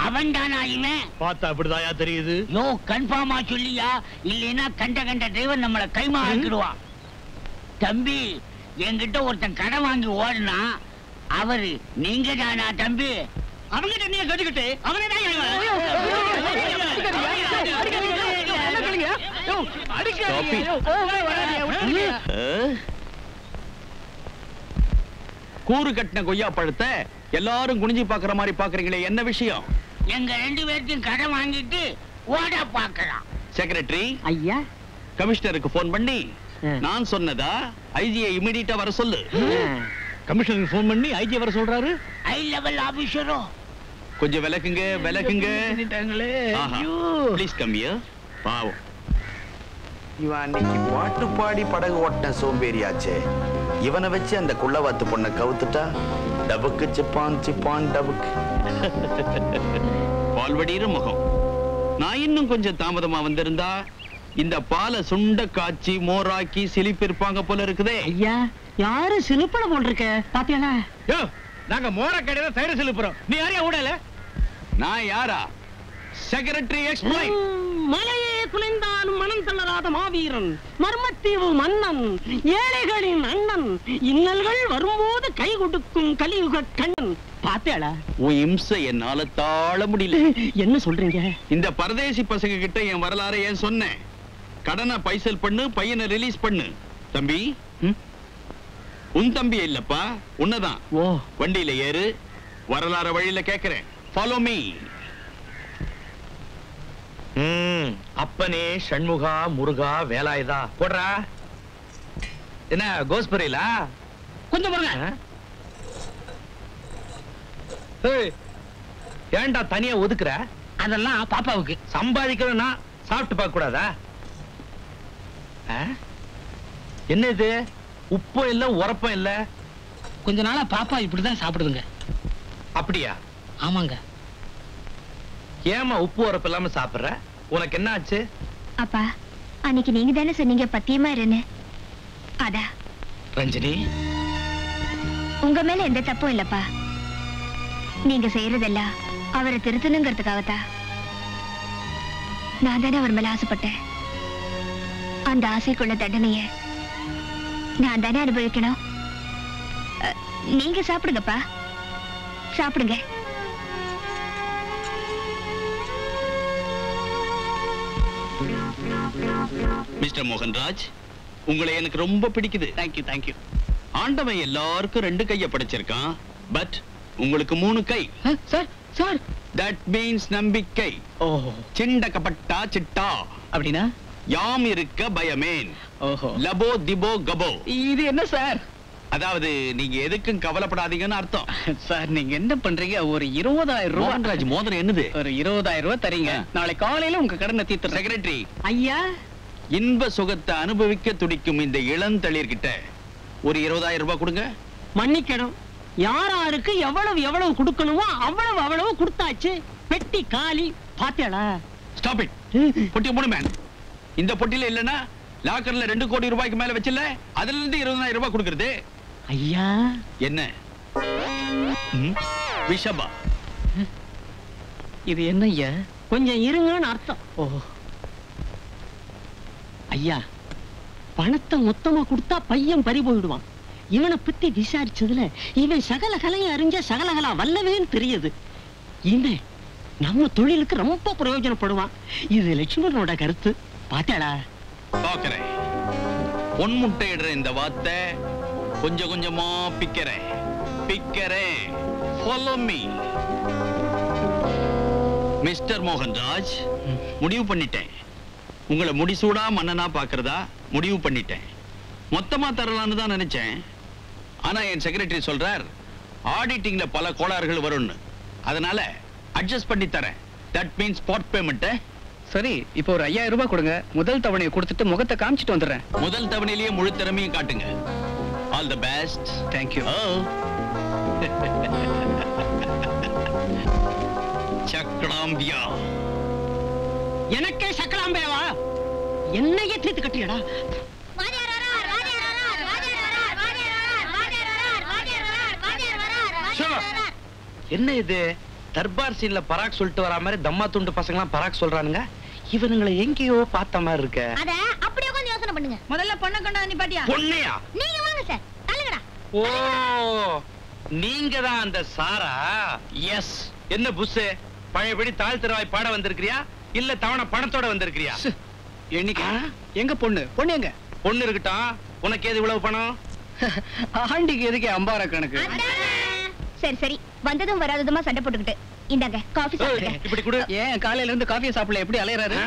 அவன் தானா இவன்? பார்த்தா அப்படிதாயா தெரியுது. யோ, கன்ஃபார்மா சொல்லியா, இல்லைன்னா கண்ட டிரைவர் நம்மள கைமா ஆக்கிடுவான். தம்பி, என்கிட்ட ஒருத்தன் கடன் வாங்கி ஓடுனா, அவரு நீங்க தானா தம்பி? அவங்கிட்ட நீ கட்டிக்கிட்டு அவனே கூறு கட்டின கொய்யா பழத்தை எல்லாரும் குனிஞ்சு பாக்குற மாதிரி பாக்குறீங்களே, என்ன விஷயம்? எங்க 2 பேர்த்தையும் கடன் வாங்கிட்டு ஓட பாக்கலாம். செக்ரட்டரி ஐயா, கமிஷனருக்கு போன் பண்ணி நான் சொன்னதா ஐஜியை இமிடியேட்டா வர சொல்லு. கமிஷனருக்கு ஃபோன் பண்ணி ஐஜி வர சொல்றாரு. ஹை லெவல் ஆபீசரோ கொஞ்சம் விலக்குங்க விலக்குங்க. ஐயோ ப்ளீஸ் கம் ஹியர். பாவம் இவன் அன்னைக்கு பாட்டு பாடி படகு ஓட்டின சோம்பேறியாச்சே. இவனை வச்சு அந்த குள்ளவாத்து பொண்ணை கவுத்துட்டா டபுக்கு சிப்பான் சிப்பான் டபுக்கு. பால்வடிகிற முகம். நான் இன்னும் கொஞ்சம் தாமதமா வந்திருந்தா இந்த பாலை சுண்ட காய்ச்சி மோராக்கி சிலிப்பிருப்பாங்க போல இருக்குதே. ஐயா யாரு சிலுப்பட போட்டிருக்க பாத்தியாளா? நாங்க மோர கடையில சைடு சிலுப்புறோம். நீ யாரையா ஊடல? நான் யாரா? Secretary explain. மலையே குலைந்தாலும் மனம் தளராத மாவீரன், மர்மத்தீவு மன்னன், ஏழைகளின் அண்ணன், இன்னல்கள் வரும்போது கை கொடுக்கும் கலியுக கண்ணன். பாத்தியாளா? உன் இம்சை என்னால தாழ முடியல. என்ன சொல்றீங்க? இந்த பரதேசி பசங்க கிட்ட என் வரலாறு ஏன் சொன்னேன்? கடனை பைசல் பண்ணு, பையனை ரிலீஸ் பண்ணு. தம்பி, உன் தம்பி இல்லப்பா, உன்னதான். ஓ, வண்டியில ஏறு, வரலாறு வழியில கேக்குறேன். Follow me. அப்பனே ஷண்முகா முருகா வேலாயுதா போடுறா. என்ன கோஸ்புரியல கொஞ்சம் பாருங்க. ஏன்டா தனியா ஒதுக்குற? அதெல்லாம் பாப்பாவுக்கு. சம்பாதிக்கிறோம்னா சாப்பிட்டு பார்க்க கூடாதா? என்ன இது? உப்பும் இல்ல உரப்பும் இல்ல. கொஞ்ச நாளா பாப்பா இப்படிதான் சாப்பிடுதுங்க. அப்படியா? ஆமாங்க. ஏமா உப்பு உரப்பு இல்லாம சாப்பிடுற? உனக்கு என்ன ஆச்சு? அப்பா அன்னைக்கு நீங்க தானே சொன்னீங்க பத்தியமா இருன்னு. அதா ரஞ்சினி, உங்க மேல எந்த தப்பும் இல்லப்பா. நீங்க செய்யறதெல்லாம் அவரை திருத்தணுங்கிறதுக்காகத்தான். நான் தானே அவர் மேல ஆசைப்பட்டேன். அந்த ஆசைக்குள்ள தண்டனைய நான் தானே அனுபவிக்கணும். நீங்க சாப்பிடுங்கப்பா, சாப்பிடுங்க. மிஸ்டர் மோகன்ராஜ், உங்களை எனக்கு ரொம்ப பிடிக்குது. Thank you thank you. ஆண்டவன் எல்லாருக்கும் 2 கைய படைச்சிருக்கான். பட் உங்களுக்கு 3 கை. சார் சார், தட் மீன்ஸ் நம்பிக்கை. ஓஹோ, சிண்ட கபட்டா சிட்டா. அப்படின்னா யாம் இருக்க பயமேன். ஓஹோ, லபோ திபோ கபோ. இது என்ன சார்? அதாவது நீங்க எதுக்கும் கவலைப்படாதீங்கன்னு அர்த்தம். சார் நீங்க என்ன பண்றீங்க? ஒரு 20,000 ரூபாய். மோகன்ராஜ், மோதிரம் என்னது? ஒரு 20,000 ரூபாய் தரீங்க. நாளை காலையில உங்க கடனை தீர்த்துறேன். செக்ரட்டரி, ஐயா இன்ப சுகத்தை அனுபவிக்க துடிக்கும் இந்த இளந்தளிர்கிட்ட ஒரு 20,000 ரூபாய் கொடுங்க. மன்னிக்கணும். யாராருக்கு எவ்வளவு எவ்வளவு கொடுக்கணுமோ அவ்வளவு அவ்வளவு கொடுத்தாச்சு. பெட்டி காலி. பாத்தியாளா? Stop it. பொட்டி மூணு மேன். இந்த பொட்டில இல்லனா லாக்கர்ல 2 கோடி ரூபாய்க்கு மேல வச்சில்ல, அதுல இருந்து 20,000 ரூபாய் கொடுக்கிறது. ஐயா என்ன விஷபா? இது என்ன ஐயா? கொஞ்சம் இருங்கன்னு அர்த்தம். ஓ ஐயா, பணத்தை மொத்தமா கொடுத்தா பையன் பறி போயிடுவான். இவனை பத்தி விசாரிச்சதுல இவன் சகல கலையும் அறிஞ்ச சகலகலா வல்லவேன்னு தெரியுது. இவன் நம்ம தொழிலுக்கு ரொம்ப பிரயோஜனப்படுவான். இது லட்சுமணனோட கருத்து. பாத்தாளா? பாக்குறேன். பொன் முட்டையிடுற இந்த வார்த்தை கொஞ்சம் கொஞ்சமா பிக்கிறேன். Follow me. மிஸ்டர் மோகன்ராஜ், முடிவு பண்ணிட்டேன். உங்களை முடிசூடா மன்னனா பாக்குறதா முடிவு பண்ணிட்டேன். மொத்தமா தரலான்னு தான் நினைச்சேன். ஆனா என் செக்ரட்டரி சொல்றார் ஆடிட்டிங்ல பல கோளாறுகள் வரும்னு. அதனால அட்ஜஸ்ட் பண்ணி தரேன். That means spot payment. சரி, இப்போ ஒரு 5,000 ரூபாய் கொடுங்க. முதல் தவணையை கொடுத்துட்டு முகத்தை காமிச்சிட்டு வந்துடுறேன். முதல் தவணையிலேயே முழு திறமையும் காட்டுங்க. All the best. தேங்க்யூ. சக்கலாம்பியா. எனக்கே சக்கலாம்பியாவா? என்னையே தீர்த்து கட்டியடா. என்ன இது? தர்பார் சீன்ல பராக் சொல்லிட்டு வரா மாதிரி தம்மா துண்டு பசங்கலாம் பராக் சொல்றானுங்க. இவனுங்களை எங்கேயோ பார்த்த மாதிரி இருக்க. அத அப்படியே கொஞ்சம் யோசனை பண்ணுங்க. முதல்ல பொண்ணை கொண்டா நீ பாட்டியா? பொண்ணையா? நீங்க வாங்க சார், தள்ளுங்கடா. ஓ, நீங்க தான் அந்த சாரா? எஸ். என்ன புஸ் பழையபடி தாழ் திருவாய் பாட வந்திருக்கிறியா இல்ல தவணை பணத்தோட வந்திருக்கிறியா? என்னைக்கு எங்க பொண்ணு? பொண்ணு எங்க? பொண்ணு இருக்கட்டும், உனக்கு ஏது இவ்வளவு பணம்? ஆண்டிக்கு எதுக்கு அம்பார கணக்கு? சரி சரி, வந்ததும் வராததுமா சண்டை போட்டுக்கிட்டு இந்தாங்க காஃபி சாப்பிடுங்க. இப்படி கொடு. ஏன் காலையில இருந்து காஃபியை சாப்பிடல? எப்படி அலையறாரு?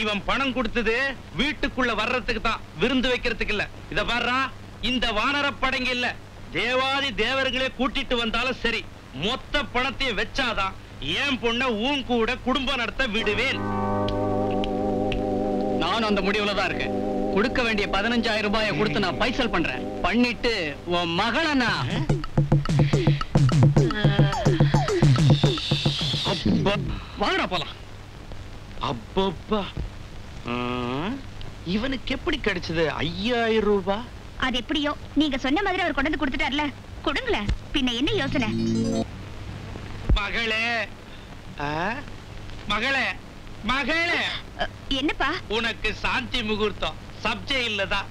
இவன் பணம் கொடுத்தது வீட்டுக்குள்ள வர்றதுக்கு தான், விருந்து வைக்கிறதுக்கு இல்ல. இத பாருடா, இந்த வானர படங்க இல்ல, தேவாதி தேவர்களே கூட்டிட்டு வந்தாலும் சரி, மொத்த பணத்தையும் வச்சாதான் என் பொண்ண உன் கூட குடும்பம் நடத்த விடுவேன். நானும் அந்த முடிவுல தான் இருக்கேன். கொடுக்க வேண்டிய 15,000 ரூபாயை கொடுத்து நான் பைசல் பண்றேன். பண்ணிட்டு உன் மகளை நான் வாங்கடா போலாம். அப்பப்பா, இவனுக்கு எப்படி கிடைச்சது 5,000 ரூபாய்? அது எப்படியோ நீங்க சொன்ன மாதிரி அவர் கொண்டு வந்து கொடுத்துட்டார்ல, கொடுங்களேன். பின்ன என்ன யோசனை? மகளே, மகளே, மகளே, என்னப்பா? உனக்கு சாந்தி முகூர்த்தம் சப்ஜை இல்லதான்.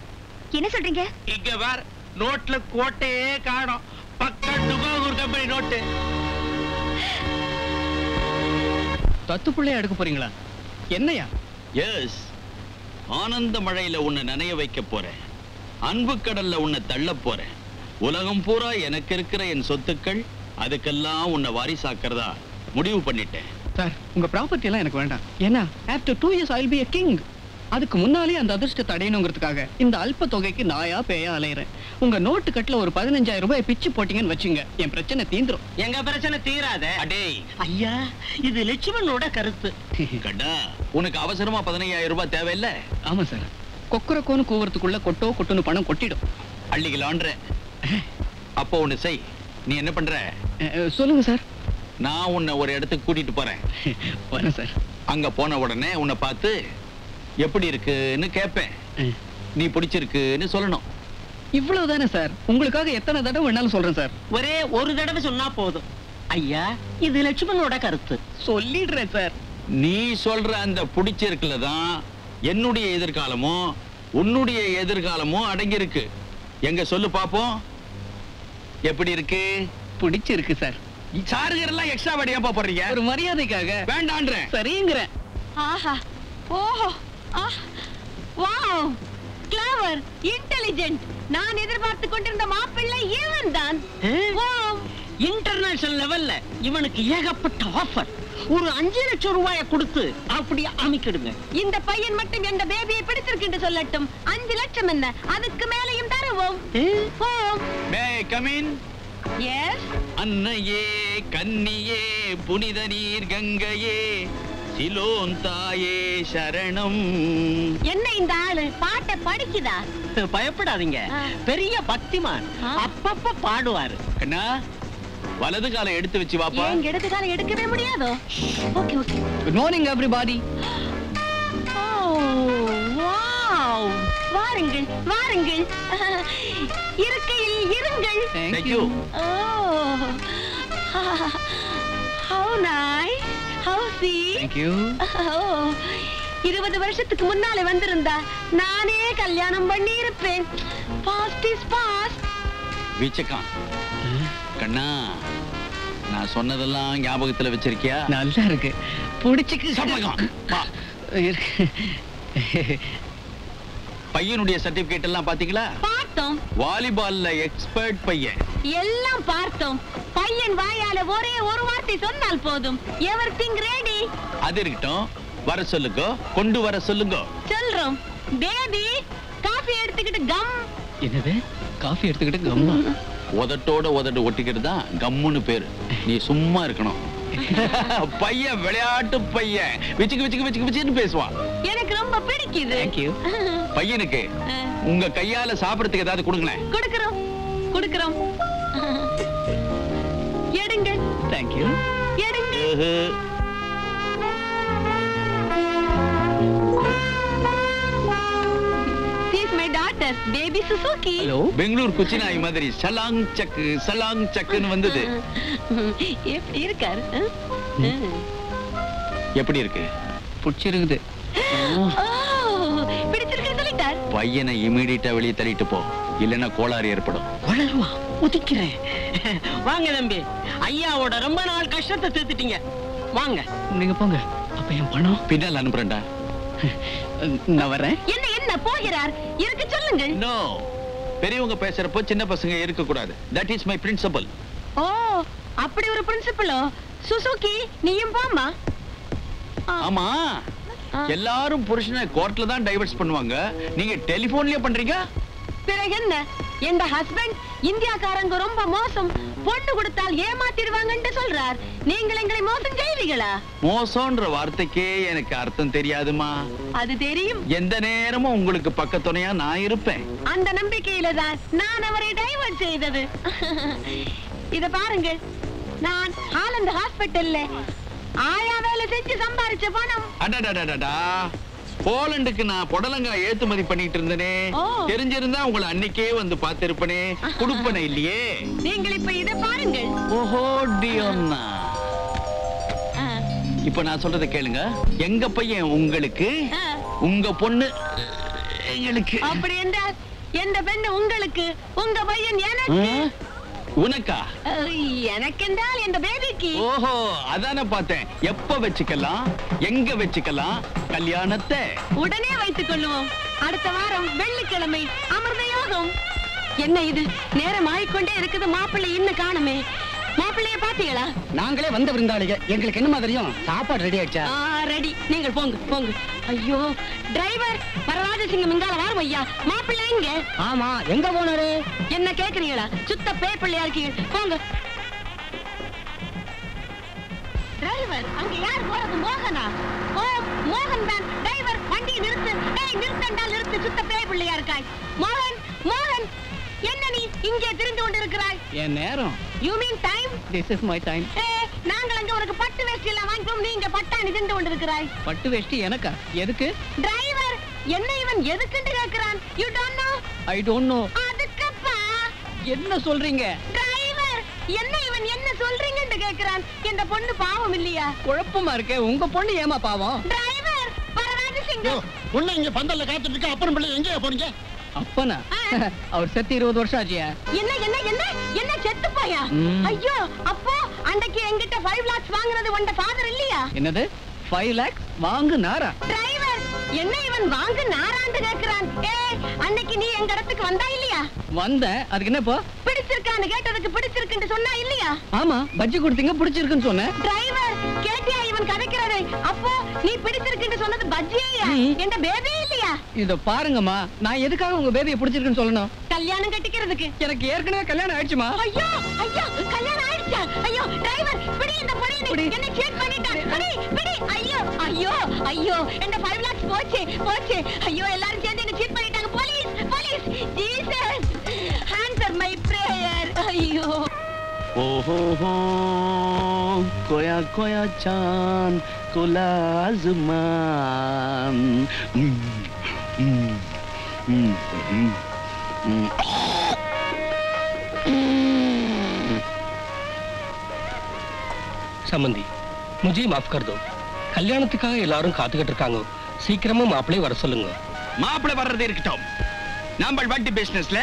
என்ன சொல்றீங்க? இங்க பார், நோட்ல கோட்டையே காணோம். பக்கா டுபாகூர் கம்பெனி நோட்டு. தத்து பிள்ளைய எடுக்க போறீங்களா? என்னையா? எஸ், ஆனந்த மழையில உன்னை நனைய வைக்க போறேன். அன்பு கடல்ல உன்னை தள்ள போறேன். உலகம் பூரா எனக்கு இருக்கிற என் சொத்துக்கள், அதுக்கெல்லாம் உன்னை வாரிசாக்கிறதா முடிவு பண்ணிட்டேன். சார், உங்க ப்ராப்பர்ட்டி எல்லாம் எனக்கு வேண்டாம். ஏன்னா after 2 years I'll be a king. அதுக்கு முன்னாலே அந்த அதிர்ஷ்டத்தை அடையணுங்கிறதுக்காக இந்த அல்ப தொகைக்கு நாயா பேயா அலையிறேன். உங்க நோட்டு கட்டுல ஒரு 15,000 ரூபாய் பிச்சு போட்டீங்கன்னு வச்சுங்க, என் பிரச்சனை தீந்துரும். எங்க பிரச்சனை தீராத. அடே ஐயா, இது லட்சுமணோட கருத்து. கண்ணா, உனக்கு அவசரமா 15,000 ரூபாய் தேவையில்ல? ஆமா சார், கொக்கரக்கோன்னு கூவறதுக்குள்ள கொட்டோ கொட்டுன்னு பணம் கொட்டிடும். அள்ளிக்கலான்ற. அப்போ ஒண்ணு செய். நீ என்ன பண்ற? சொல்லுங்க சார். நான் உன்னை ஒரு இடத்துக்கு கூட்டிட்டு போறேன். வரேன் சார். அங்க போன உடனே உன்னை பார்த்து எப்படி இருக்குன்னு கேட்பேன். நீ பிடிச்சிருக்குன்னு சொல்லணும். இவ்வளவுதானே சார்? உங்களுக்காக எத்தனை தடவை வேணாலும் சொல்றேன் சார். ஒரே ஒரு தடவை சொன்னா போதும். ஐயா, இது லட்சுமணோட கருத்து. சொல்லிடுறேன் சார். நீ சொல்ற அந்த பிடிச்சிருக்குல தான் என்னுடைய எதிர்காலமும் உன்னுடைய எதிர்காலமும் அடங்கி இருக்கு. எங்க சொல்லு பாப்போம், எப்படி இருக்கு? பிடிச்சிருக்கு சார். சாருகரெல்லாம் எக்ஸ்ட்ரா வடியா போறீங்க? ஒரு மரியாதைக்காக வேண்டான்றேன். சரிங்கிறேன். ஆஹா, ஓஹோ, வாவ், கிளவர், இன்டெலிஜென்ட். நான் எதிர்பார்த்து கொண்டிருந்த மாப்பிள்ளை இவன் தான். இன்டர்நேஷனல் லெவல்ல இவனுக்கு ஏகப்பட்ட ஆஃபர். ஒரு 5 லட்சம் ரூபாயை கொடுத்து அப்படி அமைக்கிடுங்க. இந்த பையன் மட்டும் எங்க பேபியை பிடிச்சிருக்கு சொல்லட்டும். 5 லட்சம் என்ன, அதுக்கு மேலையும் தருவோம். May come in. எஸ். அன்னையே கன்னியே புனித நீர் கங்கையே சிலோன் தாயே சரணம். என்ன இந்த ஆளு பாட்டை படிக்குதா? பயப்படாதீங்க, பெரிய பக்திமான். அப்பப்ப பாடுவாரு. கண்ணா, வலது காலை எடுத்து வச்சு வாப்பா. ஏன் இடது காலை எடுக்கவே முடியாதோ? Okay okay. Good morning everybody. Wow, வாருங்கள் வாருங்கள், இருக்கையில் இருங்கள். Thank you. How nice, how sweet. Thank you. 20 வருஷத்துக்கு முன்னாலே வந்திருந்தா நானே கல்யாணம் பண்ணி இருப்பேன். Past is past. வீச்சக்கான். கண்ணா, நான் சொன்னதெல்லாம் ஞாபகத்துல வச்சிருக்கியா? நல்லா இருக்கு. புடிச்சுக்கு பையனுடைய சர்டிபிகேட் எல்லாம் பாத்தீங்களா? பார்த்தோம். வாலிபால்ல எக்ஸ்பர்ட் பையன். எல்லாம் பார்த்தோம். பையன் வாயால ஒரே ஒரு வார்த்தை சொன்னால் போதும். Everything ready. அது இருக்கட்டும், வர சொல்லுங்க, கொண்டு வர சொல்லுங்க. சொல்றோம். பேபி, காபி எடுத்துக்கிட்டு கம். என்னது? காபி எடுத்துக்கிட்டு கம்மா? உதட்டோட உதட்டு ஒட்டிக்கிட்டு தான் கம்முன்னு பேரு. நீ சும்மா இருக்கணும். பையன் விளையாட்டு பையன், விச்சுக்கு விச்சுக்கு விச்சுக்கு விச்சுன்னு பேசுவான். எனக்கு ரொம்ப பிடிக்குது. Thank you. பையனுக்கு உங்க கையால சாப்பிடறதுக்கு ஏதாவது கொடுங்களேன். கொடுக்கிறோம் கொடுக்கிறோம். எடுங்க. Thank you. எடுங்க. This is my daughter, baby Suzuki. Hello. Bangalore குச்சி நாய் மாதிரி சலாங் சக்குன்னு வந்தது. எப்படி இருக்காரு? எப்படி இருக்கு? புடிச்சிருக்குது. பிடிச்சிருக்கு சொல்லிட்டார். பையனை இமீடியட்டா வெளியே தள்ளிட்டு போ, இல்லைன்னா கோளாறு ஏற்படும். வளருவா, உதிக்கிறேன். வாங்க தம்பி, ஐயாவோட ரொம்ப நாள் கஷ்டத்தை தீர்த்துட்டீங்க. வாங்க. நீங்க போங்க. அப்ப என் பணம் பின்னால் அனுப்புறேன்டா. நான் வரேன். என்ன என்ன போகிறார்? இருக்க சொல்லுங்க. நோ, பெரியவங்க பேசுறப்போ சின்ன பசங்க இருக்க கூடாது. That is my principal. ஓ, அப்படி ஒரு பிரின்சிபலோ? சுசுகி, நீயும் போமா. ஆமா, எல்லாரும் புருஷனை கோர்ட்ல தான் டைவர்ஸ் பண்ணுவாங்க, நீங்க டெலிபோன்லயே பண்றீங்க. பிறகு என்ன என் ஹஸ்பண்ட் இந்தியாக்காரங்க ரொம்ப மோசம், பொண்ணு கொடுத்தால் ஏமாத்திடுவாங்கன்னு சொல்றார். நீங்கள் எங்களை மோசம் செய்வீங்களா? மோசம்ன்ற வார்த்தைக்கே எனக்கு அர்த்தம் தெரியாதுமா. அது தெரியும். எந்த நேரமும் உங்களுக்கு பக்கத்துணையா நான் இருப்பேன். அந்த நம்பிக்கையில தான் நான் அவரை டைவர்ட் செய்தது. இத பாருங்க, நான் ஹாலந்து ஹாஸ்பிட்டல்ல ஆயா வேலை செஞ்சு சம்பாரிச்ச பணம். அடடடடடா, போலண்டுக்கு நான் புடலங்காய் ஏற்றுமதி பண்ணிட்டு இருந்தேனே, தெரிஞ்சிருந்தா உங்களை அன்னைக்கே வந்து பார்த்திருப்பனே. குடுப்பனை இல்லையே. நீங்கள் இப்ப இத பாருங்க. ஓஹோ டியோன்னா, இப்ப நான் சொல்றத கேளுங்க. எங்க பையன் உங்களுக்கு, உங்க பொண்ணு எங்களுக்கு. அப்படி என்றால் எந்த பெண்ணு உங்களுக்கு, உங்க பையன் எனக்கு. உனக்கா? எனக்கு என்றால் எந்த பேபிக்கு. ஓஹோ, அதானே பார்த்தேன். எப்ப வச்சுக்கலாம், எங்க வச்சுக்கலாம் கல்யாணத்தை? உடனே வைத்துக் கொள்ளுவோம். அடுத்த வாரம் வெள்ளிக்கிழமை அமிர்த யோகம். என்ன இது, நேரம் ஆயிக்கொண்டே இருக்குது, மாப்பிள்ளை இன்னும் காணுமே. மாப்பிள்ளைய பாத்தீங்களா? நாங்களே வந்த விருந்தாளிங்க, எங்களுக்கு என்ன மாதிரியும் சாப்பாடு ரெடி ஆயிடுச்சா? ரெடி. நீங்கள் போங்க போங்க. ஐயோ டிரைவர், வரராஜசிங்கம் இங்கால வாரும் ஐயா. மாப்பிள்ளை எங்க? ஆமா, எங்க போனாரு? என்ன கேக்குறீங்களா? சுத்த பேப்பிள்ளையா இருக்கீங்க, போங்க. டிரைவர், அங்க யார் போறது? மோகனா? ஓ, மோகன் தான். டிரைவர், வண்டியை நிறுத்து. ஏய், நிறுத்தண்டா, நிறுத்து. சுத்த பேப்பிள்ளையா இருக்காய். மோகன், மோகன், என்ன நீ இங்கே திரிந்து கொண்டிருக்கிறாய்? என் நேரம். You mean time? This is my time. நாங்கள் அங்க உனக்கு பட்டு வேஷ்டி எல்லாம் வாங்கிட்டோம், நீங்க பட்டாணி தின்று கொண்டிருக்கிறாய். பட்டு வேஷ்டி எனக்கா? எதுக்கு? டிரைவர், என்ன இவன் எதுக்குன்னு கேக்குறான்? You don't know? I don't know. அதுக்கப்பா. என்ன சொல்றீங்க? டிரைவர், என்ன இவன் என்ன சொல்றீங்கன்னு கேக்குறான். இந்த பொண்ணு பாவம் இல்லையா? குழப்பமா இருக்கே, உங்க பொண்ணு ஏமா பாவம்? டிரைவர், வரராஜசிங்கம். பொண்ணு இங்க பந்தல்ல காத்துட்டு இருக்க, அப்புறம் பிள்ளை எங்க போறீங்க? அப்பனா அவர் செத்து 20 வருஷம் ஆச்சியா? என்ன என்ன என்ன என்ன செத்து போயா? ஐயோ, அப்போ அன்னைக்கு என்கிட்ட 5 lakhs வாங்குனது உண்ட ஃபாதர் இல்லையா? என்னது 5 lakhs வாங்கு நாரா? டிரைவர், என்ன இவன் வாங்கு நாராண்டு கேக்குறான். அன்னைக்கு நீ எங்க இடத்துக்கு வந்தா இல்லையா? வந்த, அதுக்கு என்ன இப்போ? பிடிச்சிருக்கான்னு கேட்டதுக்கு பிடிச்சிருக்குன்னு சொன்னா இல்லையா? ஆமா, பஜ்ஜி கொடுத்தீங்க, பிடிச்சிருக்குன்னு சொன்னேன். டிரைவர், கேட்டியா இவன் கதைக்கிறது? அப்போ நீ பிடிச்சிருக்குன்னு சொன்னது பஜ்ஜியா? என்ற பேபி இல்லையா? இத பாருங்கம்மா, நான் எதுக்காக உங்க பேபியை பிடிச்சிருக்குன்னு சொல்லணும்? கல்யாணம் கட்டிக்கிறதுக்கு. எனக்கு ஏற்கனவே கல்யாணம் ஆயிடுச்சுமா. ஐயோ ஐயோ, கல்யாணம் ஆயிடுச்சா? ஐயோ டிரைவர், பிடி இந்த பொண்ணு, என்ன சீட் பண்ணிட்டான். பிடி பிடி. ஐயோ ஐயோ ஐயோ, என்ன 5 lakhs போச்சு போச்சு. ஐயோ, எல்லாரும் சேர்ந்து என்ன சீட் பண்ணிட்டாங்க. Police police. Jesus, answer my prayer. ஐயோ. ஓஹோ கோயா கோயா சான் குலாஸ்மான். சம்பந்தி, முஜே மாஃப் கர் தோ. கல்யாணத்துக்காக எல்லாரும் காத்துக்கிட்டு இருக்காங்க, சீக்கிரமா மாப்பிள்ளை வர சொல்லுங்க. மாப்பிள்ளை வர்றது இருக்கட்டும், நம்ம வட்டி பிசினஸ்ல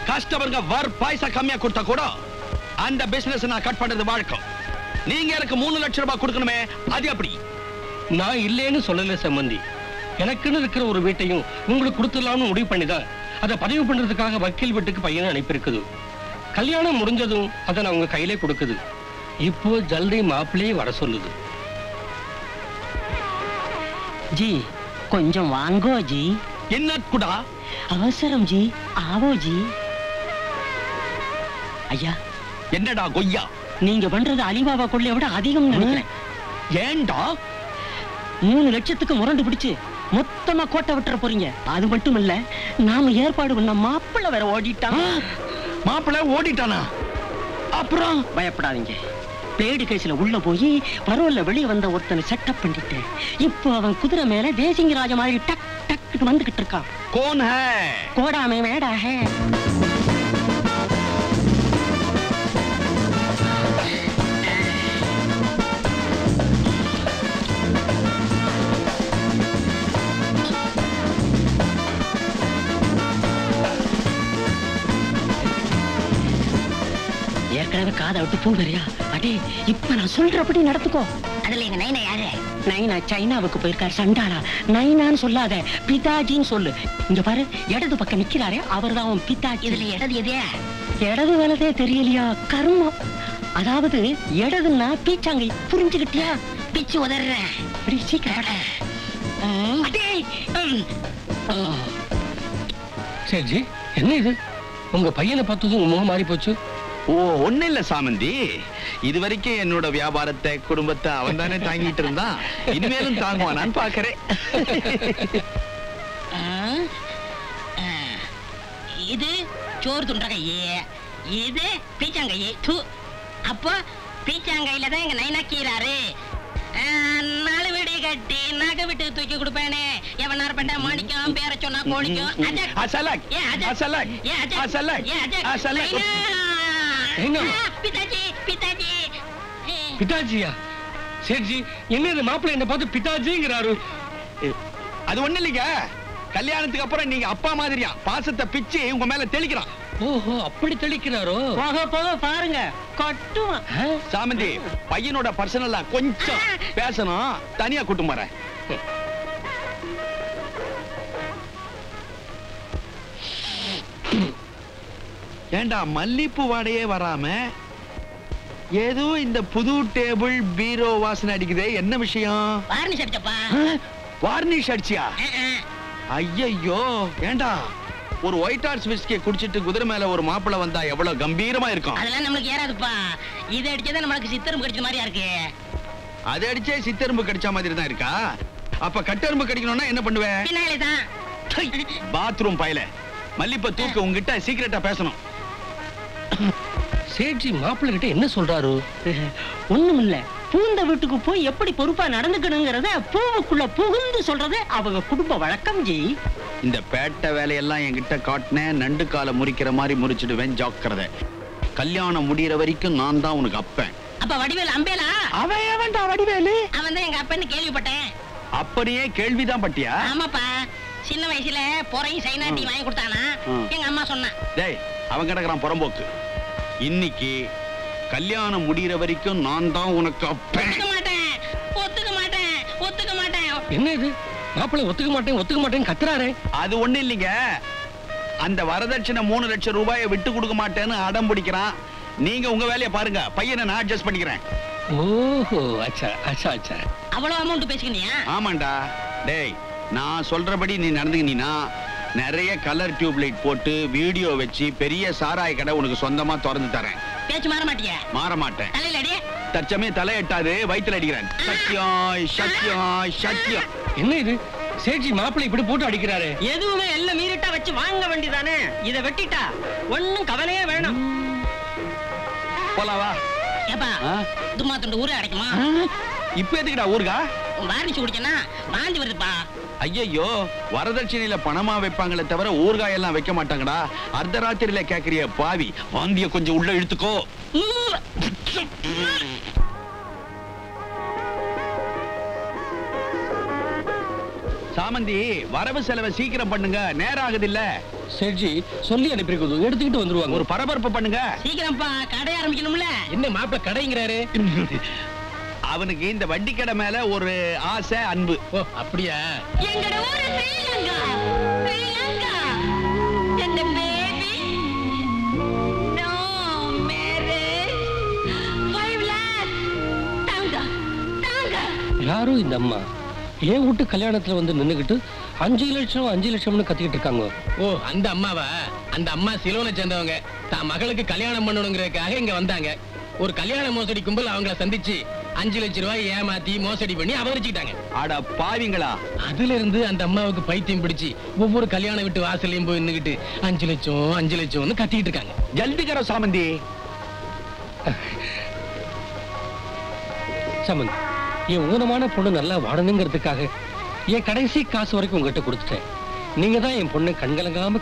கஸ்டமருங்க வர் பைசா கம்மியா கொடுத்தா கூட அந்த பிசினஸ் நான் கட் பண்றது வழக்கம். நீங்க எனக்கு 3 லட்சம் ரூபாய் கொடுக்கணுமே, அது எப்படி? நான் இல்லேன்னு சொல்லல சம்பந்தி. எனக்குன்னு இருக்கிற ஒரு வீட்டையும் உங்களுக்கு கொடுத்துடலாம்னு முடிவு பண்ணிதான் அதை பதிவு பண்றதுக்காக வக்கீல் வீட்டுக்கு பையனை அனுப்பியிருக்குது. கல்யாணம் முடிஞ்சதும் அதை நான் உங்க கையிலே கொடுக்குது. இப்போ ஜல்தி மாப்பிள்ளையே வர சொல்லுது. जी கொஞ்சம் வாங்கோ जी. என்ன குடா அவசரம் जी, ஆவோ जी. ஐயா, என்னடா கொய்யா, நீங்க பண்றது அலிபாபா கொள்ளைய விட அதிகம் நினைக்கிறேன். ஏண்டா 3 லட்சத்துக்கு முரண்டு பிடிச்சு மொத்தமா கோட்டை விட்டுற போறீங்க. அது மட்டும் இல்ல, நாம ஏற்பாடு பண்ண மாப்பிள்ளை வேற ஓடிட்டான். மாப்பிள்ளை ஓடிட்டானா? அப்புறம் பயப்படாதீங்க. பேடு கேஸ்ல உள்ள போய் பரோல்ல வெளியே வந்த ஒருத்தனை செட்டப் பண்ணிட்டு இப்போ அவன் குதிரை மேல தேசிங்கராஜ மாதிரி டக் டக் வந்துகிட்டு இருக்கான். कौन है? கோடா மே மேடா है. ஏற்கனவே காதை விட்டு போங்கறியா? அடே, இப்ப நான் சொல்றபடி நடந்துக்கோ. அதுல எங்க நைனா யாரு? நைனா சைனாவுக்கு போயிருக்காரு. சண்டாளா, நைனான்னு சொல்லாத, பிதாஜின்னு சொல்லு. இங்க பாரு, இடது பக்கம் நிக்கிறாரே, அவர்தான் அவன் பிதாஜி. இதுல இடது எதே? இடது வலதே தெரியலையா? கர்மம். அதாவது இடதுன்னா பீச்சாங்கை, புரிஞ்சுக்கிட்டியா? பிச்சு உதறேன். அப்படி சீக்கிரம் சேட்ஜி என்ன இது உங்க பையனை பார்த்ததும் உங்க முகம் மாறி போச்சு. ஓ ஒண்ணு இல்ல சாமந்தி, இது வரைக்கும் என்னோட வியாபாரத்தை குடும்பத்தை அவன் தானே தாங்கிட்டு இருந்தான், இனிமேலும் தாங்குவானான்னு பாக்குறேன். இது சோறு துண்ட கையே, இது பீச்சாங்கையே. அப்போ பீச்சாங்கையில தான் எங்க நைனாக்கிறாரு. 4 வீடு கட்டி நகை விட்டு தூக்கி கொடுப்பேனே, எவனார் பண்ண மாணிக்கம் பேர சொன்னா கோழிக்கும். பிதாஜி பிதாஜி பிதாஜியா? சேட்ஜி என்ன இந்த மாப்பிள்ளை என்ன பார்த்து பிதாஜிங்கிறாரு? அது ஒண்ணு இல்லைங்க, கல்யாணத்துக்கு அப்புறம் நீங்க அப்பா மாதிரியா பாசத்தை பிச்சு உங்க மேல தெளிக்கிறான். ஓஹோ அப்படி தெளிக்கிறாரோ? போக போக பாருங்க கட்டுவான். சாமந்தி பையனோட பர்சனலா கொஞ்சம் பேசணும், தனியா கூட்டும் வரேன். ஏண்டா மல்லிப்பூ வாடையே வராம ஏதோ இந்த புது டேபிள் பீரோ வாசனை அடிக்குதே, என்ன விஷயம்? வார்னிஷ் அடிச்சப்பா. வார்னிஷ் அடிச்சியா? ஐயோ ஏண்டா ஒரு ஒயிட் ஹார்ஸ் விஸ்கி குடிச்சிட்டு குதிரை மேல ஒரு மாப்பிளை வந்தா எவ்வளவு கம்பீரமா இருக்கும். அதெல்லாம் நம்மளுக்கு ஏறாதுப்பா. இது அடிச்சதே நம்மளுக்கு சித்தரும்பு கடிச்ச மாதிரியா இருக்கு. அது அடிச்சே சித்தரும்பு கடிச்ச மாதிரி தான் இருக்கா? அப்ப கட்டெரும்பு கடிக்கணும்னா என்ன பண்ணுவேன்? பின்னாலேதான். பாத்ரூம் பையல மல்லிப்பூ தூக்கு, உங்ககிட்ட சீக்கிரட்டா பேசணும். சேட்ஜி மாப்பிள்ளை கிட்ட என்ன சொல்றாரு? ஒண்ணும் இல்ல, பூந்த வீட்டுக்கு போய் எப்படி பொறுப்பா நடந்துக்கணுங்கிறத பூவுக்குள்ள புகுந்து சொல்றது அவங்க குடும்ப வழக்கம். ஜி இந்த பேட்டை வேலையெல்லாம் என்கிட்ட காட்டின நண்டு காலை முறிக்கிற மாதிரி முறிச்சிடுவேன், ஜாக்கிரதை. கல்யாணம் முடியற வரைக்கும் நான் தான் உனக்கு அப்பன். அப்ப வடிவேல் அம்பேலா? அவன்டா வடிவேலு? அவன் தான் எங்க அப்பன்னு கேள்விப்பட்டேன். அப்படியே கேள்விதான் பட்டியா? ஆமாப்பா, சின்ன வயசுல பொறையும் சைனாட்டி வாங்கி கொடுத்தானா எங்க அம்மா சொன்னா. டேய் அவன் கிடக்குறான் புறம்போக்கு. இன்னைக்கு கல்யாணம் முடியற வரைக்கும் நான் தான் உனக்கு அப்பன். ஒத்துக்க மாட்டேன், ஒத்துக்க மாட்டேன், ஒத்துக்க மாட்டேன். என்ன இது மாப்பிள்ளை ஒத்துக்க மாட்டேன் ஒத்துக்க மாட்டேன்னு கத்துறாரே? அது ஒண்ணு இல்லைங்க, அந்த வரதட்சணை 3 லட்சம் ரூபாயை விட்டு கொடுக்க மாட்டேன்னு அடம் பிடிக்கிறான். நீங்க உங்க வேலையை பாருங்க, பையனை நான் அட்ஜஸ்ட் பண்ணிக்கிறேன். ஓஹோ அச்சா அச்சா அச்சா. அவ்வளவு அமௌண்ட் பேசிக்கினியா? ஆமாண்டா. டேய் நான் சொல்றபடி நீ நடந்துக்கினா நிறைய கலர் டியூப் லைட் போட்டு வீடியோ வச்சு பெரிய சாராய கடை உனக்கு சொந்தமா திறந்து தரேன். பேச்சு மாற மாட்டியா? மாற மாட்டேன். தலையில அடி. தற்சமே தலை எட்டாது, வயித்துல அடிக்கிறேன். சத்தியம் சத்தியம் சத்தியம். என்ன இது சேட்ஜி மாப்பிள்ளை இப்படி போட்டு அடிக்கிறாரு? எதுவுமே எல்லாம் மீறிட்டா வச்சு வாங்க வேண்டியதானே, இத வெட்டிட்டா ஒண்ணும் கவலையே வேணும். போலாவா? ஏப்பா தும்மா துண்டு ஊரே அடைக்குமா? இப்ப எதுக்குடா ஊருகா? வாரிச்சு குடிச்சனா வாந்தி வருதுப்பா. ஐயோ வரதட்சணையில பணமா வைப்பாங்களே தவிர ஊறுகாயெல்லாம் வைக்க மாட்டாங்கடா. அர்த்தராத்திரியில கேக்குறிய பாவி, வாந்திய கொஞ்சம் உள்ள இழுத்துக்கோ. சாமந்தி வரவு செலவை சீக்கிரம் பண்ணுங்க, நேரம் ஆகுது இல்ல. சேட்ஜி சொல்லி அனுப்பியிருக்குது, எடுத்துக்கிட்டு வந்துருவாங்க. ஒரு பரபரப்பு பண்ணுங்க சீக்கிரம்ப்பா, கடை ஆரம்பிக்கணும்ல. என்ன மாப்பிள்ளை கடைங்கிறாரு? அவனுக்கு இந்த வட்டி கடை மேல ஒரு ஆசை அன்பு. ஓ அப்படியா? எங்கட ஊரு ஸ்ரீலங்கா, ஸ்ரீலங்கா. என்ன பேபி நோ மேரேஜ் 5 lakhs. தாங்க தாங்க. யாரோ இந்த அம்மா ஏன் வீட்டு கல்யாணத்துல வந்து நின்னுகிட்டு 5 லட்சம் 5 லட்சம்னு கத்திக்கிட்டு இருக்காங்க. ஓ அந்த அம்மாவா? அந்த அம்மா சிலோனை சேர்ந்தவங்க, தான் மகளுக்கு கல்யாணம் பண்ணணுங்கிறதுக்காக இங்க வந்தாங்க. ஒரு கல்யாண மோசடி கும்பல் அவங்கள சந்திச்சு 5 லட்சம் ரூபாய் ஏமாத்தி மோசடி பண்ணி அபகரிச்சுட்டாங்க. அட பாவிங்களா! அதுல இருந்து அந்த அம்மாவுக்கு பைத்தியம் பிடிச்சு ஒவ்வொரு கல்யாண வீட்டு வாசலையும் போய் நின்னுகிட்டு 5 லட்சம் 5 லட்சம்னு கத்திட்டு இருக்காங்க. ஜல்திகர சாமந்தி. சாமந்தி என் ஊனமான பொண்ணு நல்லா வாழணுங்கிறதுக்காக என் கடைசி காசு வரைக்கும் உங்ககிட்ட கொடுத்துட்டேன். நீங்க தான் என் பொண்ணை கண்கலங்காம